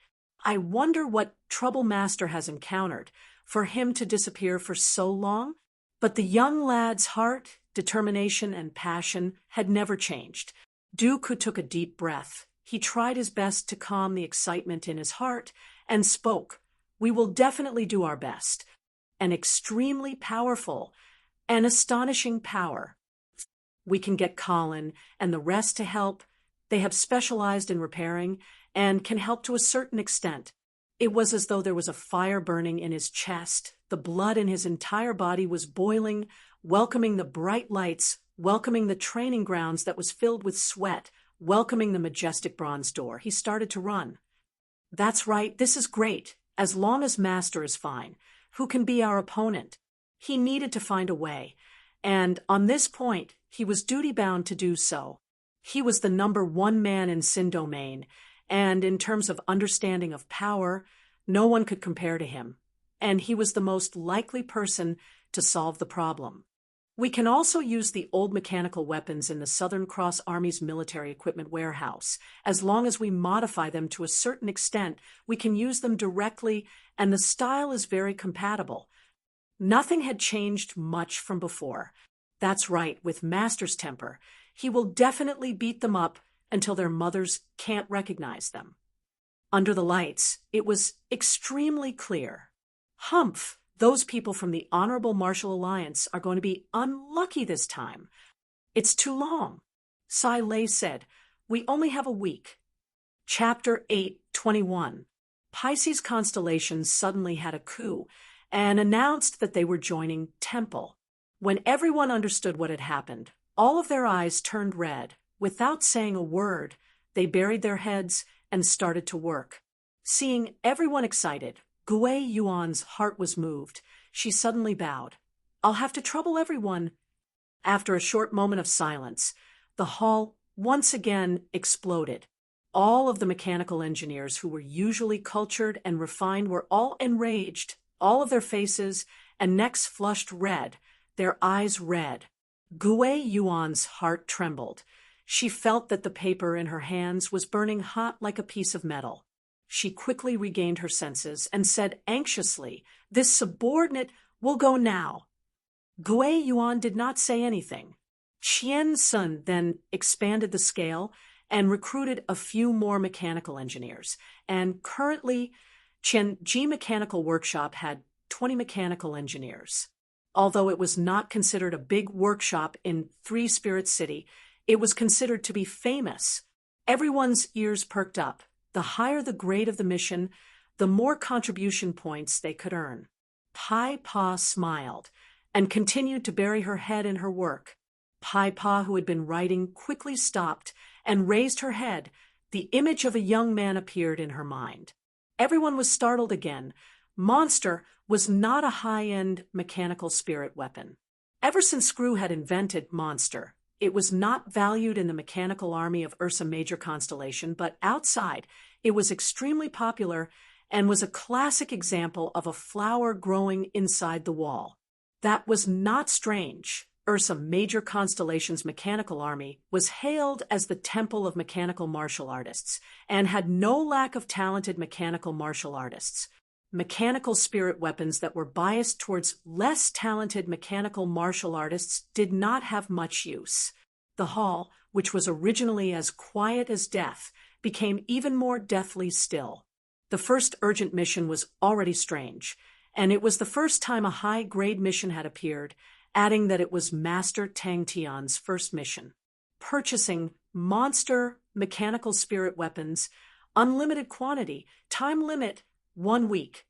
I wonder what trouble Master has encountered for him to disappear for so long. But the young lad's heart, determination, and passion had never changed. Dooku took a deep breath. He tried his best to calm the excitement in his heart and spoke. We will definitely do our best. An extremely powerful, an astonishing power. We can get Colin and the rest to help. They have specialized in repairing and can help to a certain extent. It was as though there was a fire burning in his chest. The blood in his entire body was boiling, welcoming the bright lights, welcoming the training grounds that was filled with sweat, welcoming the majestic bronze door. He started to run. That's right, this is great, as long as Master is fine. Who can be our opponent? He needed to find a way, and on this point, he was duty-bound to do so. He was the #1 man in Sin Domain, and in terms of understanding of power, no one could compare to him. And he was the most likely person to solve the problem. We can also use the old mechanical weapons in the Southern Cross Army's military equipment warehouse. As long as we modify them to a certain extent, we can use them directly, and the style is very compatible. Nothing had changed much from before. That's right, with Master's temper, he will definitely beat them up until their mothers can't recognize them. Under the lights, it was extremely clear. Humph! Those people from the Honorable Martial Alliance are going to be unlucky this time. It's too long. Sai Lei said, we only have a week. Chapter 8:21. Pisces constellation suddenly had a coup and announced that they were joining Temple. When everyone understood what had happened, all of their eyes turned red. Without saying a word, they buried their heads and started to work. Seeing everyone excited, Gui Yuan's heart was moved. She suddenly bowed. I'll have to trouble everyone. After a short moment of silence, the hall once again exploded. all of the mechanical engineers who were usually cultured and refined were all enraged, all of their faces and necks flushed red, their eyes red. Gui Yuan's heart trembled. She felt that the paper in her hands was burning hot like a piece of metal. She quickly regained her senses and said anxiously, "This subordinate will go now." Gui Yuan did not say anything. Qian Sun then expanded the scale and recruited a few more mechanical engineers, and currently Qianji Mechanical Workshop had 20 mechanical engineers. Although it was not considered a big workshop in Three Spirit City, it was considered to be famous. Everyone's ears perked up. The higher the grade of the mission, the more contribution points they could earn. Pai Pa smiled and continued to bury her head in her work. Pai Pa, who had been writing, quickly stopped and raised her head. The image of a young man appeared in her mind. Everyone was startled again. Monster was not a high-end mechanical spirit weapon. Ever since Screw had invented Monster, it was not valued in the mechanical army of Ursa Major Constellation, but outside, it was extremely popular and was a classic example of a flower growing inside the wall. That was not strange. Ursa Major Constellation's mechanical army was hailed as the temple of mechanical martial artists and had no lack of talented mechanical martial artists. Mechanical spirit weapons that were biased towards less talented mechanical martial artists did not have much use. The hall, which was originally as quiet as death, became even more deathly still. The first urgent mission was already strange, and it was the first time a high-grade mission had appeared, adding that it was Master Tang Tian's first mission. Purchasing monster mechanical spirit weapons, unlimited quantity, time limit, 1 week.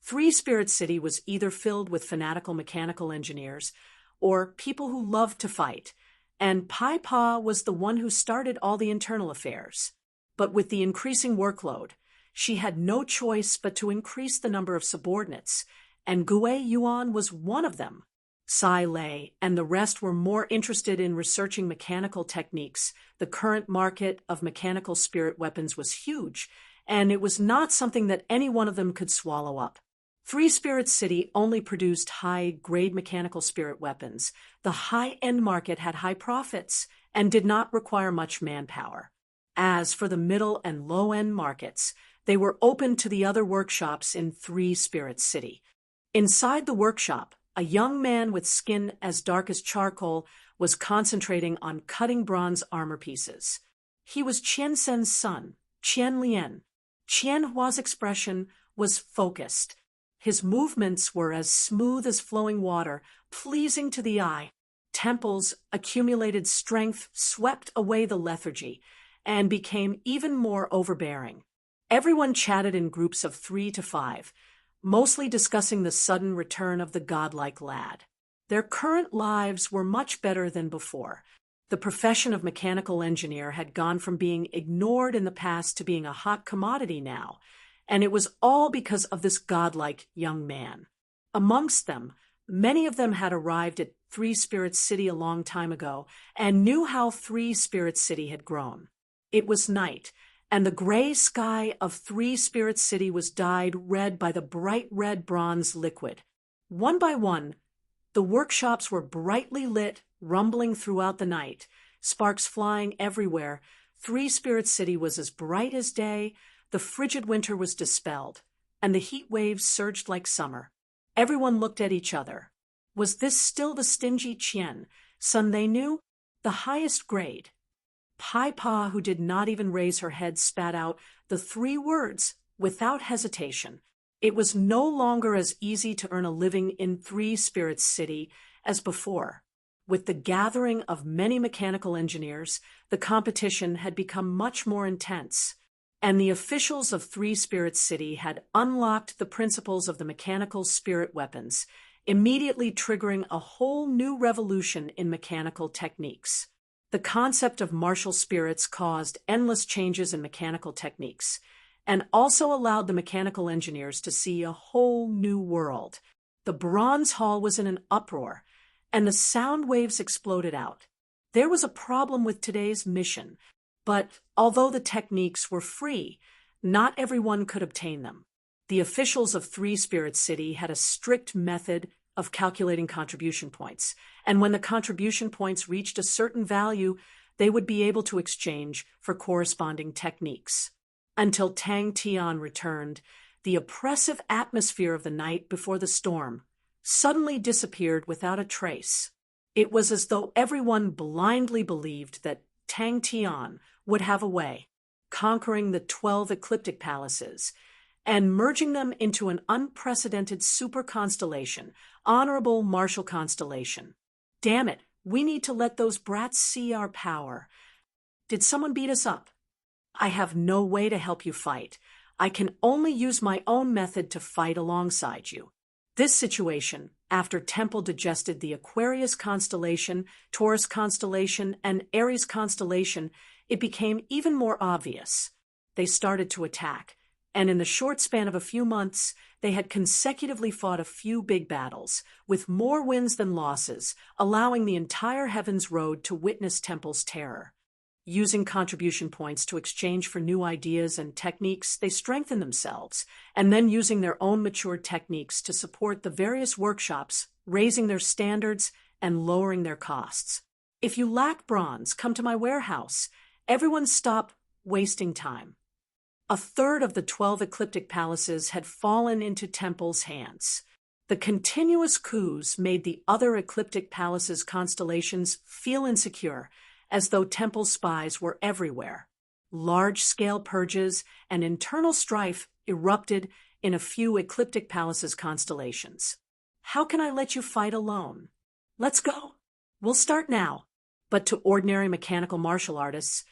Three Spirit City was either filled with fanatical mechanical engineers or people who loved to fight, and Pai Pa was the one who started all the internal affairs. But with the increasing workload, she had no choice but to increase the number of subordinates, and Gui Yuan was one of them. Sai Lei and the rest were more interested in researching mechanical techniques. The current market of mechanical spirit weapons was huge, and it was not something that any one of them could swallow up. Three Spirit City only produced high-grade mechanical spirit weapons. The high-end market had high profits and did not require much manpower. As for the middle and low-end markets, they were open to the other workshops in Three Spirit City. Inside the workshop, a young man with skin as dark as charcoal was concentrating on cutting bronze armor pieces. He was Qian Sen's son, Qian Lian. Qian Hua's expression was focused. His movements were as smooth as flowing water, pleasing to the eye. Temple's accumulated strength swept away the lethargy and became even more overbearing. Everyone chatted in groups of 3 to 5, mostly discussing the sudden return of the godlike lad. Their current lives were much better than before. The profession of mechanical engineer had gone from being ignored in the past to being a hot commodity now, and it was all because of this godlike young man. Amongst them, many of them had arrived at Three Spirit City a long time ago and knew how Three Spirit City had grown. It was night, and the gray sky of Three Spirit City was dyed red by the bright red bronze liquid. One by one, the workshops were brightly lit, rumbling throughout the night, sparks flying everywhere. Three Spirit City was as bright as day, the frigid winter was dispelled, and the heat waves surged like summer. Everyone looked at each other. Was this still the stingy Qian, son they knew? The highest grade. Pai Pa, who did not even raise her head, spat out the 3 words without hesitation. It was no longer as easy to earn a living in Three Spirit City as before. With the gathering of many mechanical engineers, the competition had become much more intense, and the officials of Three Spirit City had unlocked the principles of the mechanical spirit weapons, immediately triggering a whole new revolution in mechanical techniques. The concept of martial spirits caused endless changes in mechanical techniques, and also allowed the mechanical engineers to see a whole new world. The Bronze Hall was in an uproar, and the sound waves exploded out. There was a problem with today's mission. But although the techniques were free, not everyone could obtain them. The officials of Three Spirits City had a strict method of calculating contribution points, and when the contribution points reached a certain value, they would be able to exchange for corresponding techniques. Until Tang Tian returned, the oppressive atmosphere of the night before the storm suddenly disappeared without a trace. It was as though everyone blindly believed that Tang Tian would have a way, conquering the 12 ecliptic palaces and merging them into an unprecedented super constellation, honorable martial constellation. Damn it, we need to let those brats see our power. Did someone beat us up? I have no way to help you fight. I can only use my own method to fight alongside you. This situation, after Temple digested the Aquarius constellation, Taurus constellation, and Aries constellation, it became even more obvious. They started to attack, and in the short span of a few months, they had consecutively fought a few big battles, with more wins than losses, allowing the entire Heaven's Road to witness Temple's terror. Using contribution points to exchange for new ideas and techniques, they strengthened themselves, and then using their own matured techniques to support the various workshops, raising their standards and lowering their costs. If you lack bronze, come to my warehouse. Everyone stop wasting time. A third of the 12 ecliptic palaces had fallen into Temple's hands. The continuous coups made the other ecliptic palaces' constellations feel insecure, as though Temple spies were everywhere. Large-scale purges and internal strife erupted in a few ecliptic palaces' constellations. How can I let you fight alone? Let's go. We'll start now. But to ordinary mechanical martial artists,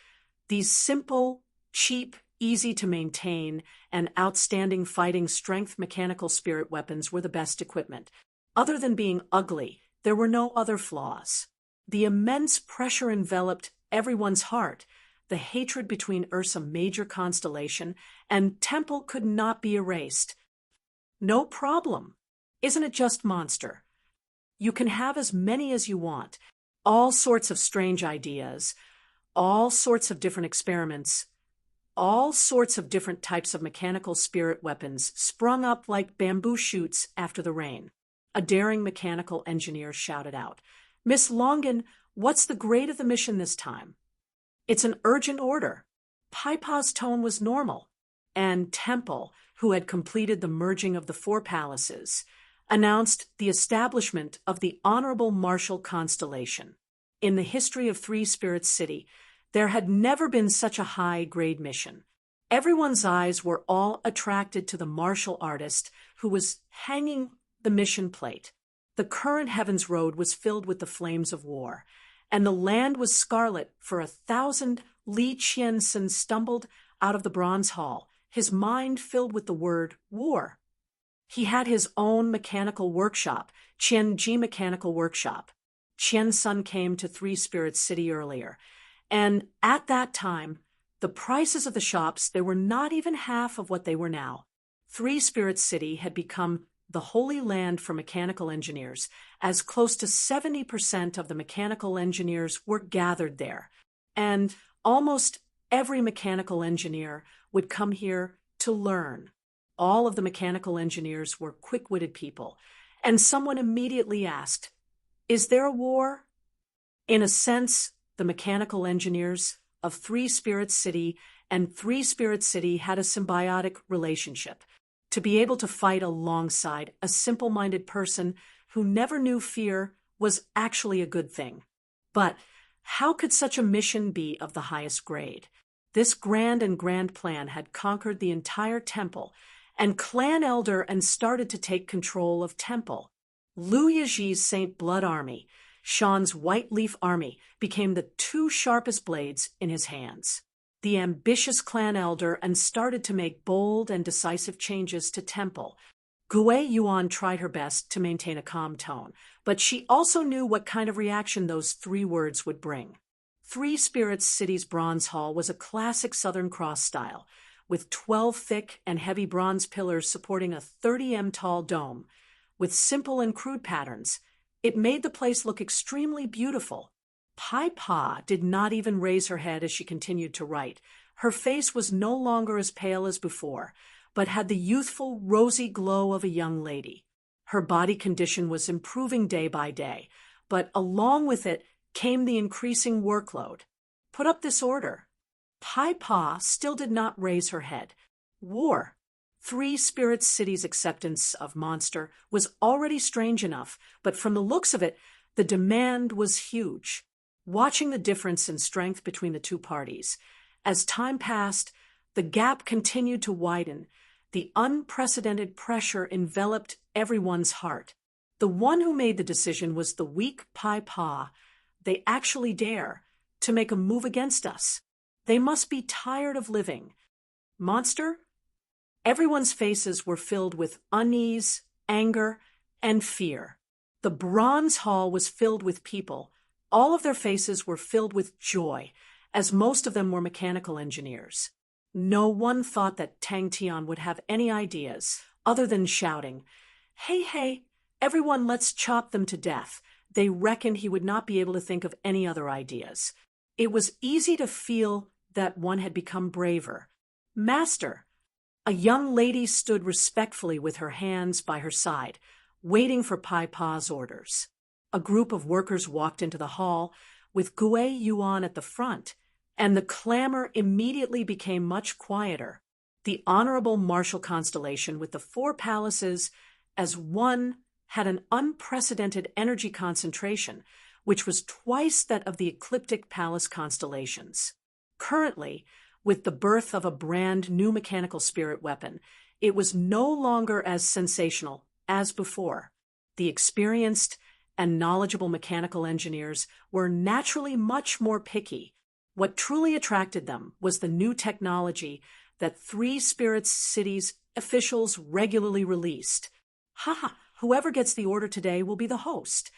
these simple, cheap, easy to maintain, and outstanding fighting strength mechanical spirit weapons were the best equipment. Other than being ugly, there were no other flaws. The immense pressure enveloped everyone's heart. The hatred between Ursa Major constellation and Temple could not be erased. No problem. Isn't it just monster? You can have as many as you want. All sorts of strange ideas, all sorts of different experiments, all sorts of different types of mechanical spirit weapons sprung up like bamboo shoots after the rain. A daring mechanical engineer shouted out, "Miss Longan, what's the grade of the mission this time?" "It's an urgent order." Paipa's tone was normal, and Temple, who had completed the merging of the 4 palaces, announced the establishment of the Honorable Martial Constellation. In the history of Three Spirits City, there had never been such a high-grade mission. Everyone's eyes were all attracted to the martial artist who was hanging the mission plate. The current Heaven's Road was filled with the flames of war, and the land was scarlet for 1,000. Li Qiansen stumbled out of the bronze hall, his mind filled with the word war. He had his own mechanical workshop, Qianji Mechanical Workshop. Qiansun came to Three Spirits City earlier, and at that time, the prices of the shops, they were not even half of what they were now. Three Spirits City had become the holy land for mechanical engineers, as close to 70% of the mechanical engineers were gathered there, and almost every mechanical engineer would come here to learn. All of the mechanical engineers were quick-witted people, and someone immediately asked, "Is there a war?" In a sense, the mechanical engineers of Three Spirits City and Three Spirits City had a symbiotic relationship. To be able to fight alongside a simple-minded person who never knew fear was actually a good thing. But how could such a mission be of the highest grade? This grand plan had conquered the entire temple, and clan elder and started to take control of temple. Liu Yiji's Saint Blood Army, Shan's White Leaf Army, became the 2 sharpest blades in his hands. The ambitious clan elder and started to make bold and decisive changes to temple. Gui Yuan tried her best to maintain a calm tone, but she also knew what kind of reaction those 3 words would bring. Three Spirits City's bronze hall was a classic Southern Cross style, with 12 thick and heavy bronze pillars supporting a 30 tall dome. With simple and crude patterns, it made the place look extremely beautiful. Pai Pa did not even raise her head as she continued to write. Her face was no longer as pale as before, but had the youthful, rosy glow of a young lady. Her body condition was improving day by day, but along with it came the increasing workload. Put up this order. Pai Pa still did not raise her head. War. Three Spirit Cities' acceptance of Monster was already strange enough, but from the looks of it, the demand was huge. Watching the difference in strength between the two parties, as time passed, the gap continued to widen. The unprecedented pressure enveloped everyone's heart. The one who made the decision was the weak Pai Pa. They actually dare to make a move against us. They must be tired of living. Monster? Everyone's faces were filled with unease, anger, and fear. The bronze hall was filled with people. All of their faces were filled with joy, as most of them were mechanical engineers. No one thought that Tang Tian would have any ideas, other than shouting, "Hey, hey, everyone, let's chop them to death." They reckoned he would not be able to think of any other ideas. It was easy to feel that one had become braver. Master! A young lady stood respectfully with her hands by her side, waiting for Pai Pa's orders. A group of workers walked into the hall, with Gui Yuan at the front, and the clamor immediately became much quieter. The honorable martial constellation with the four palaces as one had an unprecedented energy concentration, which was twice that of the ecliptic palace constellations. Currently, with the birth of a brand new mechanical spirit weapon, it was no longer as sensational as before. The experienced and knowledgeable mechanical engineers were naturally much more picky. What truly attracted them was the new technology that Three Spirits Cities officials regularly released. Whoever gets the order today will be the host.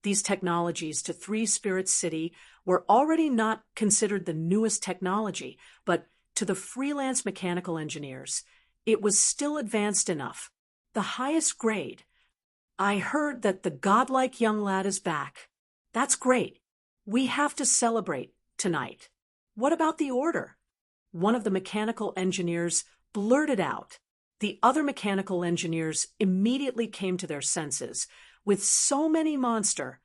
These technologies to Three Spirits City were already not considered the newest technology, but to the freelance mechanical engineers, it was still advanced enough, the highest grade. I heard that the godlike young lad is back. That's great. We have to celebrate tonight. What about the order? One of the mechanical engineers blurted out. The other mechanical engineers immediately came to their senses. With so many monster,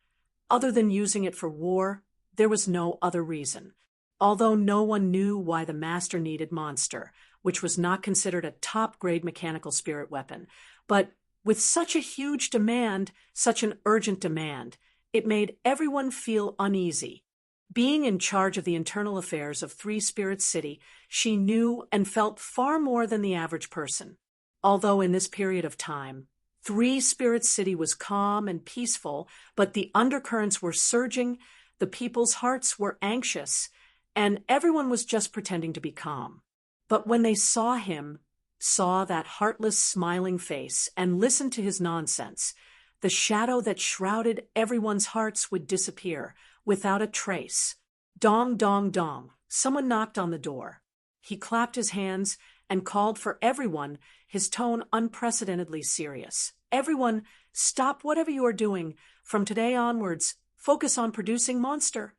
other than using it for war, there was no other reason. Although no one knew why the master needed monster, which was not considered a top-grade mechanical spirit weapon. But with such a huge demand, such an urgent demand, it made everyone feel uneasy. Being in charge of the internal affairs of Three Spirits City, she knew and felt far more than the average person. Although in this period of time, Three Spirits City was calm and peaceful, but the undercurrents were surging, the people's hearts were anxious, and everyone was just pretending to be calm. But when they saw him, saw that heartless, smiling face, and listened to his nonsense, the shadow that shrouded everyone's hearts would disappear without a trace. Dong, dong, dong. Someone knocked on the door. He clapped his hands and called for everyone, his tone unprecedentedly serious. Everyone, stop whatever you are doing. From today onwards, focus on producing monster.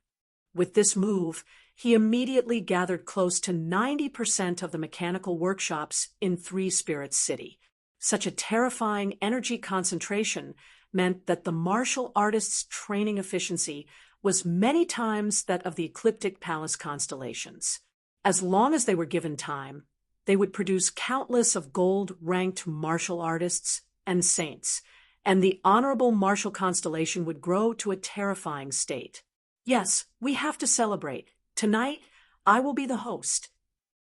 With this move, he immediately gathered close to 90% of the mechanical workshops in Three Spirits City. Such a terrifying energy concentration meant that the martial artists' training efficiency was many times that of the ecliptic palace constellations. As long as they were given time, they would produce countless of gold-ranked martial artists and saints, and the honorable martial constellation would grow to a terrifying state. Yes, we have to celebrate. Tonight, I will be the host.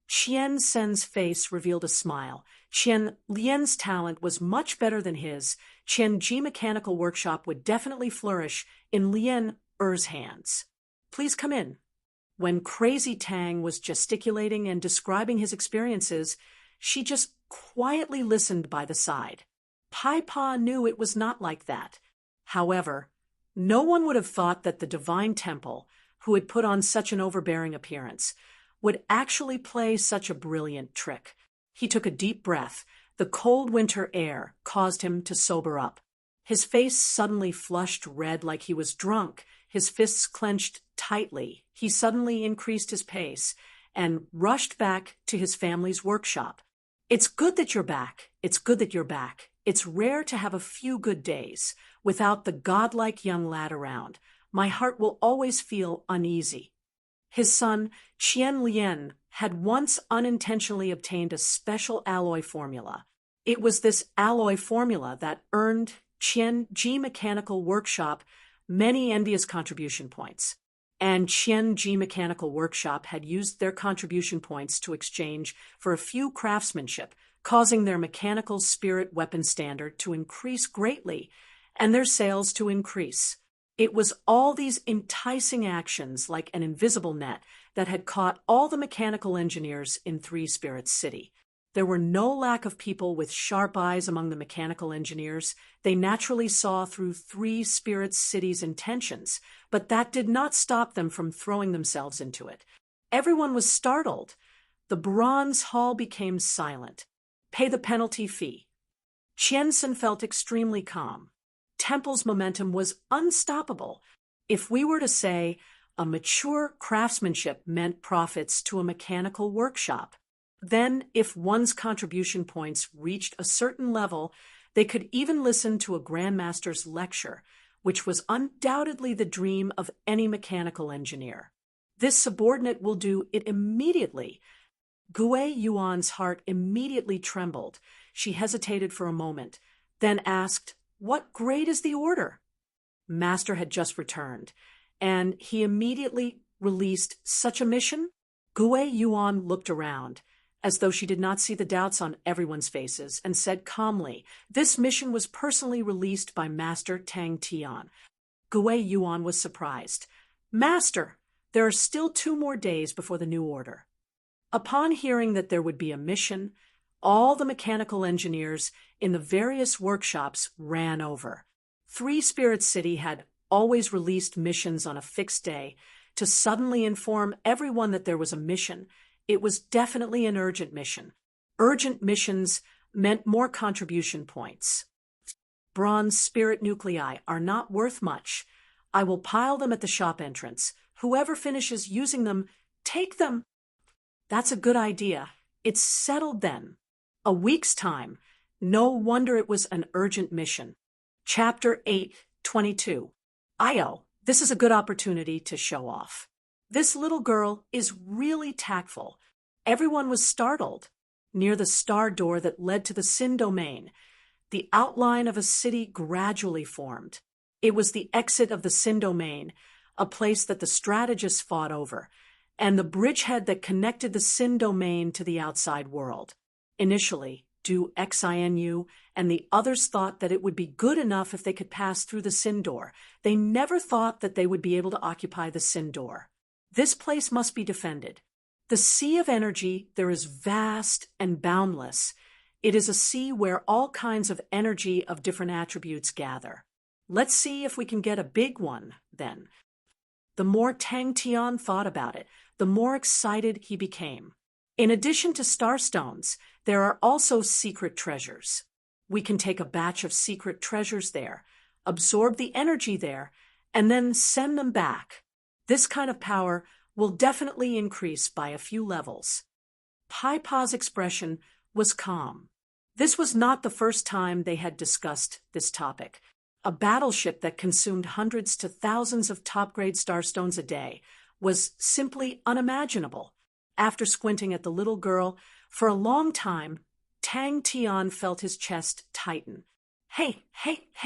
Qian Sen's face revealed a smile. Qian Lian's talent was much better than his. Qian Ji Mechanical Workshop would definitely flourish in Lian Er's hands. Please come in. When Crazy Tang was gesticulating and describing his experiences, she just quietly listened by the side. Pai Pa knew it was not like that. However, no one would have thought that the Divine Temple, who had put on such an overbearing appearance, would actually play such a brilliant trick. He took a deep breath. The cold winter air caused him to sober up. His face suddenly flushed red like he was drunk, his fists clenched tightly, he suddenly increased his pace and rushed back to his family's workshop. It's good that you're back. It's good that you're back. It's rare to have a few good days without the godlike young lad around. My heart will always feel uneasy. His son, Qian Lian, had once unintentionally obtained a special alloy formula. It was this alloy formula that earned Qian Ji Mechanical Workshop many envious contribution points. And Qian Ji Mechanical Workshop had used their contribution points to exchange for a few craftsmanship, causing their mechanical spirit weapon standard to increase greatly and their sales to increase. It was all these enticing actions like an invisible net that had caught all the mechanical engineers in Three Spirits City. There were no lack of people with sharp eyes among the mechanical engineers. They naturally saw through Three Spirits City's intentions, but that did not stop them from throwing themselves into it. Everyone was startled. The bronze hall became silent. Pay the penalty fee. Qiansen felt extremely calm. Temple's momentum was unstoppable. If we were to say a mature craftsmanship meant profits to a mechanical workshop, then if one's contribution points reached a certain level, they could even listen to a grandmaster's lecture, which was undoubtedly the dream of any mechanical engineer. This subordinate will do it immediately. Gui Yuan's heart immediately trembled. She hesitated for a moment, then asked, "What grade is the order?" Master had just returned, and he immediately released such a mission. Gui Yuan looked around, as though she did not see the doubts on everyone's faces, and said calmly, "This mission was personally released by Master Tang Tian." Gui Yuan was surprised. "Master, there are still 2 more days before the new order." Upon hearing that there would be a mission, all the mechanical engineers in the various workshops ran over. Three Spirits City had always released missions on a fixed day. To suddenly inform everyone that there was a mission, it was definitely an urgent mission. Urgent missions meant more contribution points. Bronze spirit nuclei are not worth much. I will pile them at the shop entrance. Whoever finishes using them, take them. That's a good idea. It's settled then. A week's time. No wonder it was an urgent mission. Chapter 8:22. Io, this is a good opportunity to show off. This little girl is really tactful. Everyone was startled. Near the star door that led to the Sin domain, the outline of a city gradually formed. It was the exit of the Sin domain, a place that the strategists fought over, and the bridgehead that connected the Sin domain to the outside world. Initially, Du Xinu and the others thought that it would be good enough if they could pass through the Sin door. They never thought that they would be able to occupy the Sin door. This place must be defended. The sea of energy there is vast and boundless. It is a sea where all kinds of energy of different attributes gather. Let's see if we can get a big one, then. The more Tang Tian thought about it, the more excited he became. In addition to starstones, there are also secret treasures. We can take a batch of secret treasures there, absorb the energy there, and then send them back. This kind of power will definitely increase by a few levels. Pai Pa's expression was calm. This was not the first time they had discussed this topic. A battleship that consumed hundreds to thousands of top-grade starstones a day was simply unimaginable. After squinting at the little girl for a long time, Tang Tian felt his chest tighten. Hey,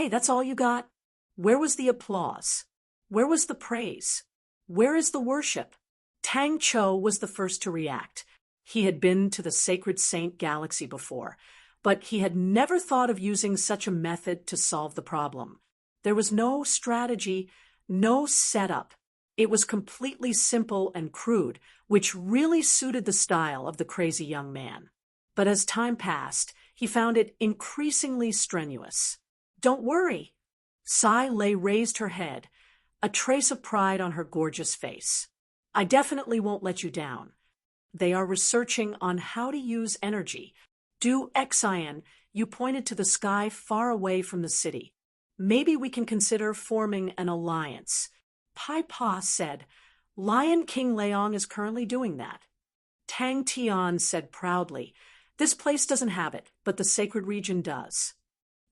that's all you got? Where was the applause? Where was the praise? Where is the worship? Tang Cho was the first to react. He had been to the Sacred Saint Galaxy before, but he had never thought of using such a method to solve the problem. There was no strategy, no setup. It was completely simple and crude, which really suited the style of the crazy young man. But as time passed, he found it increasingly strenuous. Don't worry. Sai Lei raised her head, a trace of pride on her gorgeous face. I definitely won't let you down. They are researching on how to use energy. Du Xian, you pointed to the sky far away from the city. Maybe we can consider forming an alliance. Pai Pa said, Lion King Leong is currently doing that. Tang Tian said proudly, this place doesn't have it, but the sacred region does.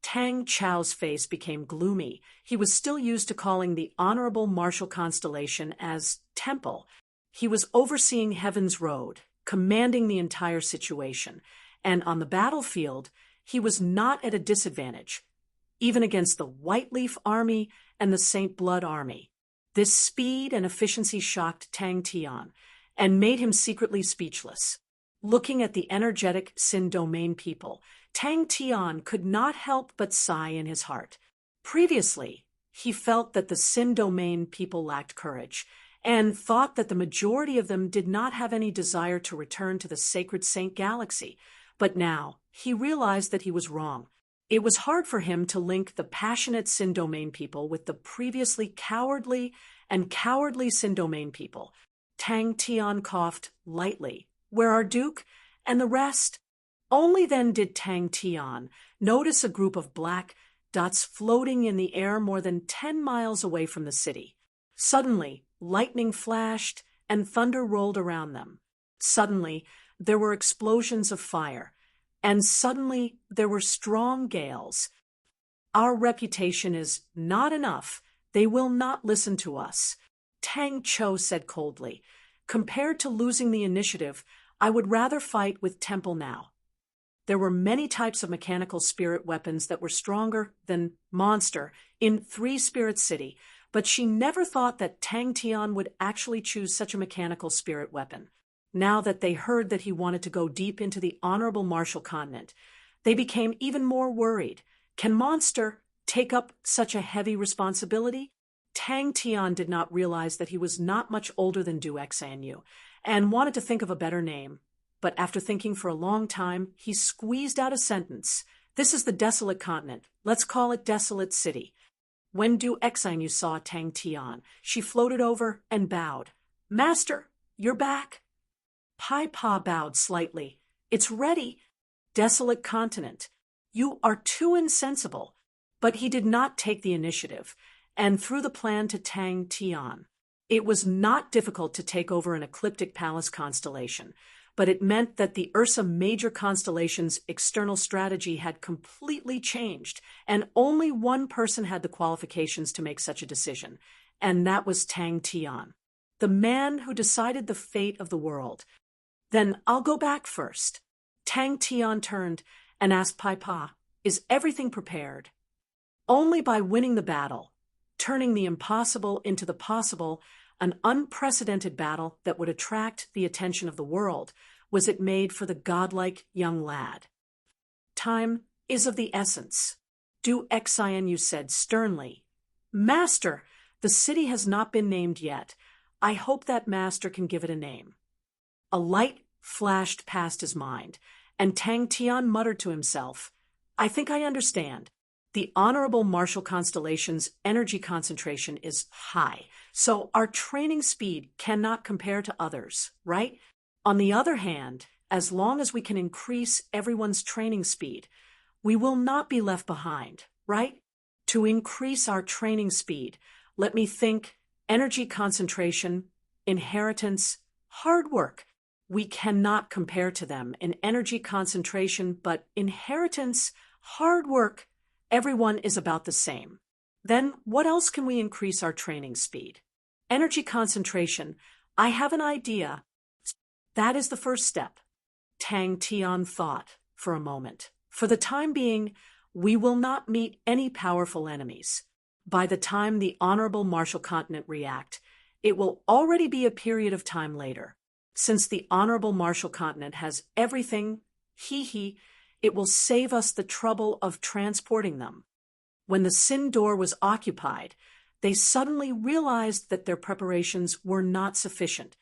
Tang Chao's face became gloomy. He was still used to calling the honorable martial constellation as temple. He was overseeing Heaven's Road, commanding the entire situation, and on the battlefield, he was not at a disadvantage, even against the White Leaf Army and the Saint Blood Army. This speed and efficiency shocked Tang Tian and made him secretly speechless. Looking at the energetic Sin Domain people, Tang Tian could not help but sigh in his heart. Previously, he felt that the Sin Domain people lacked courage, and thought that the majority of them did not have any desire to return to the sacred Saint Galaxy. But now, he realized that he was wrong. It was hard for him to link the passionate Sin Domain people with the previously cowardly Sin Domain people. Tang Tian coughed lightly. Where are Duke and the rest? Only then did Tang Tian notice a group of black dots floating in the air more than 10 miles away from the city. Suddenly, lightning flashed and thunder rolled around them. Suddenly, there were explosions of fire, and suddenly there were strong gales. Our reputation is not enough. They will not listen to us, Tang Cho said coldly. Compared to losing the initiative, I would rather fight with Temple now. There were many types of mechanical spirit weapons that were stronger than Monster in Three Spirit City, but she never thought that Tang Tian would actually choose such a mechanical spirit weapon. Now that they heard that he wanted to go deep into the honorable martial continent, they became even more worried. Can Monster take up such a heavy responsibility? Tang Tian did not realize that he was not much older than Du Xanyu, and wanted to think of a better name. But after thinking for a long time, he squeezed out a sentence. This is the desolate continent. Let's call it Desolate City. When Du Xanyu saw Tang Tian, she floated over and bowed. Master, you're back. Pai Pa bowed slightly. It's ready. Desolate continent. You are too insensible. But he did not take the initiative, and threw the plan to Tang Tian. It was not difficult to take over an ecliptic palace constellation, but it meant that the Ursa Major constellation's external strategy had completely changed, and only one person had the qualifications to make such a decision, and that was Tang Tian, the man who decided the fate of the world. Then I'll go back first. Tang Tian turned and asked Pai Pa, is everything prepared? Only by winning the battle, turning the impossible into the possible, an unprecedented battle that would attract the attention of the world, was it made for the godlike young lad. Time is of the essence. Du Xanyu said sternly. Master, the city has not been named yet. I hope that Master can give it a name. A light flashed past his mind, and Tang Tian muttered to himself, I think I understand. The honorable martial constellation's energy concentration is high, so our training speed cannot compare to others, right? On the other hand, as long as we can increase everyone's training speed, we will not be left behind, right? To increase our training speed, let me think, energy concentration, inheritance, hard work. We cannot compare to them in energy concentration, but inheritance, hard work, everyone is about the same. Then what else can we increase our training speed? Energy concentration. I have an idea. That is the first step. Tang Tian thought for a moment. For the time being, we will not meet any powerful enemies. By the time the honorable martial continent react, it will already be a period of time later. Since the honorable martial continent has everything, it will save us the trouble of transporting them. When the Sin Door was occupied, they suddenly realized that their preparations were not sufficient.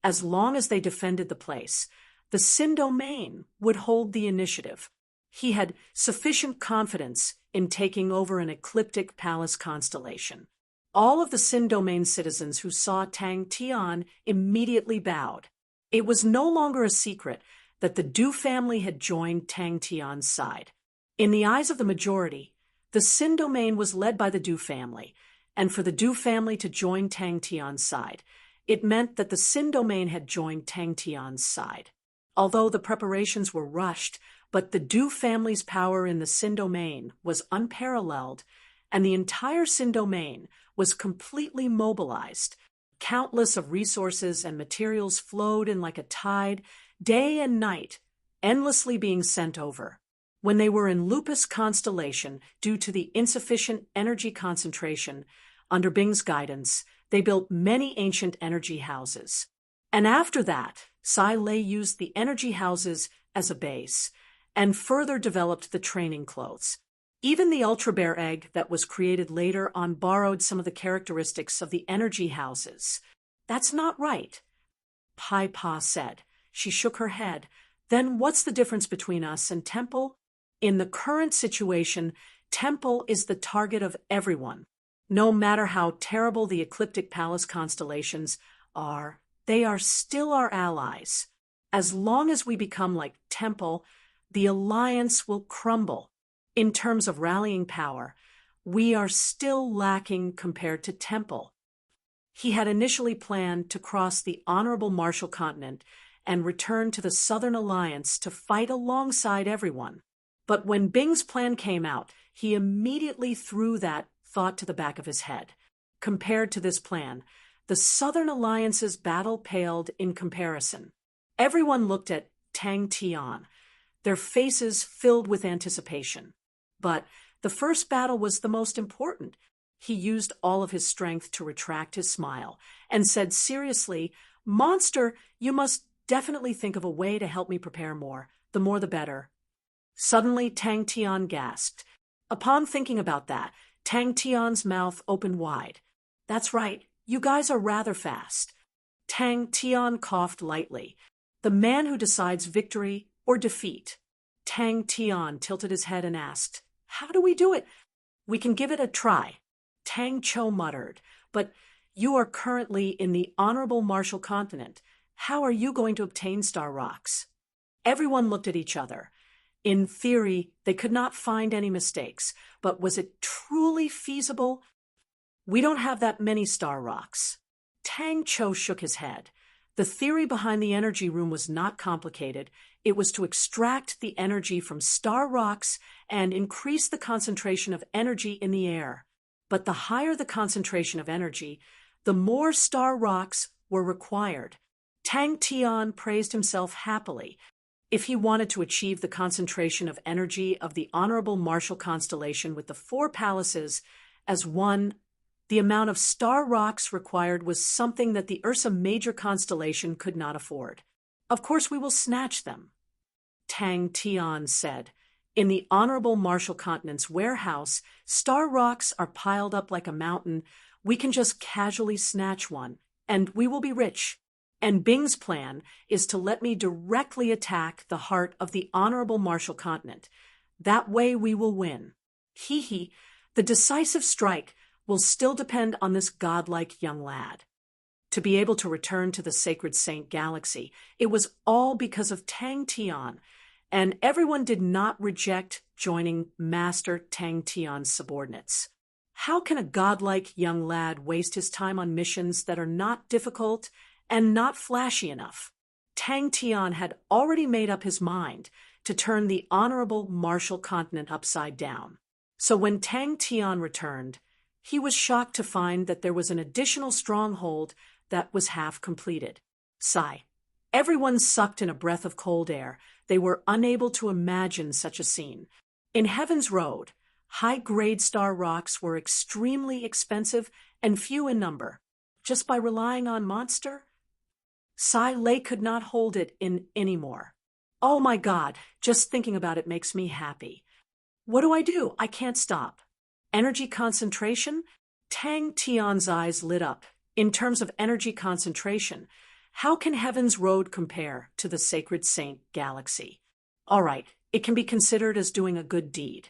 As long as they defended the place, the Sin Domain would hold the initiative. He had sufficient confidence in taking over an ecliptic palace constellation. All of the Sin Domain citizens who saw Tang Tian immediately bowed. It was no longer a secret that the Du family had joined Tang Tian's side. In the eyes of the majority, the Sin Domain was led by the Du family, and for the Du family to join Tang Tian's side. It meant that the Sin domain had joined Tang Tian's side. Although the preparations were rushed, but the Du family's power in the Sin domain was unparalleled, and the entire Sin domain was completely mobilized. Countless of resources and materials flowed in like a tide, day and night, endlessly being sent over. When they were in Lupus constellation, due to the insufficient energy concentration, under Bing's guidance, they built many ancient energy houses. And after that, Sai Lei used the energy houses as a base, and further developed the training clothes. Even the Ultra Bear egg that was created later on borrowed some of the characteristics of the energy houses. That's not right, Pai Pa said. She shook her head. Then what's the difference between us and Temple? In the current situation, Temple is the target of everyone. No matter how terrible the ecliptic palace constellations are, they are still our allies. As long as we become like Temple, the alliance will crumble. In terms of rallying power, we are still lacking compared to Temple. He had initially planned to cross the Honorable Marshall Continent and return to the Southern Alliance to fight alongside everyone. But when Bing's plan came out, he immediately threw that thought to the back of his head. Compared to this plan, the Southern Alliance's battle paled in comparison. Everyone looked at Tang Tian, their faces filled with anticipation. But the first battle was the most important. He used all of his strength to retract his smile and said seriously, "Monster, you must definitely think of a way to help me prepare more. The more the better." Suddenly, Tang Tian gasped. Upon thinking about that, Tang Tian's mouth opened wide. "That's right, you guys are rather fast." Tang Tian coughed lightly. "The man who decides victory or defeat." Tang Tian tilted his head and asked, "How do we do it?" "We can give it a try," Tang Cho muttered. "But you are currently in the Honorable Marshall Continent. How are you going to obtain star rocks?" Everyone looked at each other. In theory, they could not find any mistakes, but was it truly feasible? "We don't have that many star rocks." Tang Cho shook his head. The theory behind the energy room was not complicated. It was to extract the energy from star rocks and increase the concentration of energy in the air. But the higher the concentration of energy, the more star rocks were required. Tang Tian praised himself happily. If he wanted to achieve the concentration of energy of the Honorable Marshall constellation with the 4 palaces as one, the amount of star rocks required was something that the Ursa Major constellation could not afford. "Of course we will snatch them," Tang Tian said. "In the Honorable Marshall Continent's warehouse, star rocks are piled up like a mountain. We can just casually snatch one, and we will be rich. And Bing's plan is to let me directly attack the heart of the Honorable Marshall Continent. That way we will win. Hee. The decisive strike will still depend on this godlike young lad." To be able to return to the Sacred Saint Galaxy, it was all because of Tang Tian, and everyone did not reject joining Master Tang Tian's subordinates. How can a godlike young lad waste his time on missions that are not difficult and not flashy enough? Tang Tian had already made up his mind to turn the Honorable Marshall Continent upside down. So when Tang Tian returned, he was shocked to find that there was an additional stronghold that was half completed. Sigh. Everyone sucked in a breath of cold air. They were unable to imagine such a scene. In Heaven's Road, high-grade star rocks were extremely expensive and few in number. Just by relying on Monster? Sai Lei could not hold it in anymore. "Oh my God, just thinking about it makes me happy. What do? I can't stop." Energy concentration? Tang Tian's eyes lit up. In terms of energy concentration, how can Heaven's Road compare to the Sacred Saint Galaxy? All right, it can be considered as doing a good deed.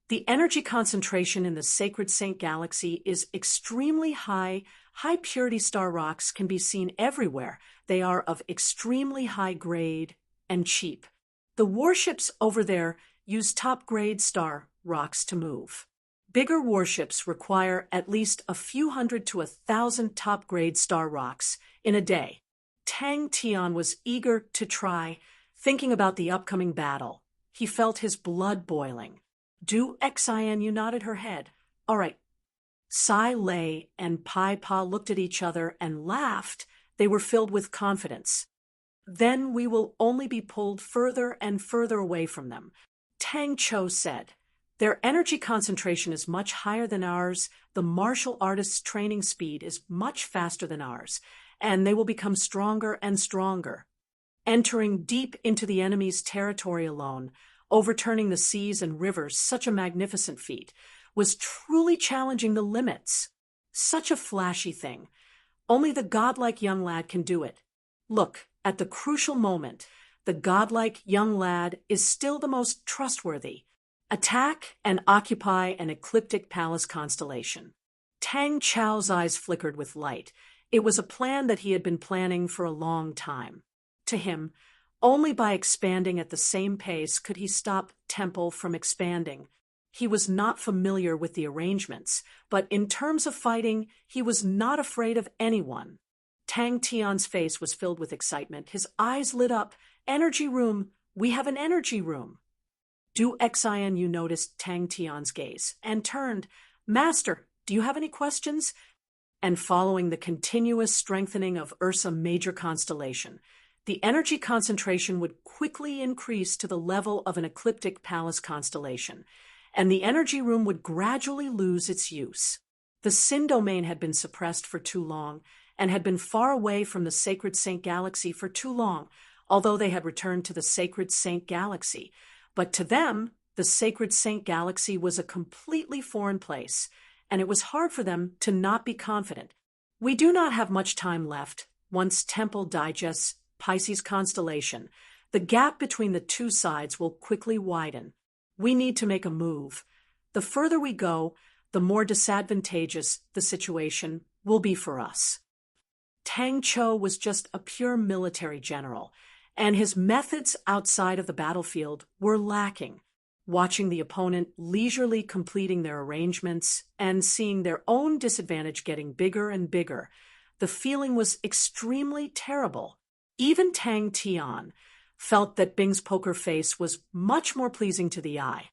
The energy concentration in the Sacred Saint Galaxy is extremely high. High-purity star rocks can be seen everywhere. They are of extremely high grade and cheap. The warships over there use top-grade star rocks to move. Bigger warships require at least a few hundred to 1,000 top-grade star rocks in a day. Tang Tian was eager to try, thinking about the upcoming battle. He felt his blood boiling. Du Xian nodded her head. All right. Sai Lei and Pai Pa looked at each other and laughed. They were filled with confidence. Then we will only be pulled further and further away from them, Tang Cho said. Their energy concentration is much higher than ours, the martial artists' training speed is much faster than ours, and they will become stronger and stronger. Entering deep into the enemy's territory alone, overturning the seas and rivers, such a magnificent feat, was truly challenging the limits. Such a flashy thing. Only the godlike young lad can do it. Look, at the crucial moment, the godlike young lad is still the most trustworthy. Attack and occupy an ecliptic palace constellation. Tang Chao's eyes flickered with light. It was a plan that he had been planning for a long time. To him, only by expanding at the same pace could he stop Temple from expanding. He was not familiar with the arrangements, but in terms of fighting, he was not afraid of anyone. Tang Tian's face was filled with excitement. His eyes lit up. Energy room! We have an energy room! Du Xian noticed Tang Tian's gaze and turned. Master, do you have any questions? And following the continuous strengthening of Ursa Major constellation, the energy concentration would quickly increase to the level of an ecliptic palace constellation, and the energy room would gradually lose its use. The Sin domain had been suppressed for too long, and had been far away from the Sacred Saint Galaxy for too long, although they had returned to the Sacred Saint Galaxy. But to them, the Sacred Saint Galaxy was a completely foreign place, and it was hard for them to not be confident. We do not have much time left. Once Temple digests Pisces constellation, the gap between the two sides will quickly widen. We need to make a move. The further we go, the more disadvantageous the situation will be for us. Tang Cho was just a pure military general, and his methods outside of the battlefield were lacking. Watching the opponent leisurely completing their arrangements and seeing their own disadvantage getting bigger and bigger, the feeling was extremely terrible. Even Tang Tian felt that Bing's poker face was much more pleasing to the eye.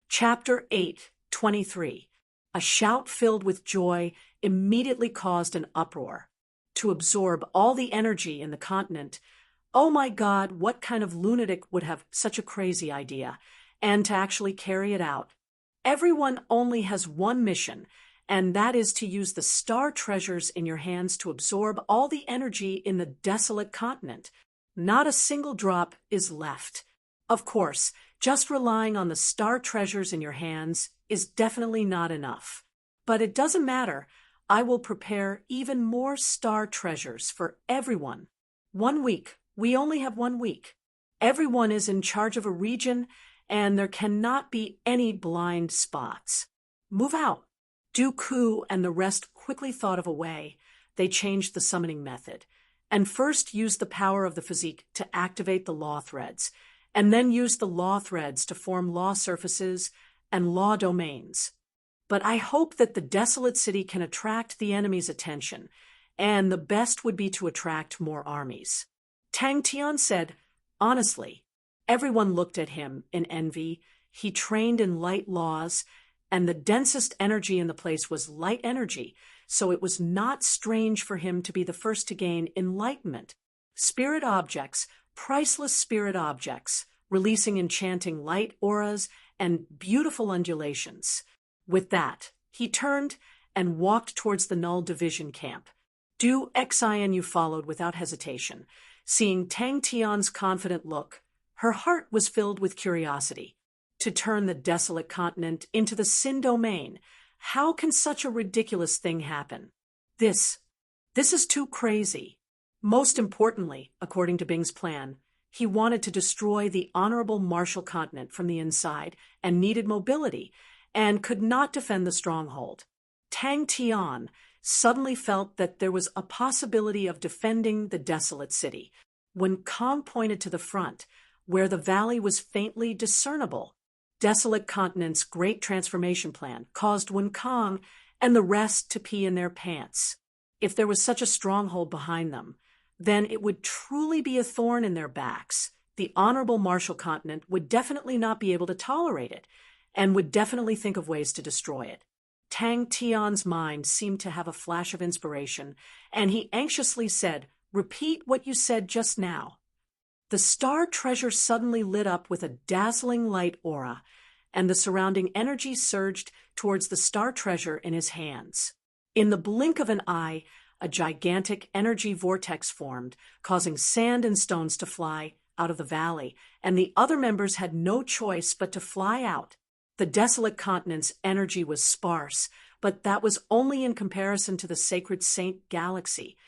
Chapter 8:23. A shout filled with joy immediately caused an uproar. To absorb all the energy in the continent, oh my God, what kind of lunatic would have such a crazy idea? And to actually carry it out. Everyone only has one mission, and that is to use the star treasures in your hands to absorb all the energy in the desolate continent. Not a single drop is left. Of course, just relying on the star treasures in your hands is definitely not enough. But it doesn't matter. I will prepare even more star treasures for everyone. 1 week. We only have 1 week. Everyone is in charge of a region, and there cannot be any blind spots. Move out. Dooku and the rest quickly thought of a way. They changed the summoning method, and first used the power of the physique to activate the law threads, and then used the law threads to form law surfaces and law domains. But I hope that the desolate city can attract the enemy's attention, and the best would be to attract more armies. Tang Tian said, honestly. Everyone looked at him in envy. He trained in light laws, and the densest energy in the place was light energy, so it was not strange for him to be the first to gain enlightenment. Spirit objects, priceless spirit objects, releasing enchanting light auras and beautiful undulations. With that, he turned and walked towards the Null Division camp. Du Xian followed without hesitation. Seeing Tang Tian's confident look, her heart was filled with curiosity. To turn the desolate continent into the Sin domain, how can such a ridiculous thing happen? This is too crazy. Most importantly, according to Bing's plan, he wanted to destroy the honorable martial continent from the inside and needed mobility, and could not defend the stronghold. Tang Tian suddenly felt that there was a possibility of defending the desolate city, when Kong pointed to the front, where the valley was faintly discernible. Desolate Continent's great transformation plan caused Kong and the rest to pee in their pants. If there was such a stronghold behind them, then it would truly be a thorn in their backs. The Honorable Marshall Continent would definitely not be able to tolerate it, and would definitely think of ways to destroy it. Tang Tian's mind seemed to have a flash of inspiration, and he anxiously said, "Repeat what you said just now." The star treasure suddenly lit up with a dazzling light aura, and the surrounding energy surged towards the star treasure in his hands. In the blink of an eye, a gigantic energy vortex formed, causing sand and stones to fly out of the valley, and the other members had no choice but to fly out. The Desolate Continent's energy was sparse, but that was only in comparison to the Sacred Saint Galaxy.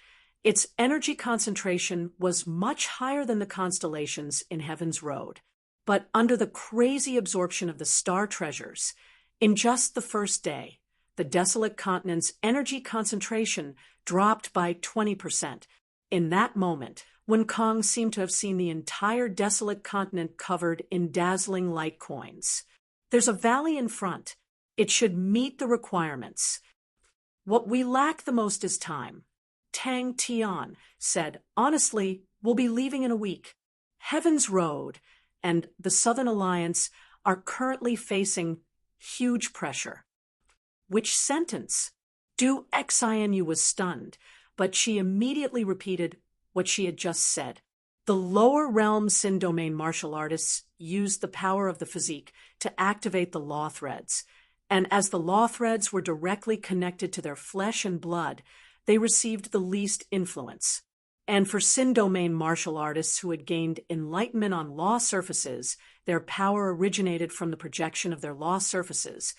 Its energy concentration was much higher than the constellations in Heaven's Road. But under the crazy absorption of the star treasures, in just the first day, the Desolate Continent's energy concentration dropped by 20%. In that moment, Kong seemed to have seen the entire Desolate Continent covered in dazzling light coins. There's a valley in front. It should meet the requirements. What we lack the most is time. Tang Tian said, "Honestly, we'll be leaving in a week." Heaven's Road and the Southern Alliance are currently facing huge pressure. Which sentence? Du Xinu was stunned, but she immediately repeated what she had just said. The lower realm Sin Domain martial artists used the power of the physique to activate the law threads, and as the law threads were directly connected to their flesh and blood, they received the least influence. And for Sin Domain martial artists who had gained enlightenment on law surfaces, their power originated from the projection of their law surfaces,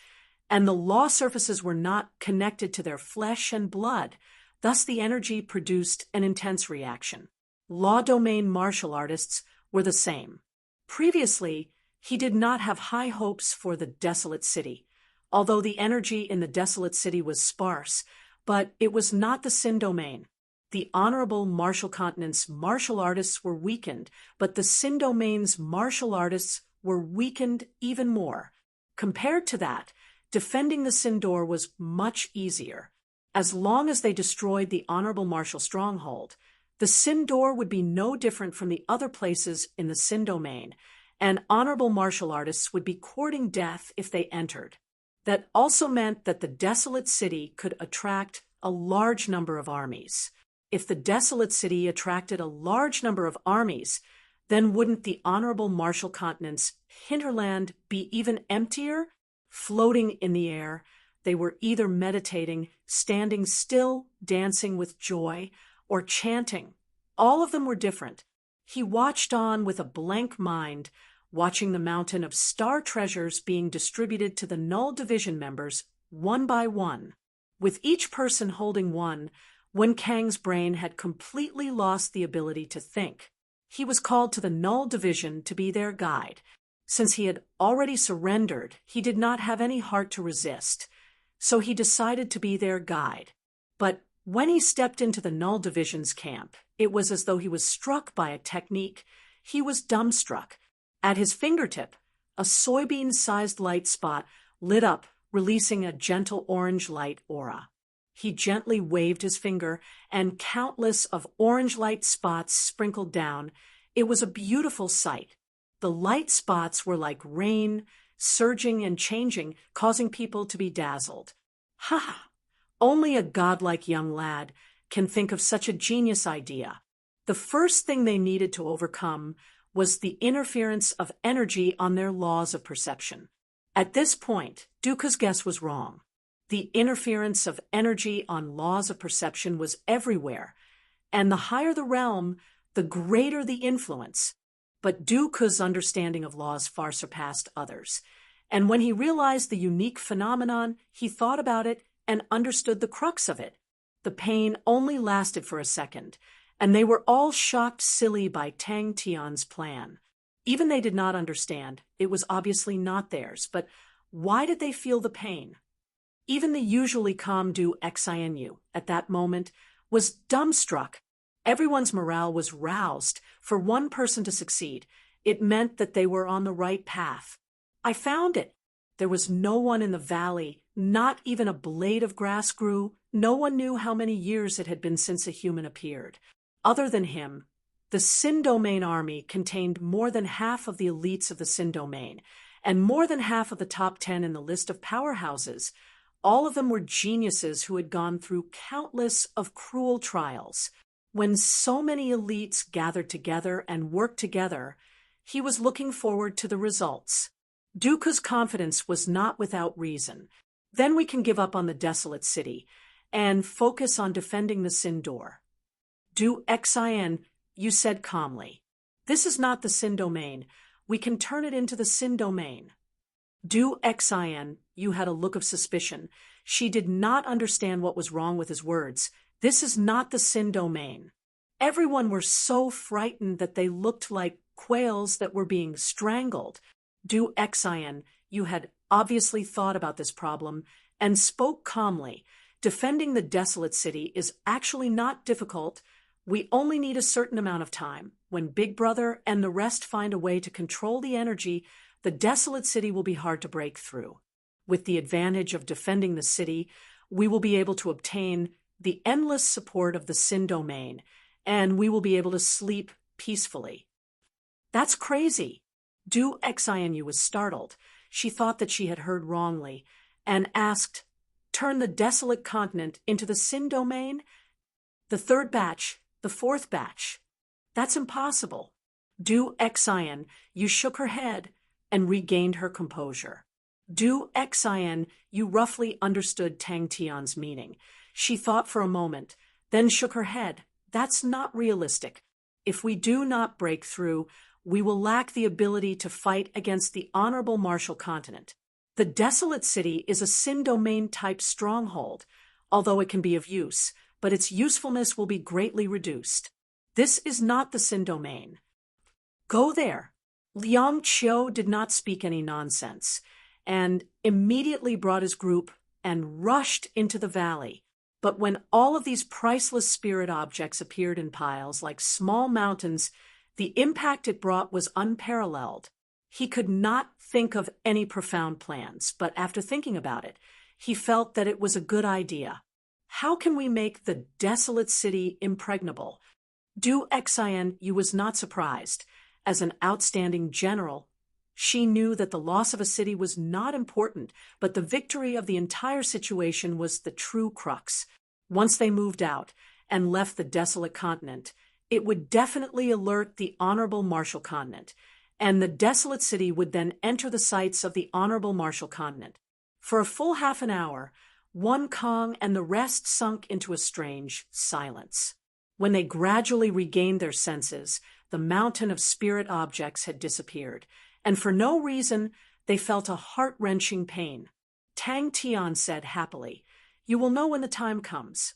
and the law surfaces were not connected to their flesh and blood. Thus the energy produced an intense reaction. Law Domain martial artists were the same. Previously, he did not have high hopes for the Desolate City, although the energy in the Desolate City was sparse, but it was not the Sin Domain. The Honorable Martial Continent's martial artists were weakened, but the Sin Domain's martial artists were weakened even more. Compared to that, defending the Sindor was much easier. As long as they destroyed the Honorable Martial Stronghold, the Sindor would be no different from the other places in the Sin Domain, and Honorable Martial artists would be courting death if they entered. That also meant that the Desolate City could attract a large number of armies. If the Desolate City attracted a large number of armies, then wouldn't the Honorable Martial Continent's hinterland be even emptier? Floating in the air, they were either meditating, standing still, dancing with joy, or chanting. All of them were different. He watched on with a blank mind, watching the mountain of star treasures being distributed to the Null Division members one by one. With each person holding one, Wen Kang's brain had completely lost the ability to think. He was called to the Null Division to be their guide. Since he had already surrendered, he did not have any heart to resist, so he decided to be their guide. But when he stepped into the Null Division's camp, it was as though he was struck by a technique. He was dumbstruck. At his fingertip, a soybean-sized light spot lit up, releasing a gentle orange light aura. He gently waved his finger, and countless of orange light spots sprinkled down. It was a beautiful sight. The light spots were like rain, surging and changing, causing people to be dazzled. Ha! Only a godlike young lad can think of such a genius idea. The first thing they needed to overcome was the interference of energy on their laws of perception. At this point, Duka's guess was wrong. The interference of energy on laws of perception was everywhere, and the higher the realm, the greater the influence. But Duka's understanding of laws far surpassed others, and when he realized the unique phenomenon, he thought about it and understood the crux of it. The pain only lasted for a second, and they were all shocked silly by Tang Tian's plan. Even they did not understand. It was obviously not theirs, but why did they feel the pain? Even the usually calm Du Xinu, at that moment, was dumbstruck. Everyone's morale was roused. For one person to succeed, it meant that they were on the right path. I found it. There was no one in the valley, not even a blade of grass grew. No one knew how many years it had been since a human appeared. Other than him, the Sin Domain army contained more than half of the elites of the Sin Domain, and more than half of the top 10 in the list of powerhouses. All of them were geniuses who had gone through countless of cruel trials. When so many elites gathered together and worked together, he was looking forward to the results. Dooku's confidence was not without reason. Then we can give up on the desolate city and focus on defending the Sin Door. Du Xin, you said calmly. This is not the Sin Domain. We can turn it into the Sin Domain. Du Xin, you had a look of suspicion. She did not understand what was wrong with his words. This is not the Sin Domain. Everyone were so frightened that they looked like quails that were being strangled. Du Xin, you had obviously thought about this problem and spoke calmly. Defending the desolate city is actually not difficult. We only need a certain amount of time. When Big Brother and the rest find a way to control the energy, the desolate city will be hard to break through. With the advantage of defending the city, we will be able to obtain the endless support of the Sin Domain, and we will be able to sleep peacefully. That's crazy. Du Xianyu was startled. She thought that she had heard wrongly, and asked, turn the desolate continent into the Sin Domain? The third batch, the fourth batch. That's impossible. Du Xian, you shook her head and regained her composure. Du Xian, you roughly understood Tang Tian's meaning. She thought for a moment, then shook her head. That's not realistic. If we do not break through, we will lack the ability to fight against the honorable Martial Continent. The desolate city is a Sin Domain-type stronghold, although it can be of use, but its usefulness will be greatly reduced. This is not the Sin Domain. Go there. Liang Qiu did not speak any nonsense, and immediately brought his group and rushed into the valley. But when all of these priceless spirit objects appeared in piles like small mountains, the impact it brought was unparalleled. He could not think of any profound plans, but after thinking about it, he felt that it was a good idea. How can we make the desolate city impregnable? Du Xian, you was not surprised. As an outstanding general, she knew that the loss of a city was not important, but the victory of the entire situation was the true crux. Once they moved out and left the desolate continent, it would definitely alert the honorable Martial Continent, and the desolate city would then enter the sights of the honorable Martial Continent. For a full half an hour, One Kong and the rest sunk into a strange silence. When they gradually regained their senses, the mountain of spirit objects had disappeared, and for no reason, they felt a heart-wrenching pain. Tang Tian said happily, "You will know when the time comes."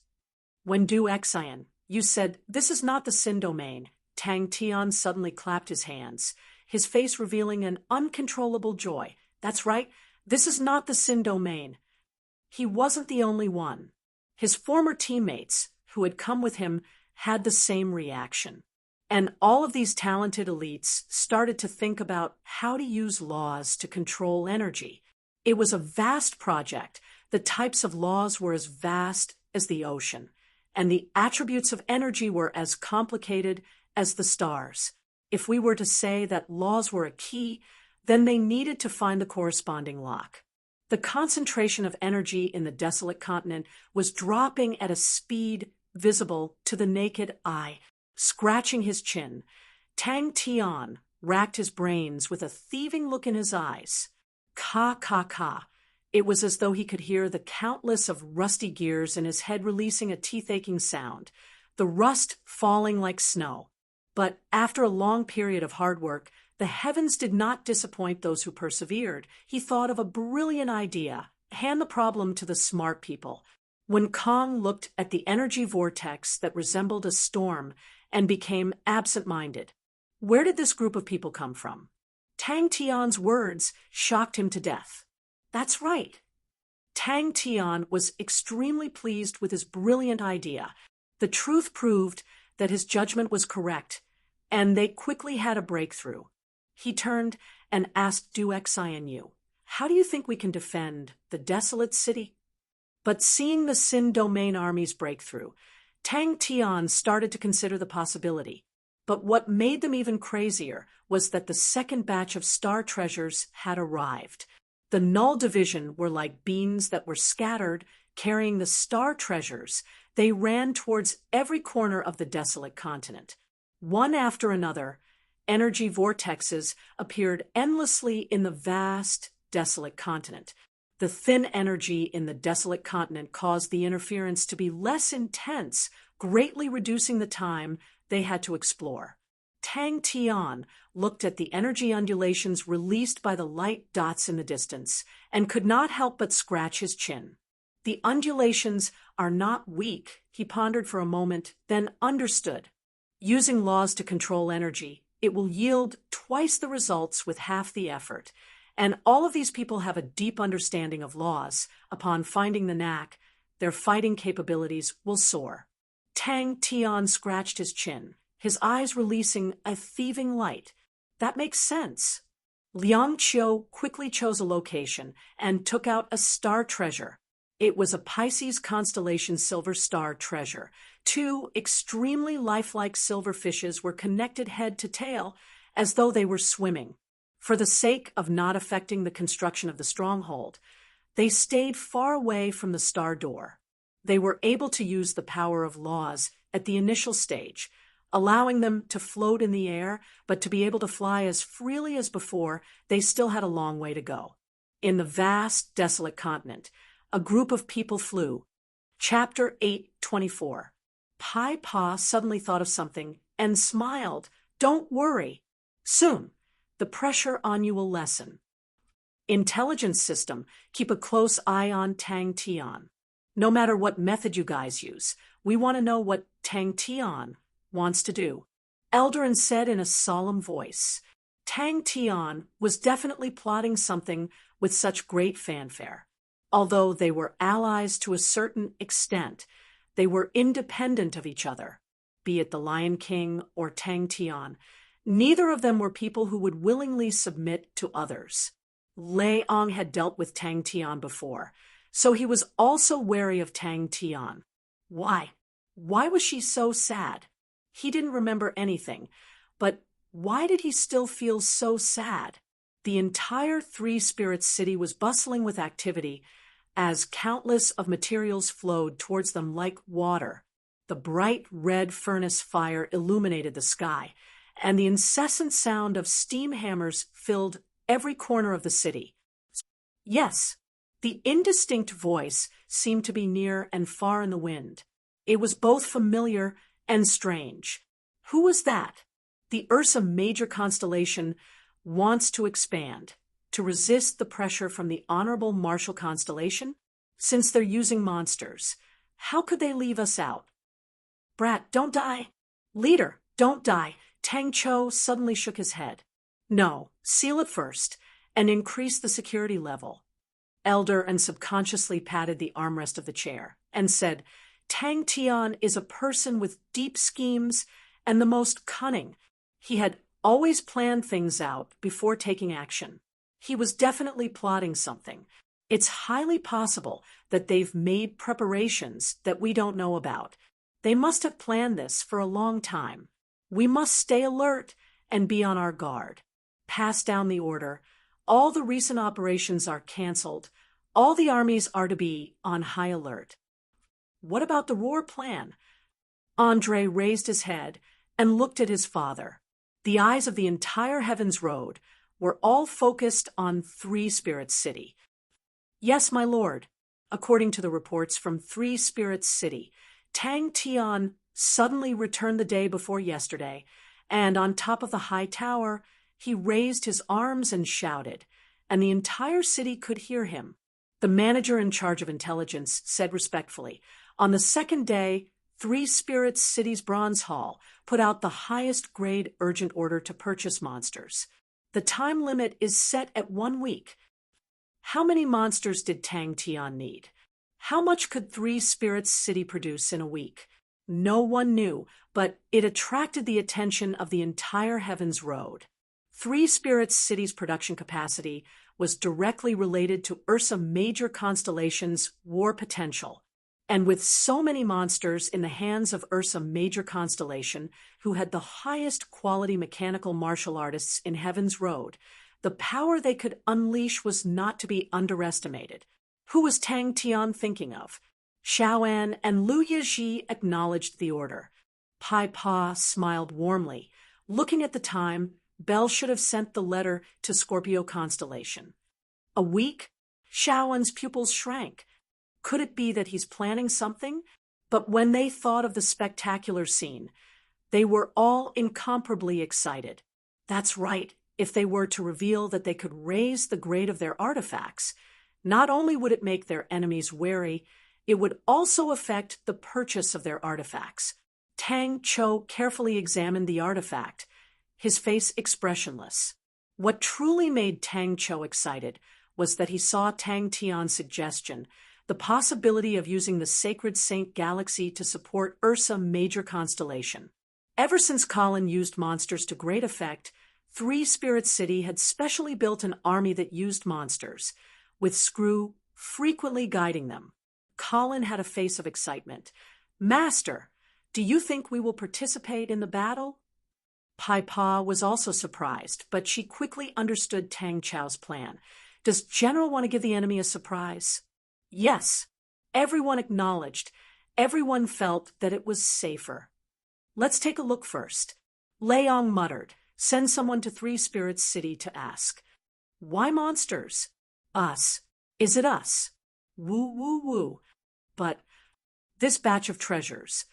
When Du Xian, you said, "This is not the Sin Domain," Tang Tian suddenly clapped his hands, his face revealing an uncontrollable joy. "That's right, this is not the Sin Domain." He wasn't the only one. His former teammates, who had come with him, had the same reaction. And all of these talented elites started to think about how to use laws to control energy. It was a vast project. The types of laws were as vast as the ocean, and the attributes of energy were as complicated as the stars. If we were to say that laws were a key, then they needed to find the corresponding lock. The concentration of energy in the desolate continent was dropping at a speed visible to the naked eye. Scratching his chin, Tang Tian racked his brains with a thieving look in his eyes. Ka, ka, ka. It was as though he could hear the countless of rusty gears in his head releasing a teeth-aching sound, the rust falling like snow. But after a long period of hard work, the heavens did not disappoint those who persevered. He thought of a brilliant idea. Hand the problem to the smart people. When Kong looked at the energy vortex that resembled a storm and became absent-minded. Where did this group of people come from? Tang Tian's words shocked him to death. That's right. Tang Tian was extremely pleased with his brilliant idea. The truth proved that his judgment was correct, and they quickly had a breakthrough. He turned and asked Du Xianyu, "How do you think we can defend the desolate city?" But seeing the Sin domain armies break through, Tang Tian started to consider the possibility. But what made them even crazier was that the second batch of star treasures had arrived. The Null Division were like beans that were scattered, carrying the star treasures. They ran towards every corner of the desolate continent. One after another, energy vortexes appeared endlessly in the vast, desolate continent. The thin energy in the desolate continent caused the interference to be less intense, greatly reducing the time they had to explore. Tang Tian looked at the energy undulations released by the light dots in the distance and could not help but scratch his chin. The undulations are not weak, he pondered for a moment, then understood. Using laws to control energy, it will yield twice the results with half the effort. And all of these people have a deep understanding of laws. Upon finding the knack, their fighting capabilities will soar. Tang Tian scratched his chin, his eyes releasing a thieving light. That makes sense. Liang Qiu quickly chose a location and took out a star treasure. It was a Pisces constellation silver star treasure. Two extremely lifelike silver fishes were connected head to tail as though they were swimming. For the sake of not affecting the construction of the stronghold, they stayed far away from the star door. They were able to use the power of laws at the initial stage, allowing them to float in the air, but to be able to fly as freely as before, they still had a long way to go. In the vast, desolate continent, a group of people flew. Chapter 8:24. Pai Pa suddenly thought of something and smiled. Don't worry. Soon, the pressure on you will lessen. Intelligence system, keep a close eye on Tang Tian. No matter what method you guys use, we want to know what Tang Tian wants to do. Eldarin said in a solemn voice. Tang Tian was definitely plotting something with such great fanfare. Although they were allies to a certain extent, they were independent of each other, be it the Lion King or Tang Tian. Neither of them were people who would willingly submit to others. Lei Ong had dealt with Tang Tian before, so he was also wary of Tang Tian. Why? Why was she so sad? He didn't remember anything, but why did he still feel so sad? The entire Three Spirits city was bustling with activity as countless of materials flowed towards them like water. The bright red furnace fire illuminated the sky, and the incessant sound of steam hammers filled every corner of the city. Yes, the indistinct voice seemed to be near and far in the wind. It was both familiar and strange. Who was that? The Ursa Major constellation wants to expand, to resist the pressure from the Honorable Marshall constellation? Since they're using monsters, how could they leave us out? Brat, don't die. Leader, don't die. Tang Cho suddenly shook his head. No, seal it first, and increase the security level. Elder and subconsciously patted the armrest of the chair and said, Tang Tian is a person with deep schemes and the most cunning. He had always planned things out before taking action. He was definitely plotting something. It's highly possible that they've made preparations that we don't know about. They must have planned this for a long time. We must stay alert and be on our guard. Pass down the order. All the recent operations are canceled. All the armies are to be on high alert. What about the war plan? Andre raised his head and looked at his father. The eyes of the entire Heavens Road were all focused on Three Spirits City. Yes, my lord. According to the reports from Three Spirits City, Tang Tian suddenly returned the day before yesterday, and on top of the high tower, he raised his arms and shouted, and the entire city could hear him. The manager in charge of intelligence said respectfully, on the second day, Three Spirits City's Bronze Hall put out the highest grade urgent order to purchase monsters. The time limit is set at 1 week. How many monsters did Tang Tian need? How much could Three Spirits City produce in a week? No one knew, but it attracted the attention of the entire Heavens Road. Three Spirits City's production capacity was directly related to Ursa Major Constellation's war potential. And with so many monsters in the hands of Ursa Major Constellation, who had the highest quality mechanical martial artists in Heaven's Road, the power they could unleash was not to be underestimated. Who was Tang Tian thinking of? Xiaoan and Lu Yizhi acknowledged the order. Pai Pa smiled warmly. Looking at the time, Bell should have sent the letter to Scorpio Constellation. A week? Xiaoan's pupils shrank. Could it be that he's planning something? But when they thought of the spectacular scene, they were all incomparably excited. That's right, if they were to reveal that they could raise the grade of their artifacts, not only would it make their enemies wary, it would also affect the purchase of their artifacts. Tang Cho carefully examined the artifact, his face expressionless. What truly made Tang Cho excited was that he saw Tang Tian's suggestion, the possibility of using the Sacred Saint Galaxy to support Ursa Major Constellation. Ever since Colin used monsters to great effect, Three Spirits City had specially built an army that used monsters, with Screw frequently guiding them. Colin had a face of excitement. "Master, do you think we will participate in the battle?" Pai Pa was also surprised, but she quickly understood Tang Chao's plan. Does General want to give the enemy a surprise? Yes. Everyone acknowledged. Everyone felt that it was safer. Let's take a look first. Leong muttered, "Send someone to Three Spirits City to ask." "Why monsters?" "Us. Is it us?" "Woo, woo, woo." "But this batch of treasures,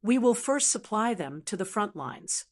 we will first supply them to the front lines."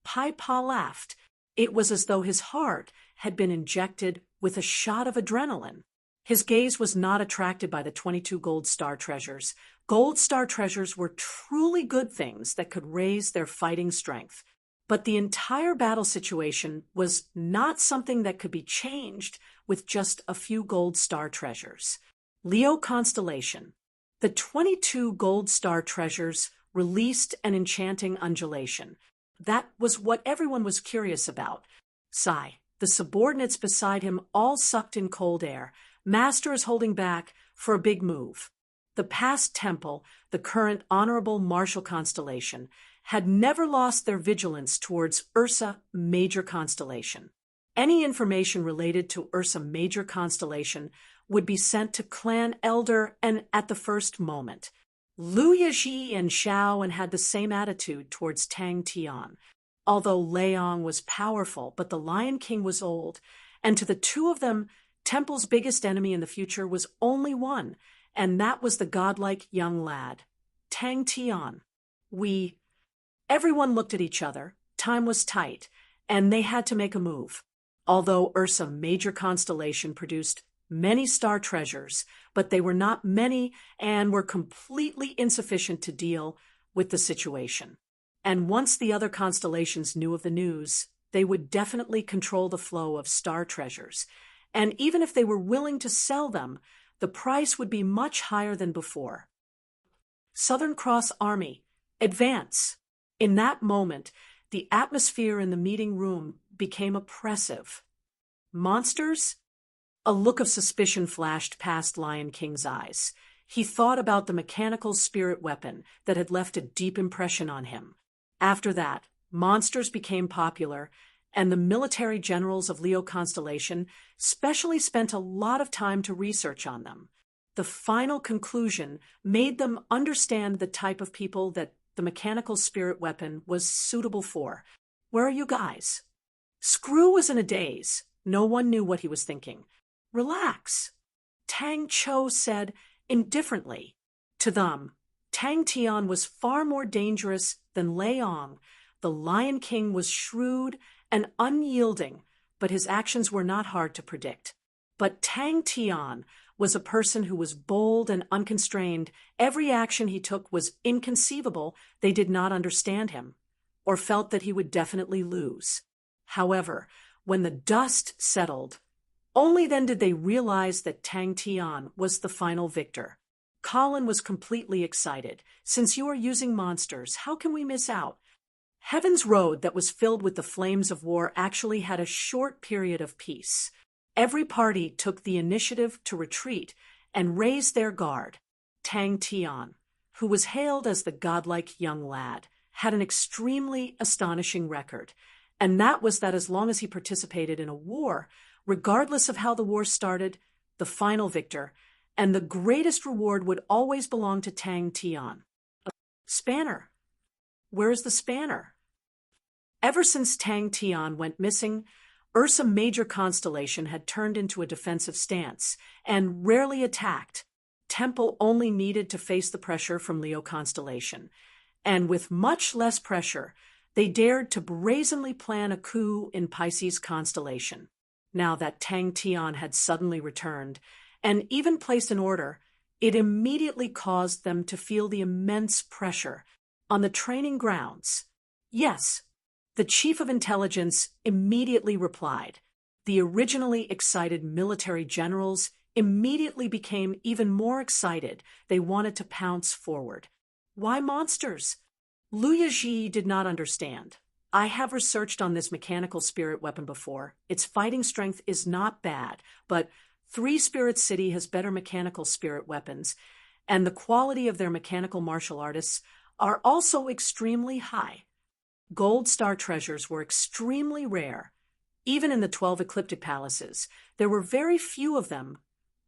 Pai Pa laughed. It was as though his heart had been injected with a shot of adrenaline. His gaze was not attracted by the 22 gold star treasures. Gold star treasures were truly good things that could raise their fighting strength. But the entire battle situation was not something that could be changed with just a few gold star treasures. Leo Constellation. The 22 gold star treasures released an enchanting undulation. That was what everyone was curious about. Sigh. The subordinates beside him all sucked in cold air. Master is holding back for a big move. The past temple, the current Honorable Martial Constellation, had never lost their vigilance towards Ursa Major Constellation. Any information related to Ursa Major Constellation would be sent to Clan Elder and at the first moment. Lu Yizhi and Xiaoan had the same attitude towards Tang Tian. Although Leong was powerful, but the Lion King was old, and to the two of them, Temple's biggest enemy in the future was only one, and that was the godlike young lad, Tang Tian. Everyone looked at each other. Time was tight, and they had to make a move. Although Ursa Major Constellation produced many star treasures, but they were not many and were completely insufficient to deal with the situation. And once the other constellations knew of the news, they would definitely control the flow of star treasures. And even if they were willing to sell them, the price would be much higher than before. Southern Cross Army, advance! In that moment, the atmosphere in the meeting room became oppressive. Monsters? A look of suspicion flashed past Lion King's eyes. He thought about the mechanical spirit weapon that had left a deep impression on him. After that, monsters became popular, and the military generals of Leo Constellation specially spent a lot of time to research on them. The final conclusion made them understand the type of people that the mechanical spirit weapon was suitable for. Where are you guys? Screw was in a daze. No one knew what he was thinking. Relax. Tang Cho said indifferently. To them, Tang Tian was far more dangerous than Leong. The Lion King was shrewd and unyielding, but his actions were not hard to predict. But Tang Tian was a person who was bold and unconstrained. Every action he took was inconceivable. They did not understand him, or felt that he would definitely lose. However, when the dust settled, only then did they realize that Tang Tian was the final victor. Colin was completely excited. Since you are using monsters, how can we miss out? Heaven's Road that was filled with the flames of war actually had a short period of peace. Every party took the initiative to retreat and raise their guard. Tang Tian, who was hailed as the godlike young lad, had an extremely astonishing record, and that was that as long as he participated in a war, regardless of how the war started, the final victor, and the greatest reward would always belong to Tang Tian. Spanner. Where is the spanner? Ever since Tang Tian went missing, Ursa Major constellation had turned into a defensive stance and rarely attacked. Temple only needed to face the pressure from Leo constellation, and with much less pressure, they dared to brazenly plan a coup in Pisces constellation. Now that Tang Tian had suddenly returned, and even placed an order, it immediately caused them to feel the immense pressure on the training grounds. Yes, the chief of intelligence immediately replied. The originally excited military generals immediately became even more excited. They wanted to pounce forward. Why monsters? Liu Yizhi did not understand. I have researched on this mechanical spirit weapon before. Its fighting strength is not bad, but 3 Spirit City has better mechanical spirit weapons, and the quality of their mechanical martial artists are also extremely high. Gold star treasures were extremely rare. Even in the 12 ecliptic palaces, there were very few of them.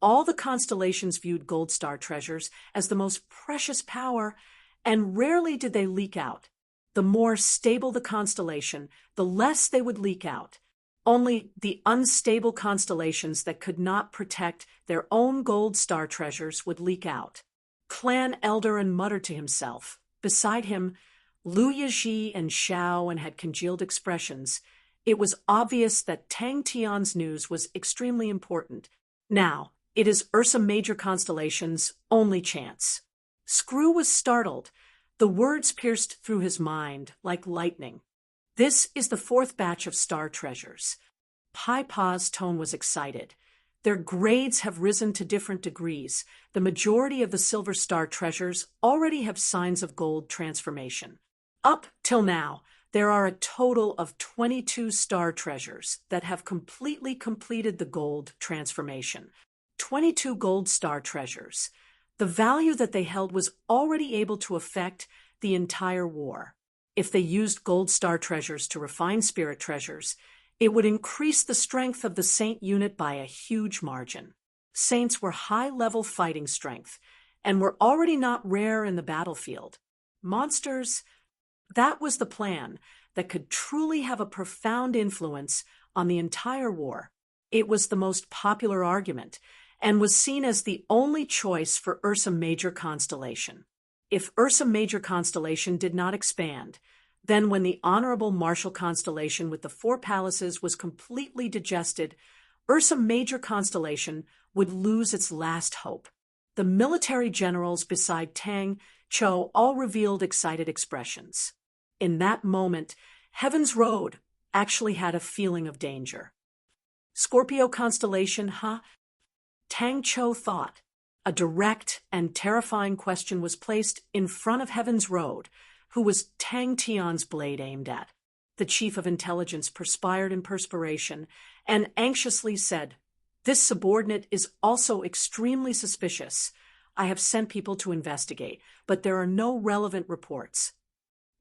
All the constellations viewed gold star treasures as the most precious power, and rarely did they leak out. The more stable the constellation, the less they would leak out. Only the unstable constellations that could not protect their own gold star treasures would leak out. Clan Eldarin muttered to himself. Beside him, Liu Yizhi and Xiao had congealed expressions. It was obvious that Tang Tian's news was extremely important. Now, it is Ursa Major constellation's only chance. Screw was startled. The words pierced through his mind like lightning. This is the 4th batch of star treasures. Pai Pa's tone was excited. Their grades have risen to different degrees. The majority of the silver star treasures already have signs of gold transformation. Up till now, there are a total of 22 star treasures that have completely completed the gold transformation. 22 gold star treasures. The value that they held was already able to affect the entire war. If they used gold star treasures to refine spirit treasures, it would increase the strength of the Saint unit by a huge margin. Saints were high-level fighting strength, and were already not rare in the battlefield. Monsters, that was the plan that could truly have a profound influence on the entire war. It was the most popular argument, and was seen as the only choice for Ursa Major constellation. If Ursa Major constellation did not expand, then when the Honorable Marshal constellation with the 4 palaces was completely digested, Ursa Major constellation would lose its last hope. The military generals beside Tang Chou all revealed excited expressions. In that moment, Heaven's Road actually had a feeling of danger. Scorpio constellation, huh? Tang Chou thought. A direct and terrifying question was placed in front of Heaven's Road, who was Tang Tian's blade aimed at. The chief of intelligence perspired in perspiration and anxiously said, "This subordinate is also extremely suspicious. I have sent people to investigate, but there are no relevant reports."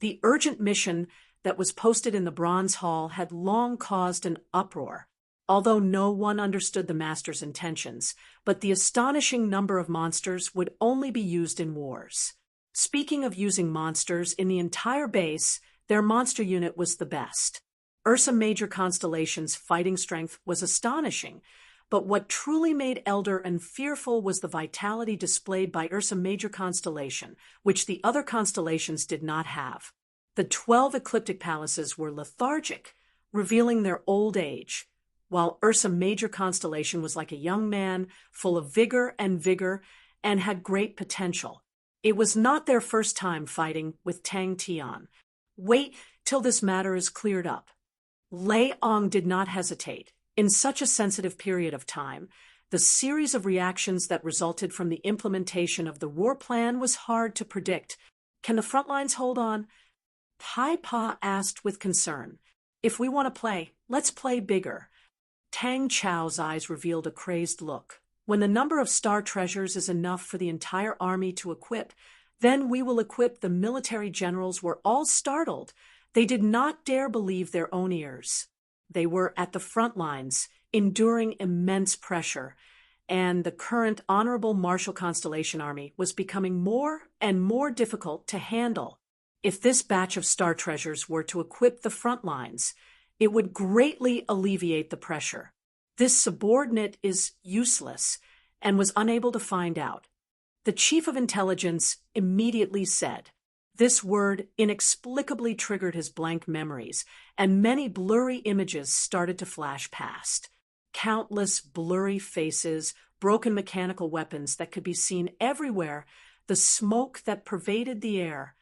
The urgent mission that was posted in the Bronze Hall had long caused an uproar, although no one understood the master's intentions, but the astonishing number of monsters would only be used in wars. Speaking of using monsters in the entire base, their monster unit was the best. Ursa Major constellation's fighting strength was astonishing, but what truly made Eldarin fearful was the vitality displayed by Ursa Major constellation, which the other constellations did not have. The 12 ecliptic palaces were lethargic, revealing their old age, while Ursa Major constellation was like a young man, full of vigor, and had great potential. It was not their first time fighting with Tang Tian. Wait till this matter is cleared up. Lei Ong did not hesitate. In such a sensitive period of time, the series of reactions that resulted from the implementation of the war plan was hard to predict. Can the front lines hold on? Pai Pa asked with concern. If we want to play, let's play bigger. Tang Chao's eyes revealed a crazed look. When the number of star treasures is enough for the entire army to equip, then we will equip. The military generals were all startled. They did not dare believe their own ears. They were at the front lines, enduring immense pressure, and the current Honorable Marshal Constellation Army was becoming more and more difficult to handle. If this batch of star treasures were to equip the front lines, it would greatly alleviate the pressure. This subordinate is useless and was unable to find out. The Chief of Intelligence immediately said. This word inexplicably triggered his blank memories, and many blurry images started to flash past. Countless blurry faces, broken mechanical weapons that could be seen everywhere, the smoke that pervaded the air.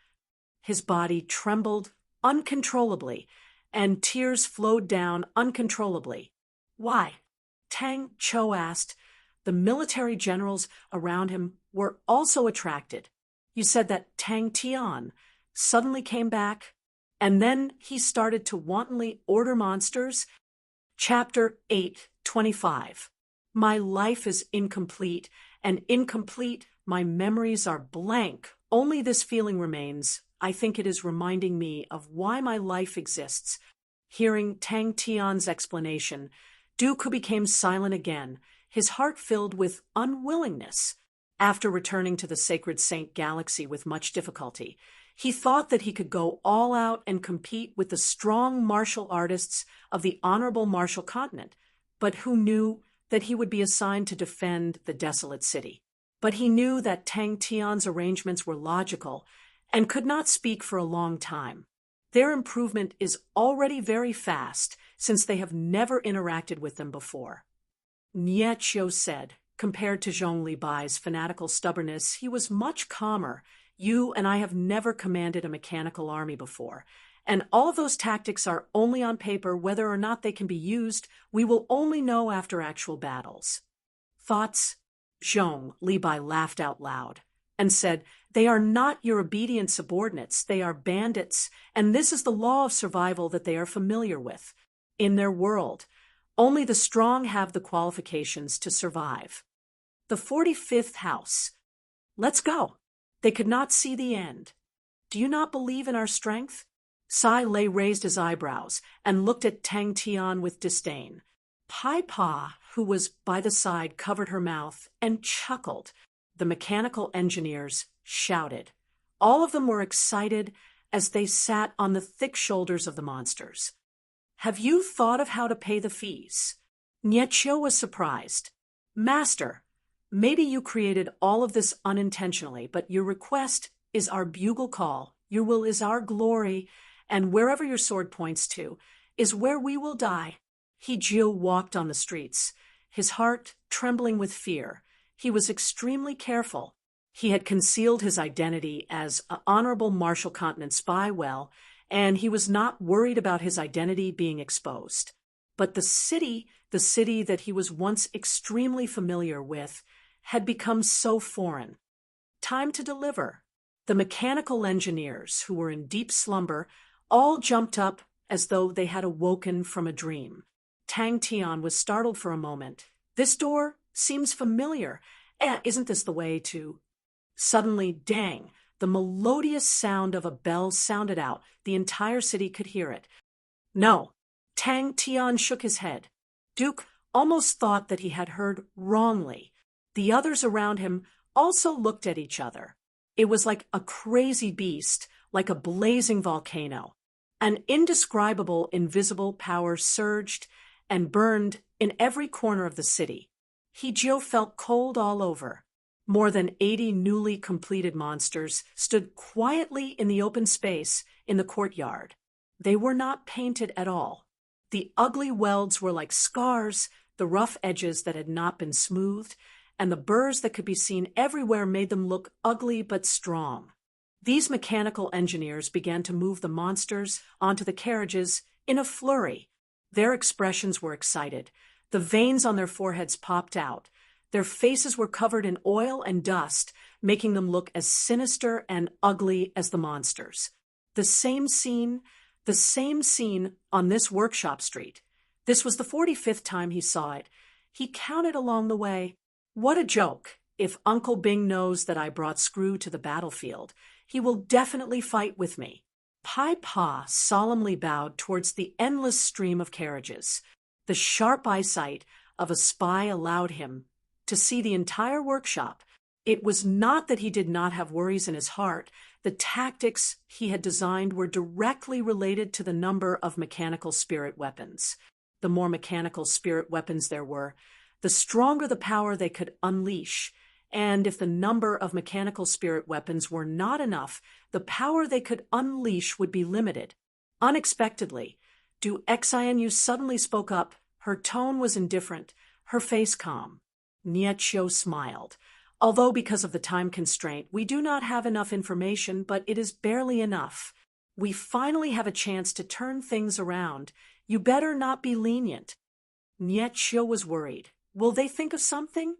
His body trembled uncontrollably, and tears flowed down uncontrollably. Why? Tang Cho asked. The military generals around him were also attracted. You said that Tang Tian suddenly came back, and then he started to wantonly order monsters? Chapter 8:25. My life is incomplete, and incomplete, my memories are blank. Only this feeling remains. I think it is reminding me of why my life exists. Hearing Tang Tian's explanation, Dooku became silent again, his heart filled with unwillingness. After returning to the Sacred Saint Galaxy with much difficulty, he thought that he could go all out and compete with the strong martial artists of the Honorable Martial Continent, but who knew that he would be assigned to defend the desolate city. But he knew that Tang Tian's arrangements were logical and could not speak for a long time. Their improvement is already very fast, since they have never interacted with them before. Nie Chio said. Compared to Zhong Li Bai's fanatical stubbornness, he was much calmer. You and I have never commanded a mechanical army before, and all of those tactics are only on paper. Whether or not they can be used, we will only know after actual battles. Thoughts? Zhong Li Bai laughed out loud and said, They are not your obedient subordinates, they are bandits, and this is the law of survival that they are familiar with. In their world, only the strong have the qualifications to survive. The 45th house. Let's go. They could not see the end. Do you not believe in our strength? Sai Lei raised his eyebrows and looked at Tang Tian with disdain. Pai Pa, who was by the side, covered her mouth and chuckled. The mechanical engineers shouted. All of them were excited as they sat on the thick shoulders of the monsters. Have you thought of how to pay the fees? Nie Chio was surprised. Master, maybe you created all of this unintentionally, but your request is our bugle call, your will is our glory, and wherever your sword points to is where we will die. He Jiu walked on the streets, his heart trembling with fear. He was extremely careful. He had concealed his identity as an Honorable Martial Continent spy well, and he was not worried about his identity being exposed. But the city that he was once extremely familiar with, had become so foreign. Time to deliver. The mechanical engineers, who were in deep slumber, all jumped up as though they had awoken from a dream. Tang Tian was startled for a moment. This door seems familiar. Isn't this the way to... Suddenly, dang, the melodious sound of a bell sounded out. The entire city could hear it. No. Tang Tian shook his head. Duke almost thought that he had heard wrongly. The others around him also looked at each other. It was like a crazy beast, like a blazing volcano. An indescribable invisible power surged and burned in every corner of the city. Hijio felt cold all over. More than 80 newly completed monsters stood quietly in the open space in the courtyard. They were not painted at all. The ugly welds were like scars, the rough edges that had not been smoothed, and the burrs that could be seen everywhere made them look ugly but strong. These mechanical engineers began to move the monsters onto the carriages in a flurry. Their expressions were excited. The veins on their foreheads popped out. Their faces were covered in oil and dust, making them look as sinister and ugly as the monsters. The same scene, the same scene on this workshop street. This was the 45th time he saw it. He counted along the way. What a joke! If Uncle Bing knows that I brought Screw to the battlefield, he will definitely fight with me. Pai Pa solemnly bowed towards the endless stream of carriages. The sharp eyesight of a spy allowed him to see the entire workshop. It was not that he did not have worries in his heart. The tactics he had designed were directly related to the number of mechanical spirit weapons. The more mechanical spirit weapons there were, the stronger the power they could unleash. And if the number of mechanical spirit weapons were not enough, the power they could unleash would be limited. Unexpectedly, Du Xianyu suddenly spoke up. Her tone was indifferent, her face calm. Nietio smiled. Although because of the time constraint, we do not have enough information, but it is barely enough. We finally have a chance to turn things around. You better not be lenient. Nietio was worried. Will they think of something?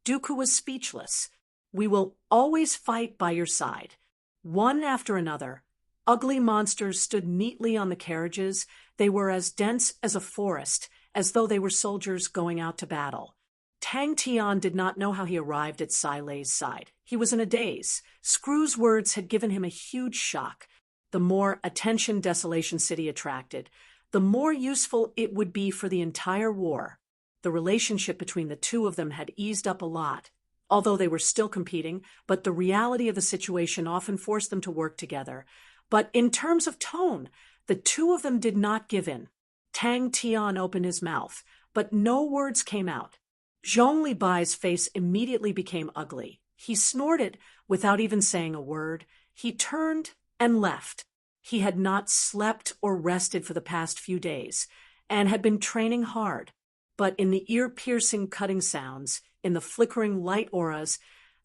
Dooku was speechless. We will always fight by your side. One after another, ugly monsters stood neatly on the carriages. They were as dense as a forest, as though they were soldiers going out to battle. Tang Tian did not know how he arrived at Sai Lei's side. He was in a daze. Screw's words had given him a huge shock. The more attention Desolation City attracted, the more useful it would be for the entire war. The relationship between the two of them had eased up a lot, although they were still competing, but the reality of the situation often forced them to work together. But in terms of tone, the two of them did not give in. Tang Tian opened his mouth, but no words came out. Zhong Li Bai's face immediately became ugly. He snorted without even saying a word. He turned and left. He had not slept or rested for the past few days, and had been training hard. But in the ear-piercing cutting sounds, in the flickering light auras,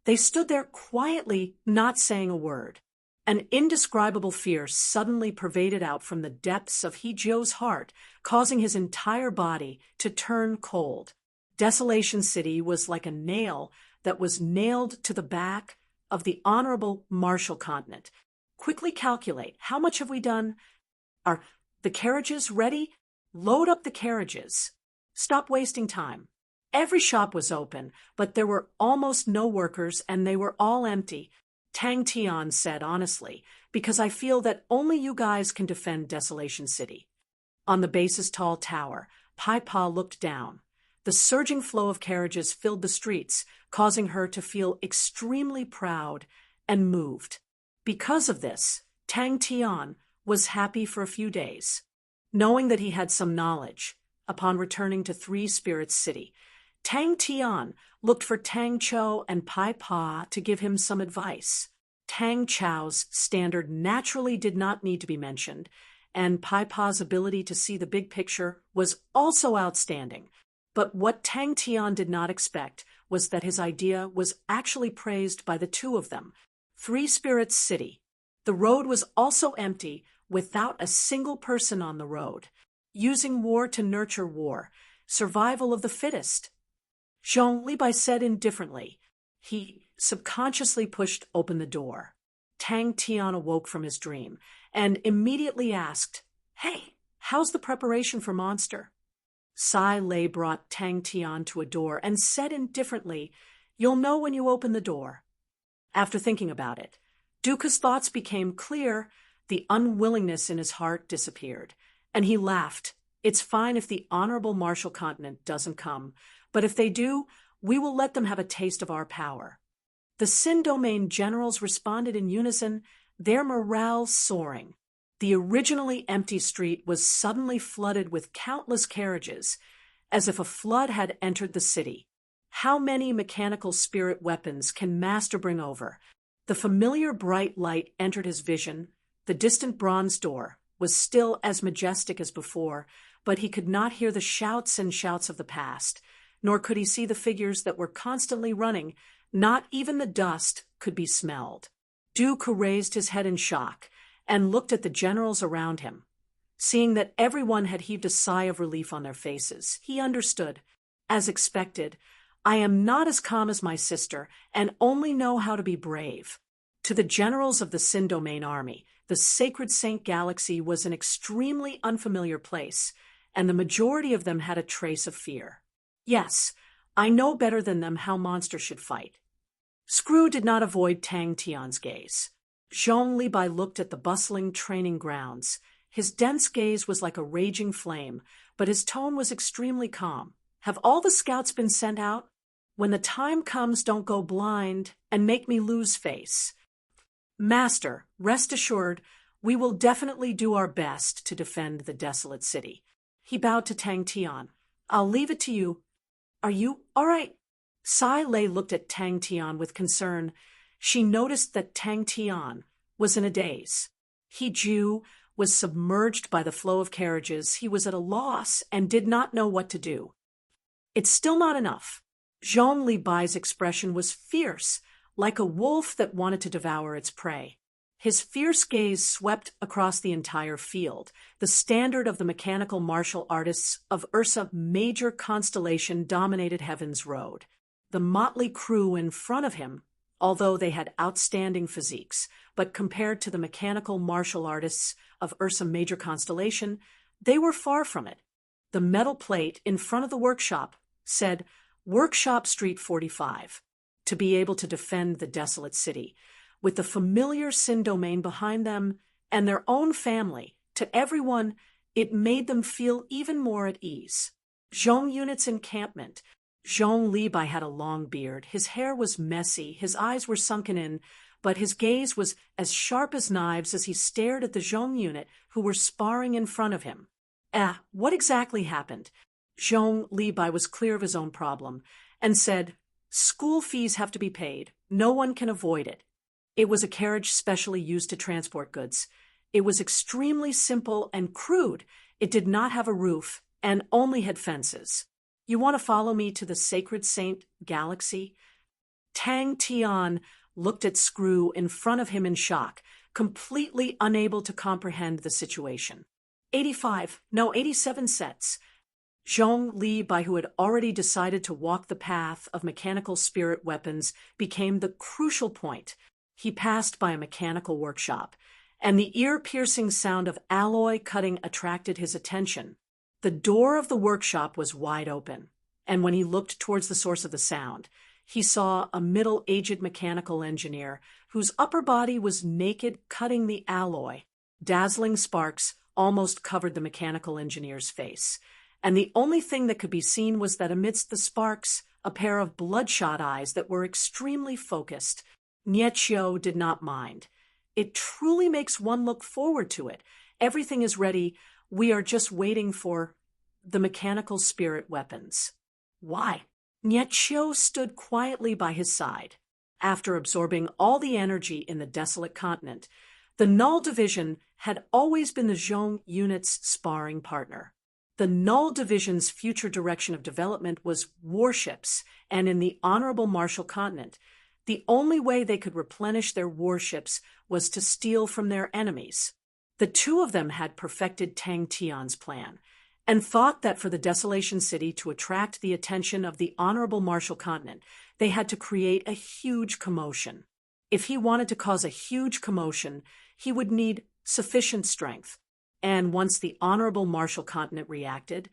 they stood there quietly, not saying a word. An indescribable fear suddenly pervaded out from the depths of He Jiu's heart, causing his entire body to turn cold. Desolation City was like a nail that was nailed to the back of the honorable Marshall continent. Quickly calculate, how much have we done? Are the carriages ready? Load up the carriages. Stop wasting time. Every shop was open, but there were almost no workers and they were all empty. Tang Tian said honestly, because I feel that only you guys can defend Desolation City. On the base's tall tower, Pai Pa looked down. The surging flow of carriages filled the streets, causing her to feel extremely proud and moved. Because of this, Tang Tian was happy for a few days. Knowing that he had some knowledge, upon returning to Three Spirits City, Tang Tian looked for Tang Chou and Pai Pa to give him some advice. Tang Chou's standard naturally did not need to be mentioned, and Pai Pa's ability to see the big picture was also outstanding. But what Tang Tian did not expect was that his idea was actually praised by the two of them. Three Spirits City. The road was also empty, without a single person on the road. Using war to nurture war. Survival of the fittest. Zhong Li Bai said indifferently. He subconsciously pushed open the door. Tang Tian awoke from his dream and immediately asked, "Hey, how's the preparation for Monster?" Sai Lei brought Tang Tian to a door and said indifferently, "You'll know when you open the door." After thinking about it, Dooku's thoughts became clear. The unwillingness in his heart disappeared, and he laughed. "It's fine if the honorable Marshall continent doesn't come, but if they do, we will let them have a taste of our power." The Sin Domain generals responded in unison, their morale soaring. The originally empty street was suddenly flooded with countless carriages, as if a flood had entered the city. How many mechanical spirit weapons can Master bring over? The familiar bright light entered his vision. The distant bronze door was still as majestic as before, but he could not hear the shouts and shouts of the past, nor could he see the figures that were constantly running. Not even the dust could be smelled. Dooku raised his head in shock and looked at the generals around him. Seeing that everyone had heaved a sigh of relief on their faces, he understood. As expected, I am not as calm as my sister and only know how to be brave. To the generals of the Sin Domain army, the Sacred Saint Galaxy was an extremely unfamiliar place, and the majority of them had a trace of fear. Yes, I know better than them how monsters should fight. Screw did not avoid Tang Tian's gaze. Zhong Libai looked at the bustling training grounds. His dense gaze was like a raging flame, but his tone was extremely calm. Have all the scouts been sent out? When the time comes, don't go blind and make me lose face. Master, rest assured, we will definitely do our best to defend the desolate city. He bowed to Tang Tian. I'll leave it to you. Are you all right? Sai Lei looked at Tang Tian with concern. She noticed that Tang Tian was in a daze. He, Jew, was submerged by the flow of carriages. He was at a loss and did not know what to do. It's still not enough. Zhong Libai's expression was fierce, like a wolf that wanted to devour its prey. His fierce gaze swept across the entire field. The standard of the mechanical martial artists of Ursa Major Constellation dominated Heaven's Road. The motley crew in front of him, although they had outstanding physiques, but compared to the mechanical martial artists of Ursa Major Constellation, they were far from it. The metal plate in front of the workshop said, Workshop Street 45, to be able to defend the desolate city. With the familiar Sin domain behind them and their own family, to everyone, it made them feel even more at ease. Zhong Unit's encampment. Zhong Libai had a long beard. His hair was messy, his eyes were sunken in, but his gaze was as sharp as knives as he stared at the Zhong unit who were sparring in front of him. What exactly happened? Zhong Libai was clear of his own problem and said, School fees have to be paid. No one can avoid it. It was a carriage specially used to transport goods. It was extremely simple and crude. It did not have a roof and only had fences. You want to follow me to the Sacred Saint Galaxy? Tang Tian looked at Screw in front of him in shock, completely unable to comprehend the situation. 87 sets. Zhong Libai, who had already decided to walk the path of mechanical spirit weapons, became the crucial point. He passed by a mechanical workshop, and the ear-piercing sound of alloy cutting attracted his attention. The door of the workshop was wide open, and when he looked towards the source of the sound, he saw a middle-aged mechanical engineer whose upper body was naked cutting the alloy. Dazzling sparks almost covered the mechanical engineer's face, and the only thing that could be seen was that amidst the sparks, a pair of bloodshot eyes that were extremely focused. Nietchio did not mind. It truly makes one look forward to it. Everything is ready. We are just waiting for the mechanical spirit weapons. Why? Nietchio stood quietly by his side. After absorbing all the energy in the desolate continent, the Null Division had always been the Zhong unit's sparring partner. The Null Division's future direction of development was warships, and in the Honorable Martial Continent, the only way they could replenish their warships was to steal from their enemies. The two of them had perfected Tang Tian's plan, and thought that for the Desolation City to attract the attention of the Honorable Martial Continent, they had to create a huge commotion. If he wanted to cause a huge commotion, he would need sufficient strength. And once the Honorable Martial Continent reacted,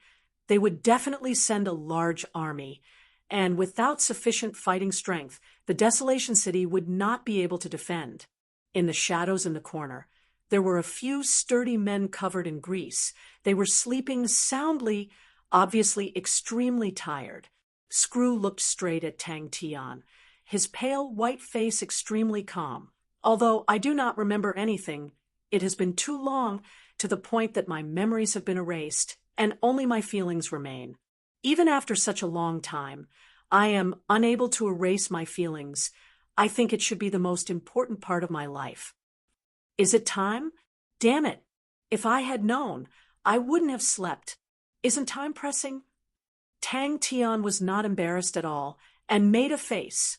they would definitely send a large army, and without sufficient fighting strength, the Desolation City would not be able to defend. In the shadows in the corner, there were a few sturdy men covered in grease. They were sleeping soundly, obviously extremely tired. Screw looked straight at Tang Tian, his pale white face extremely calm. Although I do not remember anything, it has been too long, to the point that my memories have been erased, and only my feelings remain. Even after such a long time, I am unable to erase my feelings. I think it should be the most important part of my life. Is it time? Damn it! If I had known, I wouldn't have slept. Isn't time pressing? Tang Tian was not embarrassed at all, and made a face.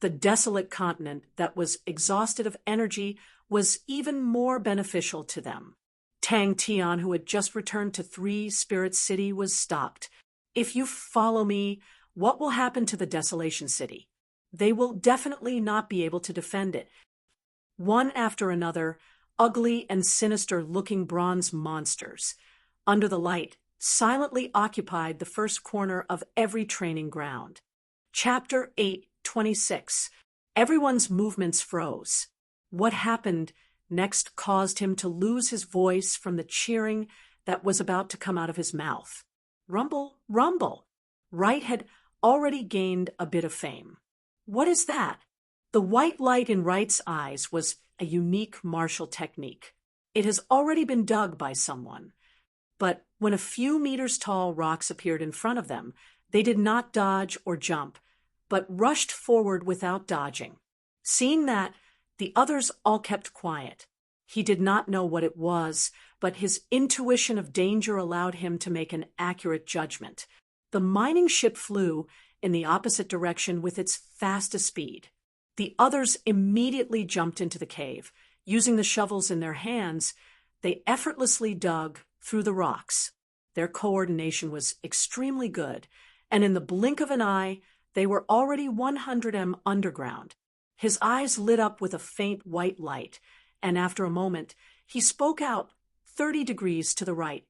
The desolate continent that was exhausted of energy was even more beneficial to them. Tang Tian, who had just returned to 3 Spirit City, was stopped. If you follow me, what will happen to the Desolation City? They will definitely not be able to defend it. One after another, ugly and sinister-looking bronze monsters. Under the light, silently occupied the first corner of every training ground. Chapter 8:26. Everyone's movements froze. What happened next caused him to lose his voice from the cheering that was about to come out of his mouth. Rumble, rumble. Wright had already gained a bit of fame. What is that? The white light in Wright's eyes was a unique martial technique. It has already been dug by someone. But when a few meters tall rocks appeared in front of them, they did not dodge or jump, but rushed forward without dodging. Seeing that, the others all kept quiet. He did not know what it was, but his intuition of danger allowed him to make an accurate judgment. The mining ship flew in the opposite direction with its fastest speed. The others immediately jumped into the cave. Using the shovels in their hands, they effortlessly dug through the rocks. Their coordination was extremely good, and in the blink of an eye, they were already 100 m underground. His eyes lit up with a faint white light, and after a moment, he spoke out 30 degrees to the right.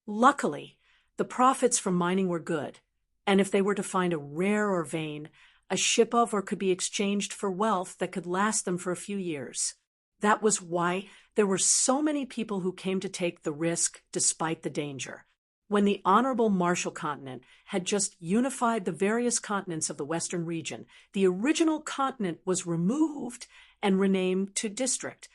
Luckily, the profits from mining were good, and if they were to find a rare or vein, a ship of or could be exchanged for wealth that could last them for a few years. That was why there were so many people who came to take the risk despite the danger. When the Honorable Marshall Continent had just unified the various continents of the Western region, the original continent was removed and renamed to district.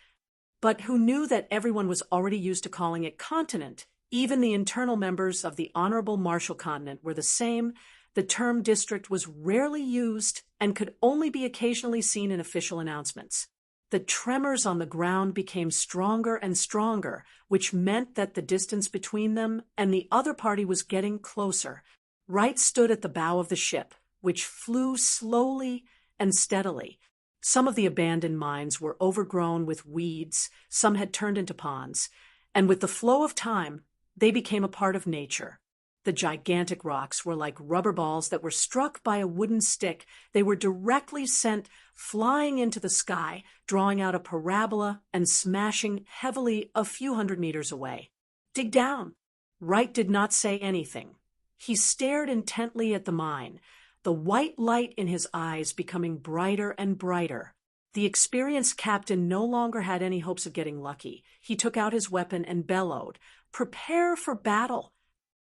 But who knew that everyone was already used to calling it continent? Even the internal members of the Honorable Marshall Continent were the same. The term district was rarely used and could only be occasionally seen in official announcements. The tremors on the ground became stronger and stronger, which meant that the distance between them and the other party was getting closer. Wright stood at the bow of the ship, which flew slowly and steadily. Some of the abandoned mines were overgrown with weeds, some had turned into ponds, and with the flow of time, they became a part of nature. The gigantic rocks were like rubber balls that were struck by a wooden stick. They were directly sent flying into the sky, drawing out a parabola and smashing heavily a few hundred meters away. Dig down. Wright did not say anything. He stared intently at the mine, the white light in his eyes becoming brighter and brighter. The experienced captain no longer had any hopes of getting lucky. He took out his weapon and bellowed, "Prepare for battle."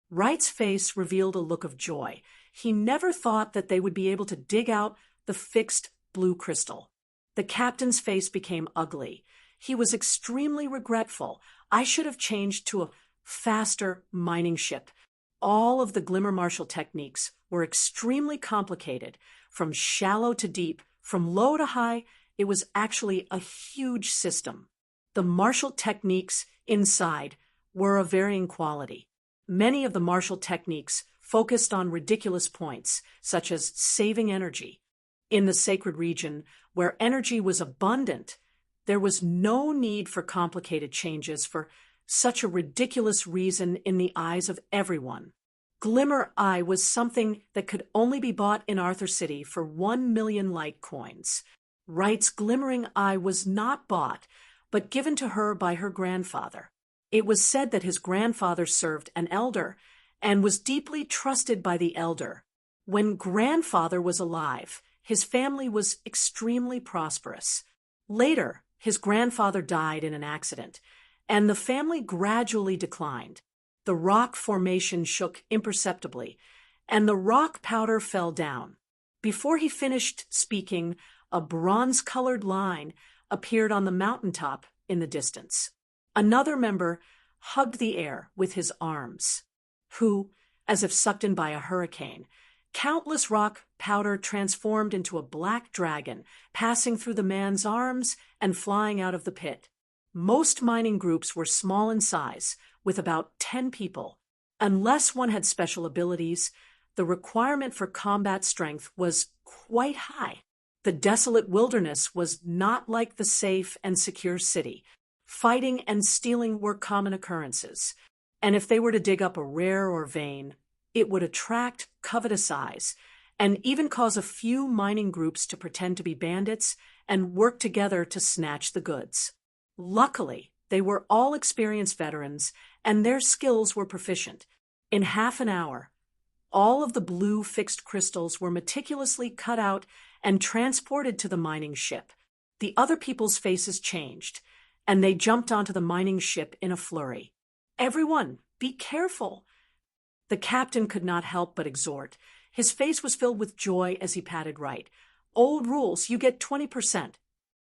Wright's face revealed a look of joy. He never thought that they would be able to dig out the fixed blue crystal. The captain's face became ugly. He was extremely regretful. I should have changed to a faster mining ship. All of the Glimmer Marshall techniques were extremely complicated, from shallow to deep, from low to high. It was actually a huge system. The Marshall techniques inside were of varying quality. Many of the Marshall techniques focused on ridiculous points, such as saving energy. In the sacred region, where energy was abundant, there was no need for complicated changes for such a ridiculous reason in the eyes of everyone. Glimmer Eye was something that could only be bought in Arthur City for 1 million light coins. Wright's glimmering eye was not bought, but given to her by her grandfather. It was said that his grandfather served an elder and was deeply trusted by the elder. When grandfather was alive, his family was extremely prosperous. Later, his grandfather died in an accident, and the family gradually declined. The rock formation shook imperceptibly, and the rock powder fell down. Before he finished speaking, a bronze-colored line appeared on the mountaintop in the distance. Another member hugged the air with his arms, who, as if sucked in by a hurricane, countless rock powder transformed into a black dragon, passing through the man's arms and flying out of the pit. Most mining groups were small in size, with about 10 people. Unless one had special abilities, the requirement for combat strength was quite high. The desolate wilderness was not like the safe and secure city. Fighting and stealing were common occurrences, and if they were to dig up a rare or vein, it would attract covetous eyes and even cause a few mining groups to pretend to be bandits and work together to snatch the goods. Luckily, they were all experienced veterans, and their skills were proficient. In half an hour, all of the blue fixed crystals were meticulously cut out and transported to the mining ship. The other people's faces changed, and they jumped onto the mining ship in a flurry. "Everyone, be careful!" The captain could not help but exhort. His face was filled with joy as he patted Wright. "Old rules, you get 20%.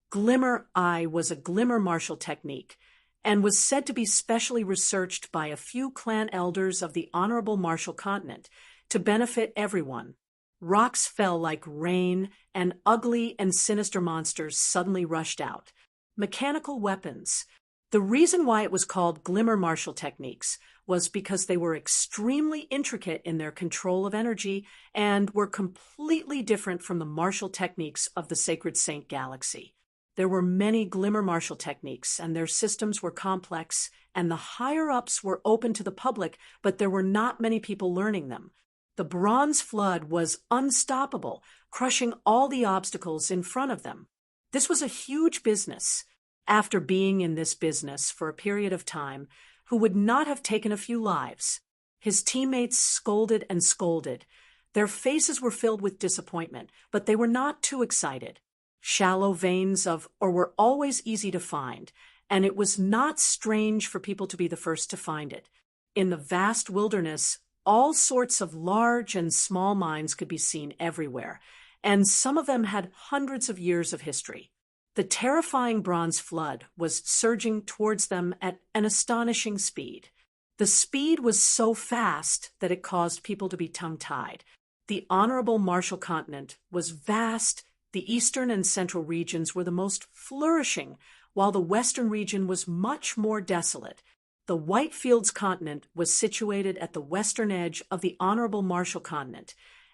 Glimmer Eye was a glimmer martial technique and was said to be specially researched by a few clan elders of the Honorable Martial Continent to benefit everyone. Rocks fell like rain, and ugly and sinister monsters suddenly rushed out. Mechanical weapons. The reason why it was called glimmer martial techniques was because they were extremely intricate in their control of energy and were completely different from the martial techniques of the Sacred Saint Galaxy. There were many glimmer martial techniques, and their systems were complex, and the higher-ups were open to the public, but there were not many people learning them. The Bronze Flood was unstoppable, crushing all the obstacles in front of them. This was a huge business. After being in this business for a period of time, who would not have taken a few lives? His teammates scolded and scolded. Their faces were filled with disappointment, but they were not too excited. Shallow veins of ore were always easy to find, and it was not strange for people to be the first to find it. In the vast wilderness, all sorts of large and small mines could be seen everywhere, and some of them had hundreds of years of history. The terrifying Bronze Flood was surging towards them at an astonishing speed. The speed was so fast that it caused people to be tongue-tied. The Honorable Martial Continent was vast. The eastern and central regions were the most flourishing, while the western region was much more desolate. The Whitefields continent was situated at the western edge of the Honorable Martial Continent,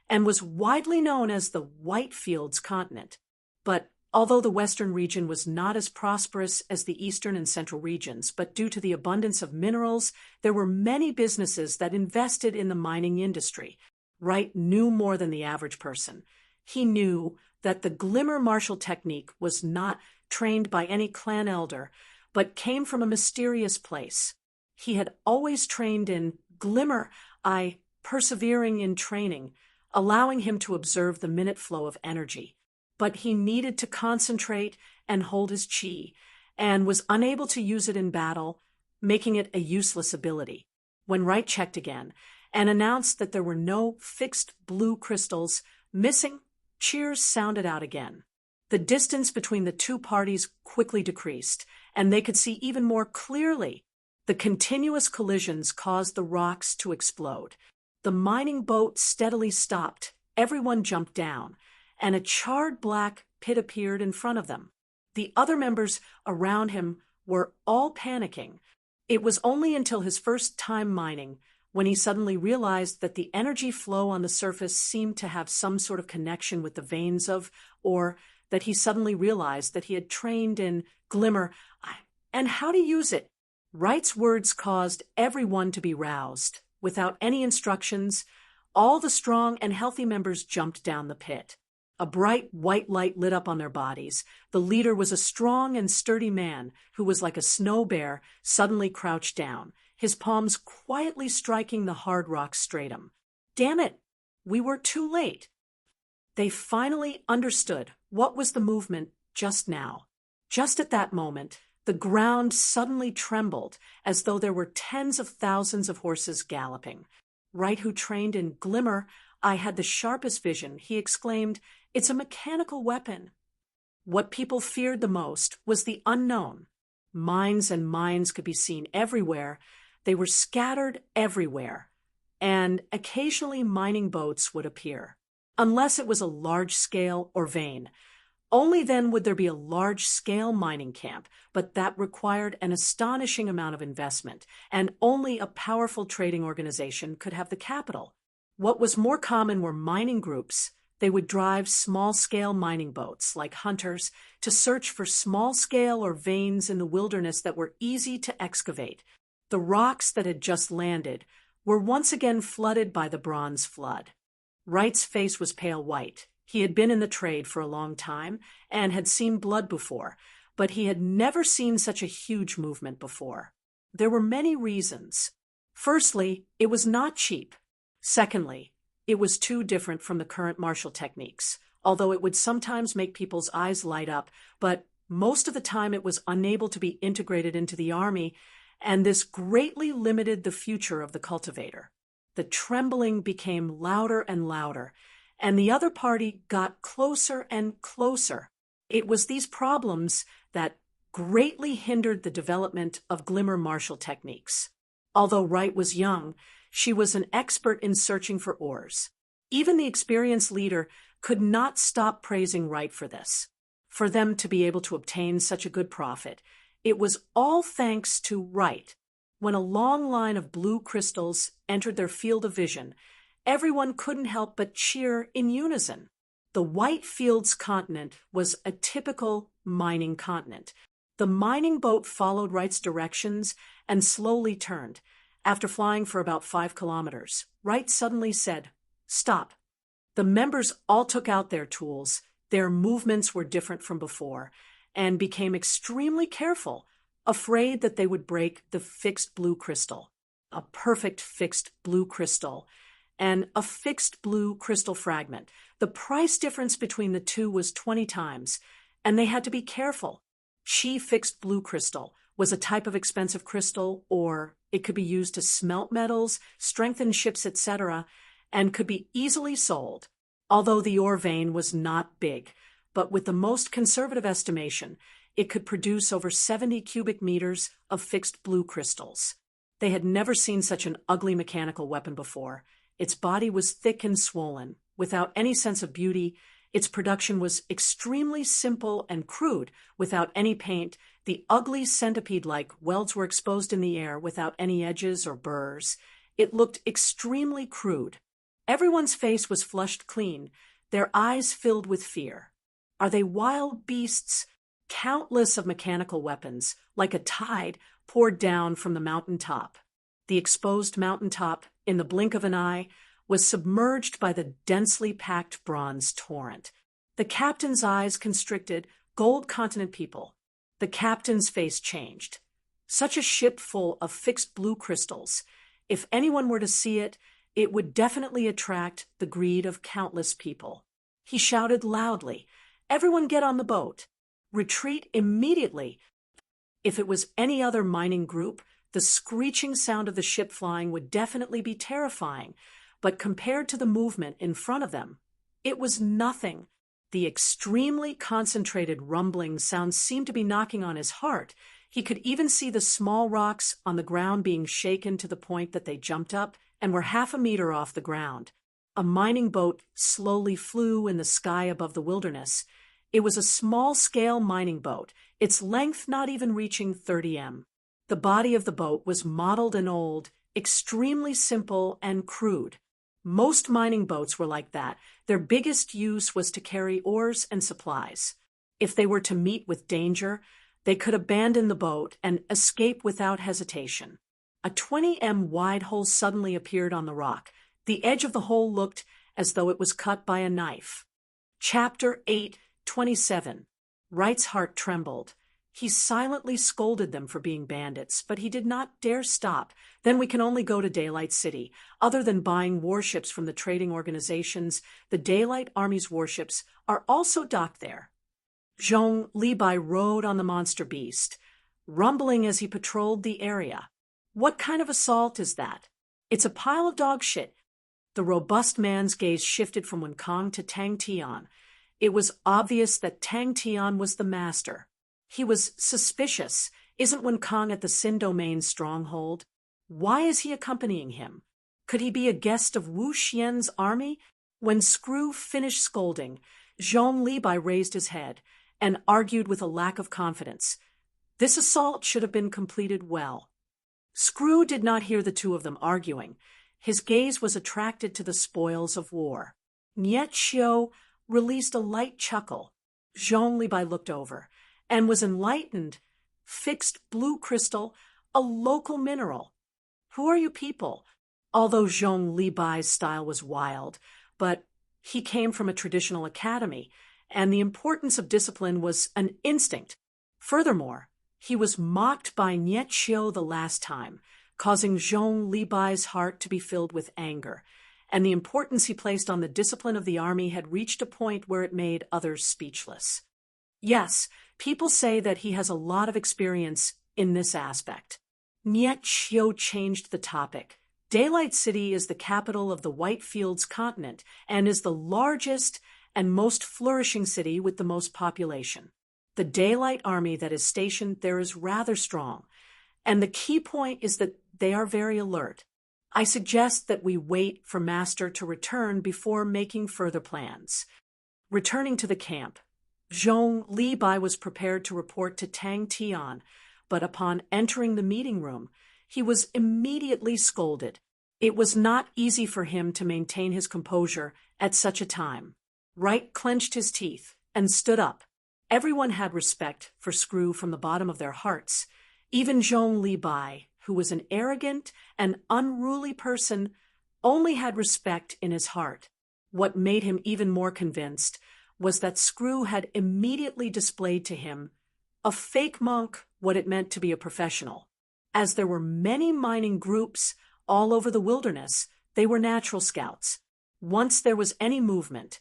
and was widely known as the Whitefields continent. But although the western region was not as prosperous as the eastern and central regions, but due to the abundance of minerals, there were many businesses that invested in the mining industry. Wright knew more than the average person. He knew that the glimmer martial technique was not trained by any clan elder, but came from a mysterious place. He had always trained in glimmer eye, persevering in training, allowing him to observe the minute flow of energy. But he needed to concentrate and hold his chi, and was unable to use it in battle, making it a useless ability. When Wright checked again and announced that there were no fixed blue crystals missing, cheers sounded out again. The distance between the two parties quickly decreased, and they could see even more clearly. The continuous collisions caused the rocks to explode. The mining boat steadily stopped. Everyone jumped down, and a charred black pit appeared in front of them. The other members around him were all panicking. It was only until his first time mining when he suddenly realized that the energy flow on the surface seemed to have some sort of connection with the veins of, or that he suddenly realized that he had trained in glimmer and how to use it. Wright's words caused everyone to be roused. Without any instructions, all the strong and healthy members jumped down the pit. A bright white light lit up on their bodies. The leader was a strong and sturdy man who was like a snow bear suddenly crouched down, his palms quietly striking the hard rock stratum. Damn it! We were too late. They finally understood what was the movement just now. Just at that moment, the ground suddenly trembled as though there were tens of thousands of horses galloping. Wright, who trained in glimmer, I had the sharpest vision. He exclaimed, "It's a mechanical weapon." What people feared the most was the unknown. Mines and mines could be seen everywhere. They were scattered everywhere, and occasionally mining boats would appear. Unless it was a large scale or vein. Only then would there be a large-scale mining camp, but that required an astonishing amount of investment, and only a powerful trading organization could have the capital. What was more common were mining groups. They would drive small-scale mining boats, like hunters, to search for small-scale or veins in the wilderness that were easy to excavate. The rocks that had just landed were once again flooded by the Bronze Flood. Wright's face was pale white. He had been in the trade for a long time and had seen blood before, but he had never seen such a huge movement before. There were many reasons. Firstly, it was not cheap. Secondly, it was too different from the current martial techniques, although it would sometimes make people's eyes light up, but most of the time it was unable to be integrated into the army, and this greatly limited the future of the cultivator. The trembling became louder and louder, and the other party got closer and closer. It was these problems that greatly hindered the development of glimmer martial techniques. Although Wright was young, she was an expert in searching for ores. Even the experienced leader could not stop praising Wright for this. For them to be able to obtain such a good profit, it was all thanks to Wright. When a long line of blue crystals entered their field of vision, everyone couldn't help but cheer in unison. The White Fields continent was a typical mining continent. The mining boat followed Wright's directions and slowly turned. After flying for about 5 kilometers, Wright suddenly said, "Stop." The members all took out their tools. Their movements were different from before, and became extremely careful, afraid that they would break the fixed blue crystal. A perfect fixed blue crystal, and a fixed blue crystal fragment. The price difference between the two was 20 times, and they had to be careful. Chi fixed blue crystal was a type of expensive crystal, or it could be used to smelt metals, strengthen ships, etc., and could be easily sold. Although the ore vein was not big, but with the most conservative estimation, it could produce over 70 cubic meters of fixed blue crystals. They had never seen such an ugly mechanical weapon before. Its body was thick and swollen, without any sense of beauty. Its production was extremely simple and crude, without any paint. The ugly centipede-like welds were exposed in the air without any edges or burrs. It looked extremely crude. Everyone's face was flushed clean, their eyes filled with fear. Are they wild beasts? Countless of mechanical weapons, like a tide, poured down from the mountain top. The exposed mountain top, in the blink of an eye, was submerged by the densely packed bronze torrent. The captain's eyes constricted. Gold continent people. The captain's face changed. Such a ship full of fixed blue crystals. If anyone were to see it, it would definitely attract the greed of countless people. He shouted loudly, "Everyone get on the boat. Retreat immediately." If it was any other mining group, the screeching sound of the ship flying would definitely be terrifying, but compared to the movement in front of them, it was nothing. The extremely concentrated rumbling sound seemed to be knocking on his heart. He could even see the small rocks on the ground being shaken to the point that they jumped up and were 1/2 meter off the ground. A mining boat slowly flew in the sky above the wilderness. It was a small-scale mining boat, its length not even reaching 30 m. The body of the boat was mottled and old, extremely simple and crude. Most mining boats were like that. Their biggest use was to carry ores and supplies. If they were to meet with danger, they could abandon the boat and escape without hesitation. A 20 m wide hole suddenly appeared on the rock. The edge of the hole looked as though it was cut by a knife. Chapter 8:27. Wright's heart trembled. He silently scolded them for being bandits, but he did not dare stop. Then we can only go to Daylight City. Other than buying warships from the trading organizations, the Daylight Army's warships are also docked there. Zhong Libai rode on the monster beast, rumbling as he patrolled the area. What kind of assault is that? It's a pile of dog shit. The robust man's gaze shifted from Wen Kong to Tang Tian. It was obvious that Tang Tian was the master. He was suspicious. Isn't Wen Kong at the Sin Domain's stronghold? Why is he accompanying him? Could he be a guest of Wu Xian's army? When Screw finished scolding, Zhong Libai raised his head and argued with a lack of confidence. This assault should have been completed well. Screw did not hear the two of them arguing. His gaze was attracted to the spoils of war. Niet Xiu released a light chuckle. Zhong Libai looked over and was enlightened. Fixed blue crystal, a local mineral. Who are you people? Although Zhong Libai's style was wild, but he came from a traditional academy, and the importance of discipline was an instinct. Furthermore, he was mocked by Niet Xiu the last time, causing Zhong Libai's heart to be filled with anger, and the importance he placed on the discipline of the army had reached a point where it made others speechless. Yes, people say that he has a lot of experience in this aspect. Niet Xiu changed the topic. Daylight City is the capital of the Whitefields continent and is the largest and most flourishing city with the most population. The Daylight Army that is stationed there is rather strong, and the key point is that they are very alert. I suggest that we wait for Master to return before making further plans. Returning to the camp, Zhong Libai was prepared to report to Tang Tian, but upon entering the meeting room, he was immediately scolded. It was not easy for him to maintain his composure at such a time. Wright clenched his teeth and stood up. Everyone had respect for Screw from the bottom of their hearts. Even Zhong Libai, who was an arrogant and unruly person, only had respect in his heart. What made him even more convinced was that Screw had immediately displayed to him a fake monk what it meant to be a professional. As there were many mining groups all over the wilderness, they were natural scouts. Once there was any movement,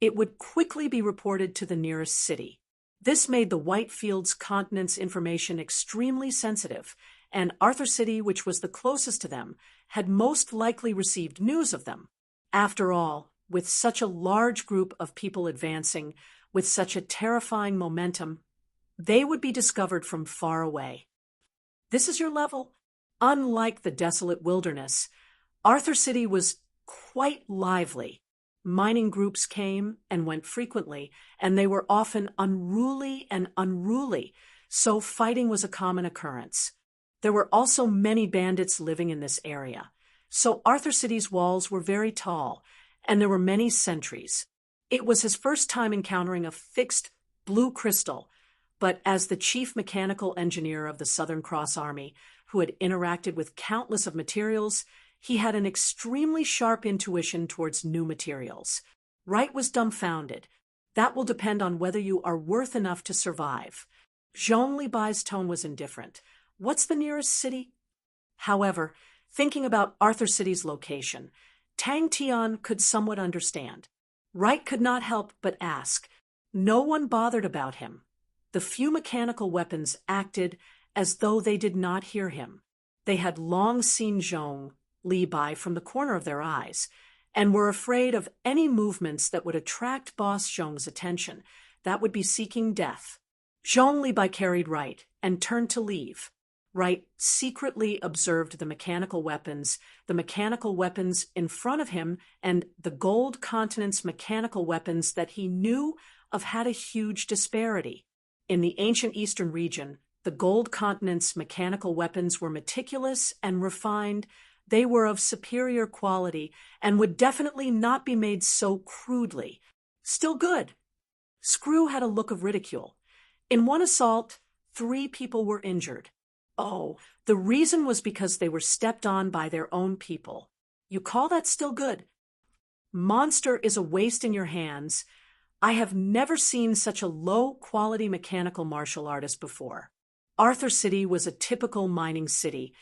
it would quickly be reported to the nearest city. This made the Whitefields continent's information extremely sensitive, and Arthur City, which was the closest to them, had most likely received news of them. After all, with such a large group of people advancing, with such a terrifying momentum, they would be discovered from far away. This is your level? Unlike the desolate wilderness, Arthur City was quite lively. Mining groups came and went frequently, and they were often unruly, so fighting was a common occurrence. There were also many bandits living in this area, so Arthur City's walls were very tall, and there were many sentries. It was his first time encountering a fixed blue crystal, but as the chief mechanical engineer of the Southern Cross Army, who had interacted with countless of materials, he had an extremely sharp intuition towards new materials. Wright was dumbfounded. That will depend on whether you are worth enough to survive. Zhong Libai's tone was indifferent. What's the nearest city? However, thinking about Arthur City's location, Tang Tian could somewhat understand. Wright could not help but ask. No one bothered about him. The few mechanical weapons acted as though they did not hear him. They had long seen Zhong Libai from the corner of their eyes, and were afraid of any movements that would attract Boss Zhong's attention, that would be seeking death. Zhong Libai carried Wright and turned to leave. Wright secretly observed the mechanical weapons in front of him, and the Gold Continent's mechanical weapons that he knew of had a huge disparity. In the ancient Eastern region, the Gold Continent's mechanical weapons were meticulous and refined. They were of superior quality and would definitely not be made so crudely. Still good. Screw had a look of ridicule. In one assault, 3 people were injured. Oh, the reason was because they were stepped on by their own people. You call that still good? Monster is a waste in your hands. I have never seen such a low-quality mechanical martial artist before. Arthur City was a typical mining city,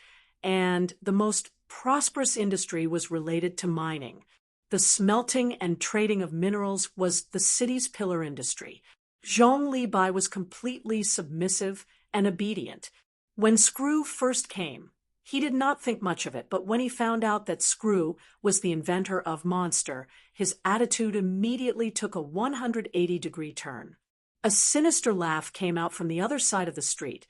and the most prosperous industry was related to mining. The smelting and trading of minerals was the city's pillar industry. Zhong Libai was completely submissive and obedient. When Screw first came, he did not think much of it, but when he found out that Screw was the inventor of Monster, his attitude immediately took a 180-degree turn. A sinister laugh came out from the other side of the street.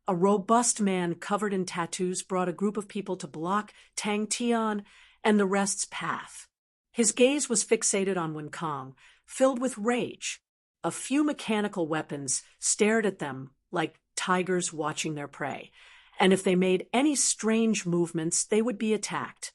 A robust man covered in tattoos brought a group of people to block Tang Tian and the rest's path. His gaze was fixated on Wen Kong, filled with rage. A few mechanical weapons stared at them like tigers watching their prey, and if they made any strange movements, they would be attacked.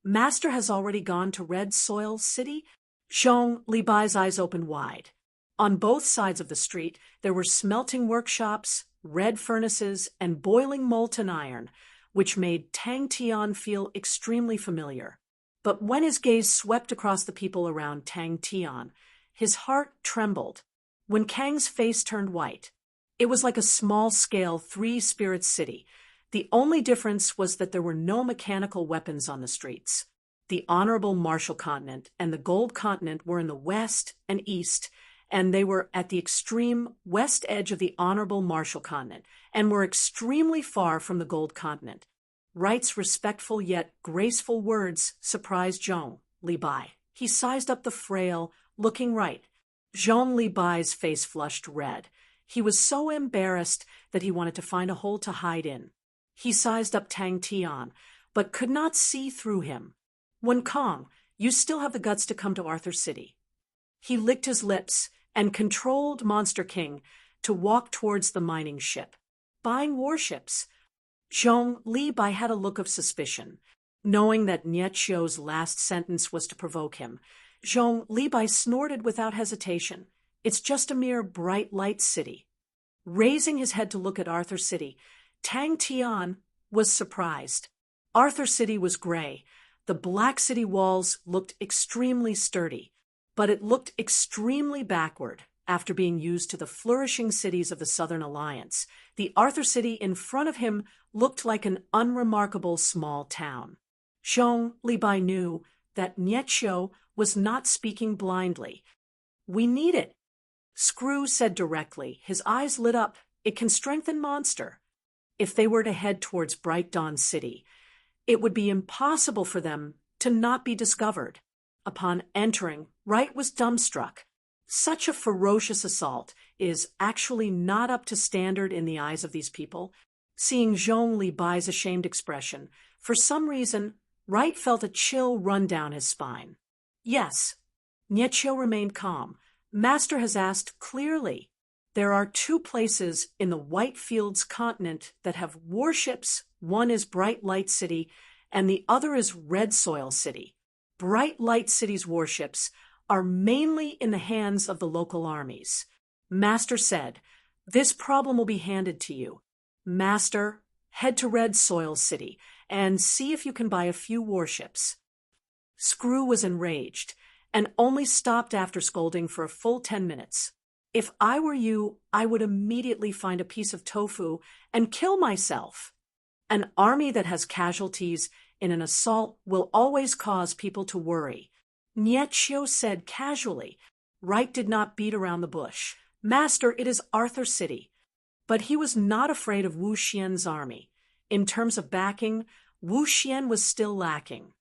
Master has already gone to Red Soil City? Zhong Libai's eyes opened wide. On both sides of the street, there were smelting workshops, red furnaces, and boiling molten iron, which made Tang Tian feel extremely familiar. But when his gaze swept across the people around Tang Tian, his heart trembled. When Kang's face turned white, It was like a small-scale three-spirit city. The only difference was that there were no mechanical weapons on the streets. The Honorable Marshall Continent and the Gold Continent were in the west and east, and they were at the extreme west edge of the Honorable Marshall Continent and were extremely far from the Gold Continent. Wright's respectful yet graceful words surprised Zhong Libai. He sized up the frail, looking Wright. Zhong Libai's face flushed red. He was so embarrassed that he wanted to find a hole to hide in. He sized up Tang Tian, but could not see through him. Wen Kong, you still have the guts to come to Arthur City. He licked his lips and controlled Monster King to walk towards the mining ship. Buying warships. Zhong Libai had a look of suspicion. Knowing that Niet Xiu's last sentence was to provoke him, Zhong Libai snorted without hesitation. It's just a mere bright light city. Raising his head to look at Arthur City, Tang Tian was surprised. Arthur City was gray. The black city walls looked extremely sturdy, but it looked extremely backward after being used to the flourishing cities of the Southern Alliance. The Arthur City in front of him looked like an unremarkable small town. Zhong Libai knew that Niet Xiu was not speaking blindly. We need it, Screw said directly. His eyes lit up. It can strengthen Monster. If they were to head towards Bright Dawn City, it would be impossible for them to not be discovered. Upon entering, Wright was dumbstruck. Such a ferocious assault is actually not up to standard in the eyes of these people. Seeing Zhong Libai's ashamed expression, for some reason, Wright felt a chill run down his spine. Yes, Niet Xiu remained calm. Master has asked clearly. There are two places in the White Fields continent that have warships. One is Bright Light City, and the other is Red Soil City. Bright Light City's warships are mainly in the hands of the local armies. Master said, this problem will be handed to you. Master, head to Red Soil City and see if you can buy a few warships. Screw was enraged and only stopped after scolding for a full 10 minutes. If I were you, I would immediately find a piece of tofu and kill myself. An army that has casualties in an assault will always cause people to worry. Niet Xiu said casually. Wright did not beat around the bush. Master, it is Arthur City. But he was not afraid of Wu Xian's army. In terms of backing, Wu Xian was still lacking.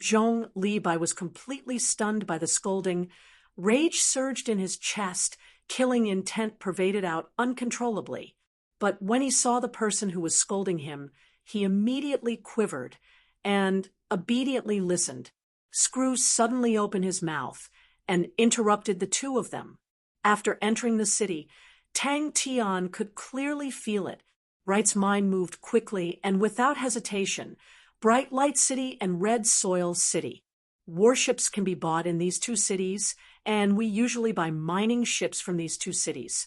Zhong Libai was completely stunned by the scolding. Rage surged in his chest, killing intent pervaded out uncontrollably. But when he saw the person who was scolding him, he immediately quivered and obediently listened. Screw suddenly opened his mouth and interrupted the two of them. After entering the city, Tang Tian could clearly feel it. Wright's mind moved quickly and without hesitation. Bright Light City and Red Soil City. Warships can be bought in these two cities, and we usually buy mining ships from these two cities.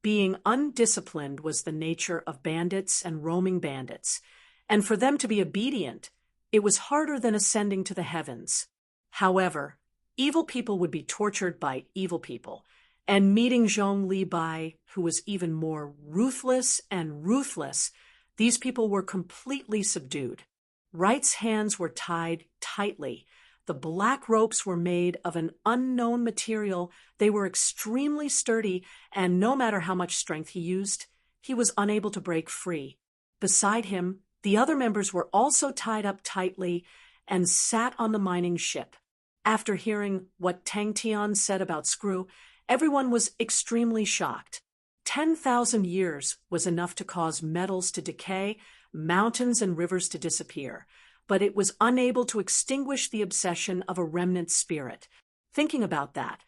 Being undisciplined was the nature of bandits and roaming bandits, and for them to be obedient, it was harder than ascending to the heavens. However, evil people would be tortured by evil people, and meeting Zhong Libai, who was even more ruthless and ruthless, these people were completely subdued. Wright's hands were tied tightly. The black ropes were made of an unknown material. They were extremely sturdy, and no matter how much strength he used, he was unable to break free. Beside him, the other members were also tied up tightly and sat on the mining ship. After hearing what Tang Tian said about Screw, everyone was extremely shocked. 10,000 years was enough to cause metals to decay, mountains and rivers to disappear, but it was unable to extinguish the obsession of a remnant spirit. Thinking about that,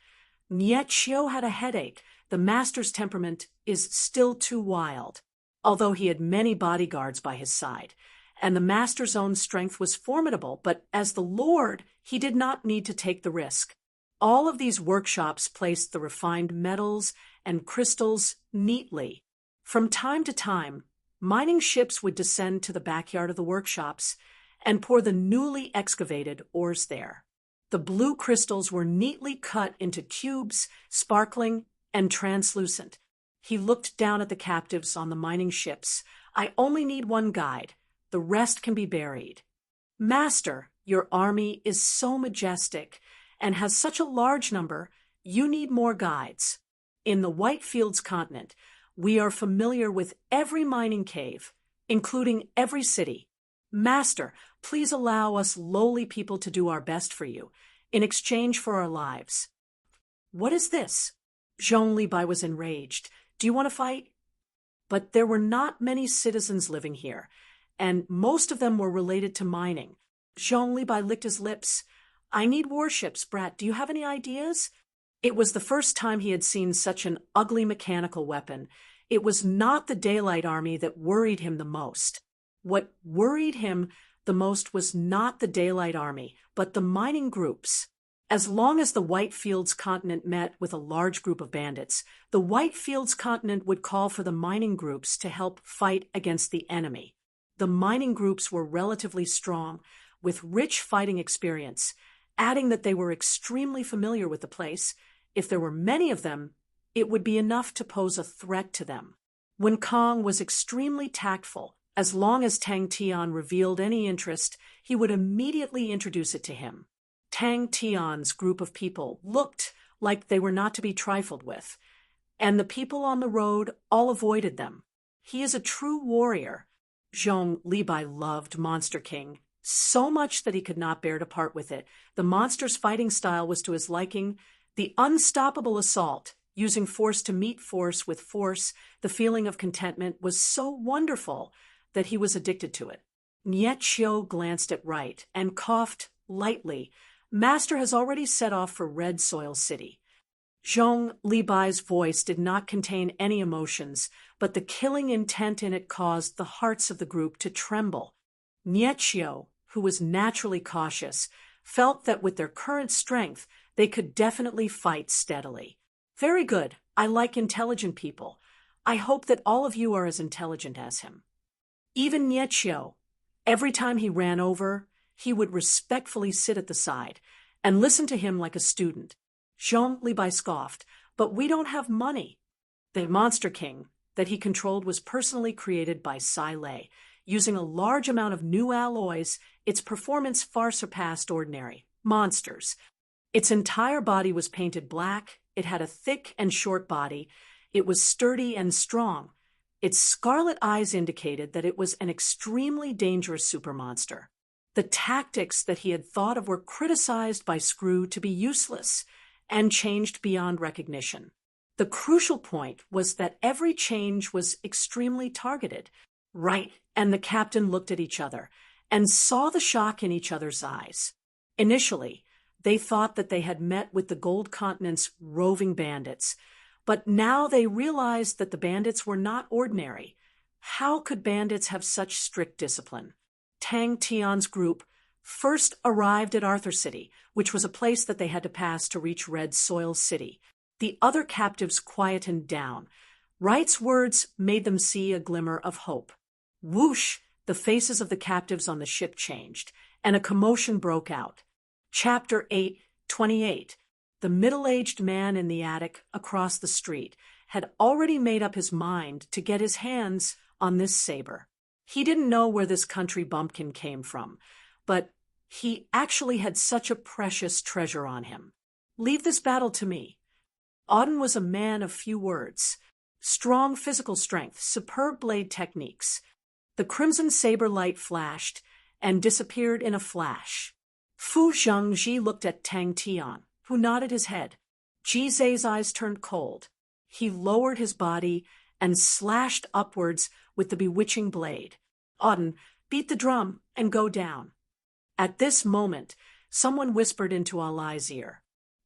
Niet Xiu had a headache. The master's temperament is still too wild, although he had many bodyguards by his side, and the master's own strength was formidable, but as the Lord, he did not need to take the risk. All of these workshops placed the refined metals and crystals neatly. From time to time, mining ships would descend to the backyard of the workshops and pour the newly excavated ores there. The blue crystals were neatly cut into cubes, sparkling and translucent. He looked down at the captives on the mining ships. I only need one guide. The rest can be buried. Master, your army is so majestic and has such a large number, you need more guides. In the Whitefields continent, we are familiar with every mining cave, including every city. Master, please allow us lowly people to do our best for you, in exchange for our lives. What is this? Zhong Libai was enraged. Do you want to fight? But there were not many citizens living here, and most of them were related to mining. Zhong Libai licked his lips. I need warships, Brat. Do you have any ideas? It was the first time he had seen such an ugly mechanical weapon. It was not the daylight army that worried him the most. What worried him the most was not the daylight army, but the mining groups. As long as the Whitefields continent met with a large group of bandits, the Whitefields continent would call for the mining groups to help fight against the enemy. The mining groups were relatively strong, with rich fighting experience, adding that they were extremely familiar with the place. If there were many of them, it would be enough to pose a threat to them. Wen Kong was extremely tactful. As long as Tang Tian revealed any interest, he would immediately introduce it to him. Tang Tian's group of people looked like they were not to be trifled with, and the people on the road all avoided them. He is a true warrior. Zhong Libai loved Monster King so much that he could not bear to part with it. The monster's fighting style was to his liking. The unstoppable assault, using force to meet force with force, the feeling of contentment was so wonderful that he was addicted to it. Niet Xiu glanced at Right and coughed lightly. Master has already set off for Red Soil City. Zhong Libai's voice did not contain any emotions, but the killing intent in it caused the hearts of the group to tremble. Niet Xiu, who was naturally cautious, felt that with their current strength, they could definitely fight steadily. Very good. I like intelligent people. I hope that all of you are as intelligent as him. Even Niet Xiu, every time he ran over, he would respectfully sit at the side and listen to him like a student. Zhong Libai scoffed, but we don't have money. The Monster King that he controlled was personally created by Sai Lei. Using a large amount of new alloys, its performance far surpassed ordinary monsters. Its entire body was painted black, it had a thick and short body, it was sturdy and strong. Its scarlet eyes indicated that it was an extremely dangerous supermonster. The tactics that he had thought of were criticized by Screw to be useless and changed beyond recognition. The crucial point was that every change was extremely targeted. Right and the captain looked at each other and saw the shock in each other's eyes. Initially, they thought that they had met with the Gold Continent's roving bandits, but now they realized that the bandits were not ordinary. How could bandits have such strict discipline? Tang Tian's group first arrived at Arthur City, which was a place that they had to pass to reach Red Soil City. The other captives quietened down. Wright's words made them see a glimmer of hope. Whoosh! The faces of the captives on the ship changed, and a commotion broke out. Chapter 8:28. The middle-aged man in the attic across the street had already made up his mind to get his hands on this saber. He didn't know where this country bumpkin came from, but he actually had such a precious treasure on him. Leave this battle to me. Auden was a man of few words. Strong physical strength, superb blade techniques. The crimson saber light flashed and disappeared in a flash. Fu Zhangji looked at Tang Tian, who nodded his head. Ji Zhe's eyes turned cold. He lowered his body and slashed upwards with the bewitching blade. Auden, beat the drum and go down. At this moment, someone whispered into Alai's ear.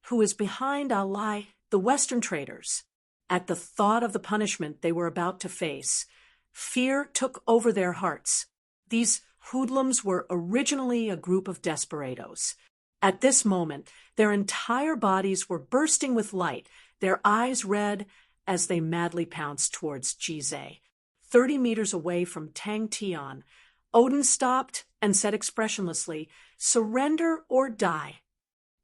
Who is behind Alai? The Western traders. At the thought of the punishment they were about to face, fear took over their hearts. These hoodlums were originally a group of desperados. At this moment, their entire bodies were bursting with light, their eyes red as they madly pounced towards Jizé. 30 meters away from Tang Tian, Auden stopped and said expressionlessly, "Surrender or die."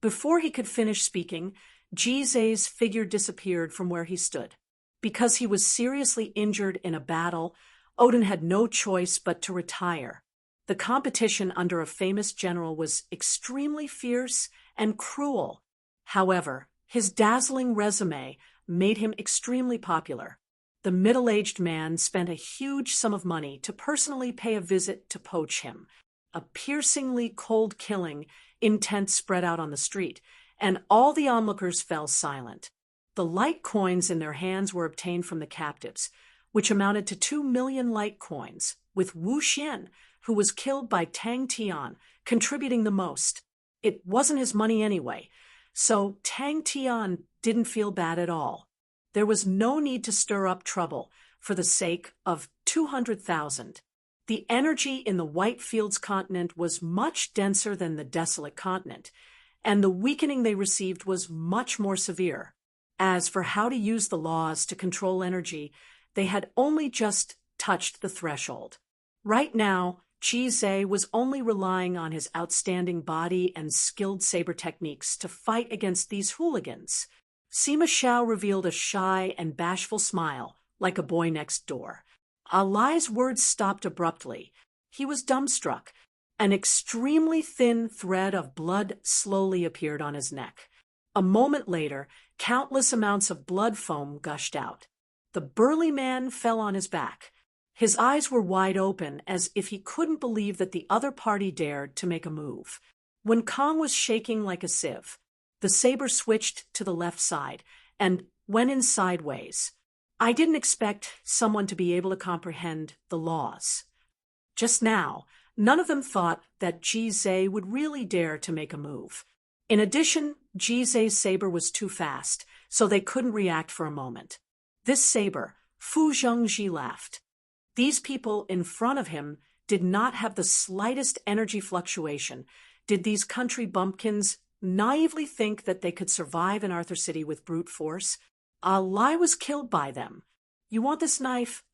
Before he could finish speaking, Jizé's figure disappeared from where he stood. Because he was seriously injured in a battle, Odin had no choice but to retire. The competition under a famous general was extremely fierce and cruel. However, his dazzling resume made him extremely popular. The middle-aged man spent a huge sum of money to personally pay a visit to poach him. A piercingly cold killing in tents spread out on the street, and all the onlookers fell silent. The light coins in their hands were obtained from the captives, which amounted to 2 million light coins, with Wu Xian, who was killed by Tang Tian, contributing the most. It wasn't his money anyway, so Tang Tian didn't feel bad at all. There was no need to stir up trouble for the sake of 200,000. The energy in the Whitefields continent was much denser than the desolate continent, and the weakening they received was much more severe. As for how to use the laws to control energy, they had only just touched the threshold. Right now, Qi Zhe was only relying on his outstanding body and skilled saber techniques to fight against these hooligans. Sima Xiao revealed a shy and bashful smile, like a boy next door. Alai's words stopped abruptly. He was dumbstruck. An extremely thin thread of blood slowly appeared on his neck. A moment later, countless amounts of blood foam gushed out. The burly man fell on his back. His eyes were wide open, as if he couldn't believe that the other party dared to make a move. When Kong was shaking like a sieve, the saber switched to the left side and went in sideways. I didn't expect someone to be able to comprehend the laws. Just now, none of them thought that Qi Zhe would really dare to make a move. In addition, Qi Zhe's saber was too fast, so they couldn't react for a moment. This saber, Fu Zhengji laughed. These people in front of him did not have the slightest energy fluctuation. Did these country bumpkins naively think that they could survive in Arthur City with brute force? Alai was killed by them. You want this knife?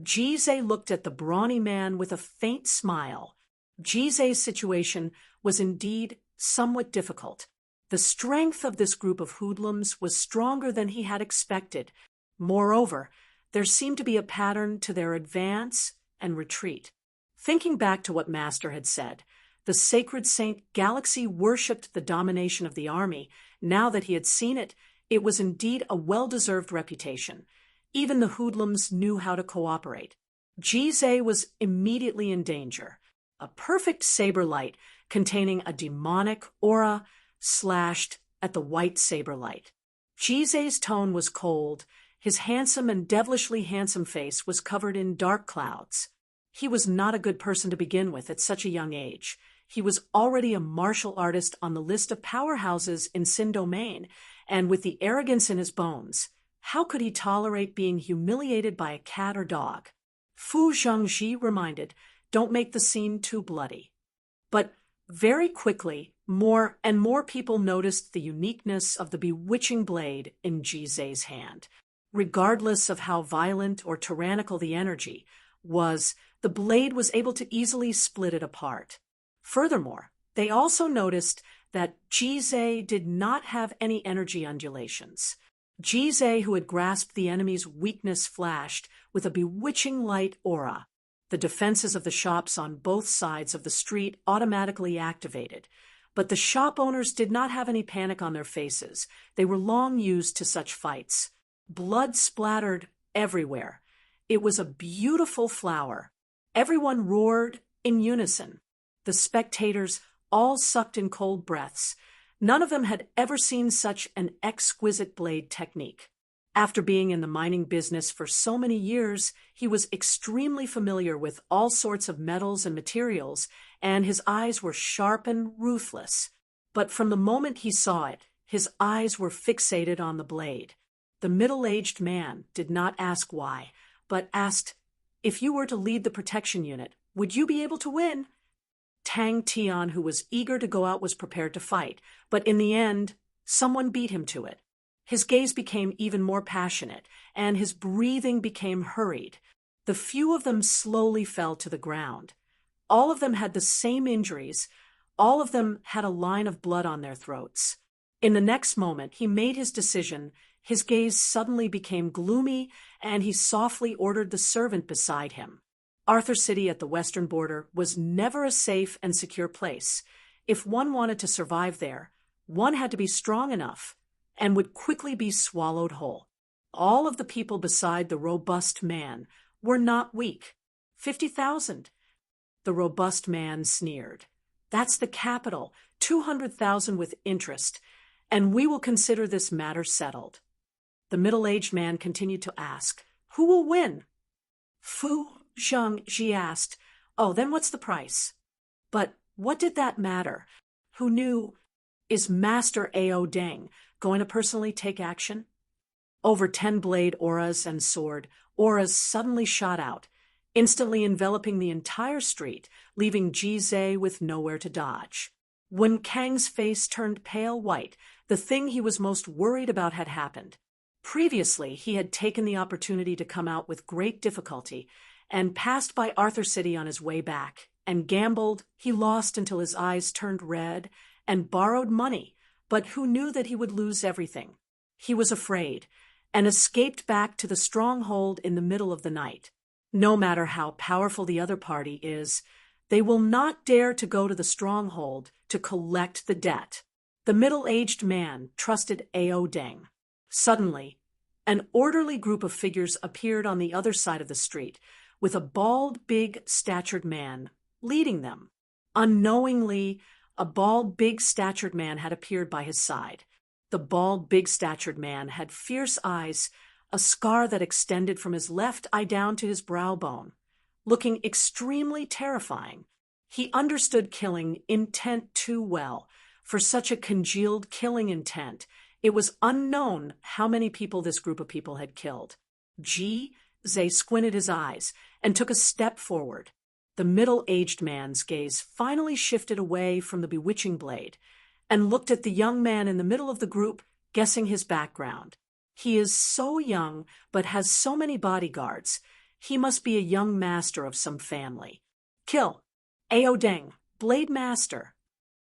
Qi Zhe looked at the brawny man with a faint smile. Qi Zhe's situation was indeed somewhat difficult. The strength of this group of hoodlums was stronger than he had expected. Moreover, there seemed to be a pattern to their advance and retreat. Thinking back to what Master had said, the sacred Saint Galaxy worshipped the domination of the army. Now that he had seen it, it was indeed a well-deserved reputation. Even the hoodlums knew how to cooperate. Qi Zhe was immediately in danger. A perfect saber light containing a demonic aura slashed at the white saber light. Qi Zhe's tone was cold. His handsome and devilishly handsome face was covered in dark clouds. He was not a good person to begin with at such a young age. He was already a martial artist on the list of powerhouses in Sin Domain, and with the arrogance in his bones, how could he tolerate being humiliated by a cat or dog? Fu Zhengji reminded, "Don't make the scene too bloody." But very quickly, more and more people noticed the uniqueness of the bewitching blade in Qi Zhe's hand. Regardless of how violent or tyrannical the energy was, the blade was able to easily split it apart. Furthermore, they also noticed that Qi Zhe did not have any energy undulations. Qi Zhe, who had grasped the enemy's weakness, flashed with a bewitching light aura. The defenses of the shops on both sides of the street automatically activated. But the shop owners did not have any panic on their faces. They were long used to such fights. Blood splattered everywhere. It was a beautiful flower. Everyone roared in unison. The spectators all sucked in cold breaths. None of them had ever seen such an exquisite blade technique. After being in the mining business for so many years, he was extremely familiar with all sorts of metals and materials, and his eyes were sharp and ruthless. But from the moment he saw it, his eyes were fixated on the blade. The middle-aged man did not ask why, but asked, "If you were to lead the protection unit, would you be able to win?" Tang Tian, who was eager to go out, was prepared to fight, but in the end, someone beat him to it. His gaze became even more passionate, and his breathing became hurried. The few of them slowly fell to the ground. All of them had the same injuries. All of them had a line of blood on their throats. In the next moment, he made his decision. His gaze suddenly became gloomy, and he softly ordered the servant beside him. Arthur City at the western border was never a safe and secure place. If one wanted to survive there, one had to be strong enough and would quickly be swallowed whole. All of the people beside the robust man were not weak. 50,000. The robust man sneered. That's the capital, 200,000 with interest, and we will consider this matter settled. The middle-aged man continued to ask, who will win? Fu Zheng, she asked. Oh, then what's the price? But what did that matter? Who knew? Is Master Audielding going to personally take action? Over 10 blade auras and sword, auras suddenly shot out, instantly enveloping the entire street, leaving Jizai with nowhere to dodge. When Kang's face turned pale white, the thing he was most worried about had happened. Previously, he had taken the opportunity to come out with great difficulty and passed by Arthur City on his way back, and gambled. He lost until his eyes turned red, and borrowed money, but who knew that he would lose everything? He was afraid, and escaped back to the stronghold in the middle of the night. No matter how powerful the other party is, they will not dare to go to the stronghold to collect the debt. The middle-aged man trusted Audielding. Suddenly, an orderly group of figures appeared on the other side of the street, with a bald, big-statured man leading them. Unknowingly, a bald, big-statured man had appeared by his side. The bald, big-statured man had fierce eyes, a scar that extended from his left eye down to his brow bone, looking extremely terrifying. He understood killing intent too well. For such a congealed killing intent, it was unknown how many people this group of people had killed. Zay squinted his eyes and took a step forward. The middle-aged man's gaze finally shifted away from the bewitching blade and looked at the young man in the middle of the group, guessing his background. He is so young, but has so many bodyguards. He must be a young master of some family. Kill. Audielding, Blade Master.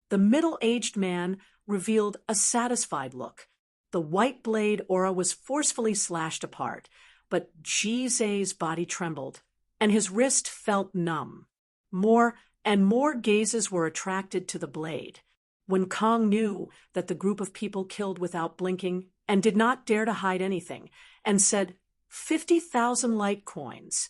The middle-aged man revealed a satisfied look. The white blade aura was forcefully slashed apart, but Jizai's body trembled, and his wrist felt numb. More and more gazes were attracted to the blade. When Kang knew that the group of people killed without blinking and did not dare to hide anything, and said, 50,000 light coins.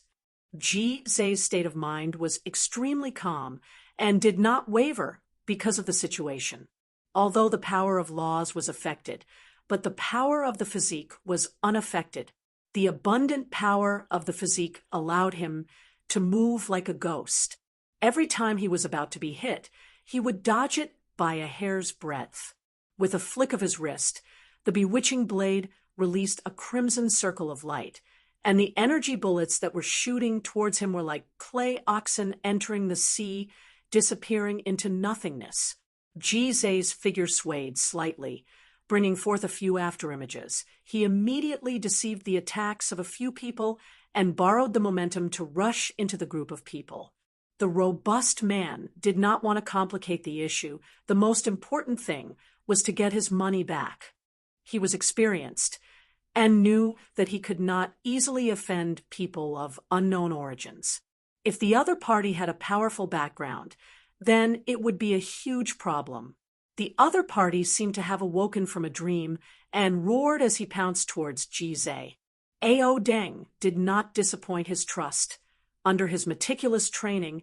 Jizai's state of mind was extremely calm and did not waver because of the situation. Although the power of laws was affected, but the power of the physique was unaffected. The abundant power of the physique allowed him to move like a ghost. Every time he was about to be hit, he would dodge it by a hair's breadth. With a flick of his wrist, the bewitching blade released a crimson circle of light, and the energy bullets that were shooting towards him were like clay oxen entering the sea, disappearing into nothingness. Jizai's figure swayed slightly, bringing forth a few afterimages. He immediately deceived the attacks of a few people and borrowed the momentum to rush into the group of people. The robust man did not want to complicate the issue. The most important thing was to get his money back. He was experienced and knew that he could not easily offend people of unknown origins. If the other party had a powerful background, then it would be a huge problem. The other party seemed to have awoken from a dream and roared as he pounced towards Jizai. Audielding did not disappoint his trust. Under his meticulous training,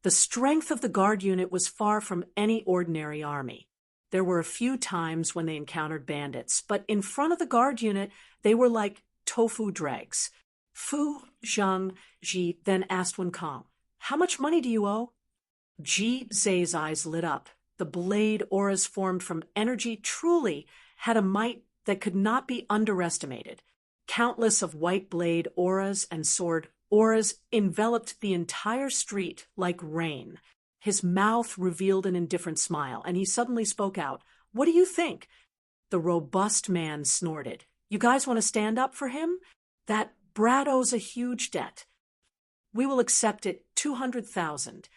the strength of the guard unit was far from any ordinary army. There were a few times when they encountered bandits, but in front of the guard unit, they were like tofu dregs. Fu Zheng Ji then asked Wen Kang, "How much money do you owe?" Zai's eyes lit up. The blade auras formed from energy truly had a might that could not be underestimated. Countless of white blade auras and sword auras enveloped the entire street like rain. His mouth revealed an indifferent smile, and he suddenly spoke out, "What do you think?" The robust man snorted. "You guys want to stand up for him? That brat owes a huge debt. We will accept it, 200,000.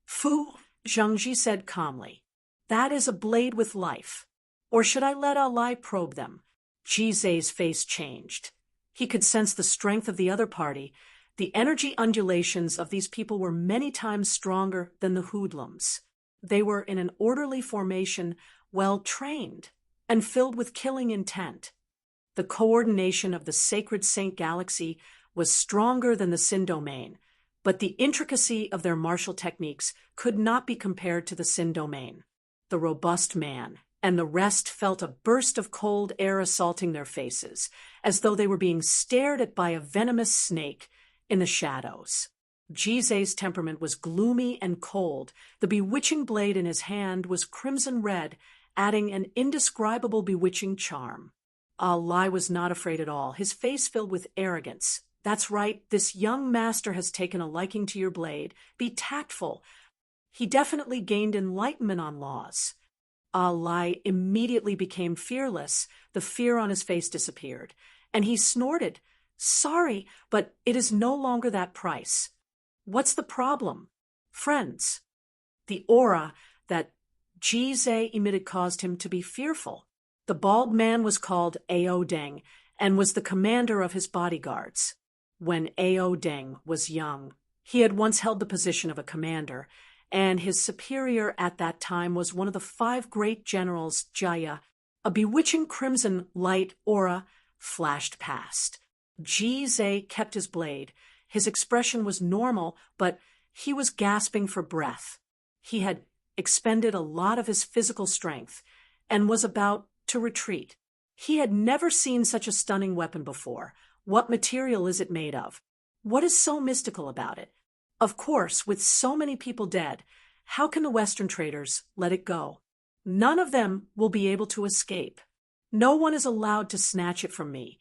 Fu Zhengji said calmly, "That is a blade with life. Or should I let Allah probe them?" Jizai's face changed. He could sense the strength of the other party. The energy undulations of these people were many times stronger than the hoodlums. They were in an orderly formation, well trained, and filled with killing intent. The coordination of the sacred Saint Galaxy was stronger than the Sin domain, but the intricacy of their martial techniques could not be compared to the Sin domain. The robust man and the rest felt a burst of cold air assaulting their faces, as though they were being stared at by a venomous snake in the shadows. Jizai's temperament was gloomy and cold. The bewitching blade in his hand was crimson red, adding an indescribable bewitching charm. Lai was not afraid at all, his face filled with arrogance. That's right, this young master has taken a liking to your blade. Be tactful. He definitely gained enlightenment on laws. Lai immediately became fearless. The fear on his face disappeared, and he snorted, "Sorry, but it is no longer that price." "What's the problem?" "Friends." The aura that Jizai emitted caused him to be fearful. The bald man was called Audielding and was the commander of his bodyguards. When Audielding was young, he had once held the position of a commander, and his superior at that time was one of the 5 great generals, Jaya. A bewitching crimson light aura flashed past. Jizai kept his blade. His expression was normal, but he was gasping for breath. He had expended a lot of his physical strength and was about to retreat. He had never seen such a stunning weapon before. What material is it made of? What is so mystical about it? Of course, with so many people dead, how can the Western traders let it go? None of them will be able to escape. No one is allowed to snatch it from me.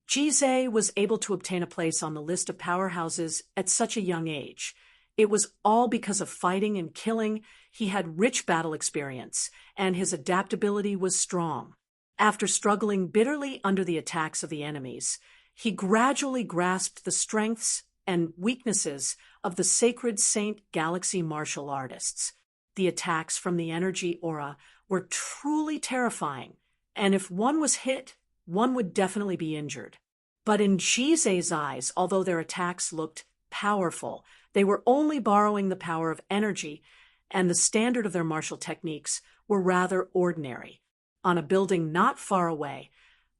Jizai was able to obtain a place on the list of powerhouses at such a young age. It was all because of fighting and killing. He had rich battle experience, and his adaptability was strong. After struggling bitterly under the attacks of the enemies, he gradually grasped the strengths and weaknesses of the sacred Saint Galaxy martial artists. The attacks from the energy aura were truly terrifying, and if one was hit, one would definitely be injured. But in Jizai's eyes, although their attacks looked powerful, they were only borrowing the power of energy, and the standard of their martial techniques were rather ordinary. On a building not far away,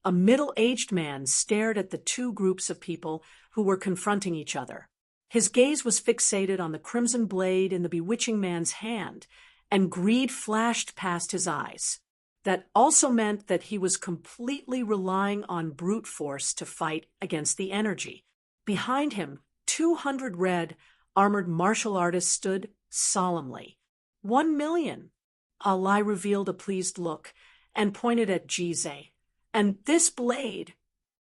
a middle-aged man stared at the 2 groups of people who were confronting each other. His gaze was fixated on the crimson blade in the bewitching man's hand, and greed flashed past his eyes. That also meant that he was completely relying on brute force to fight against the energy. Behind him, 200 red, armored martial artists stood solemnly. 1 million. Lai revealed a pleased look and pointed at Jizai. "And this blade,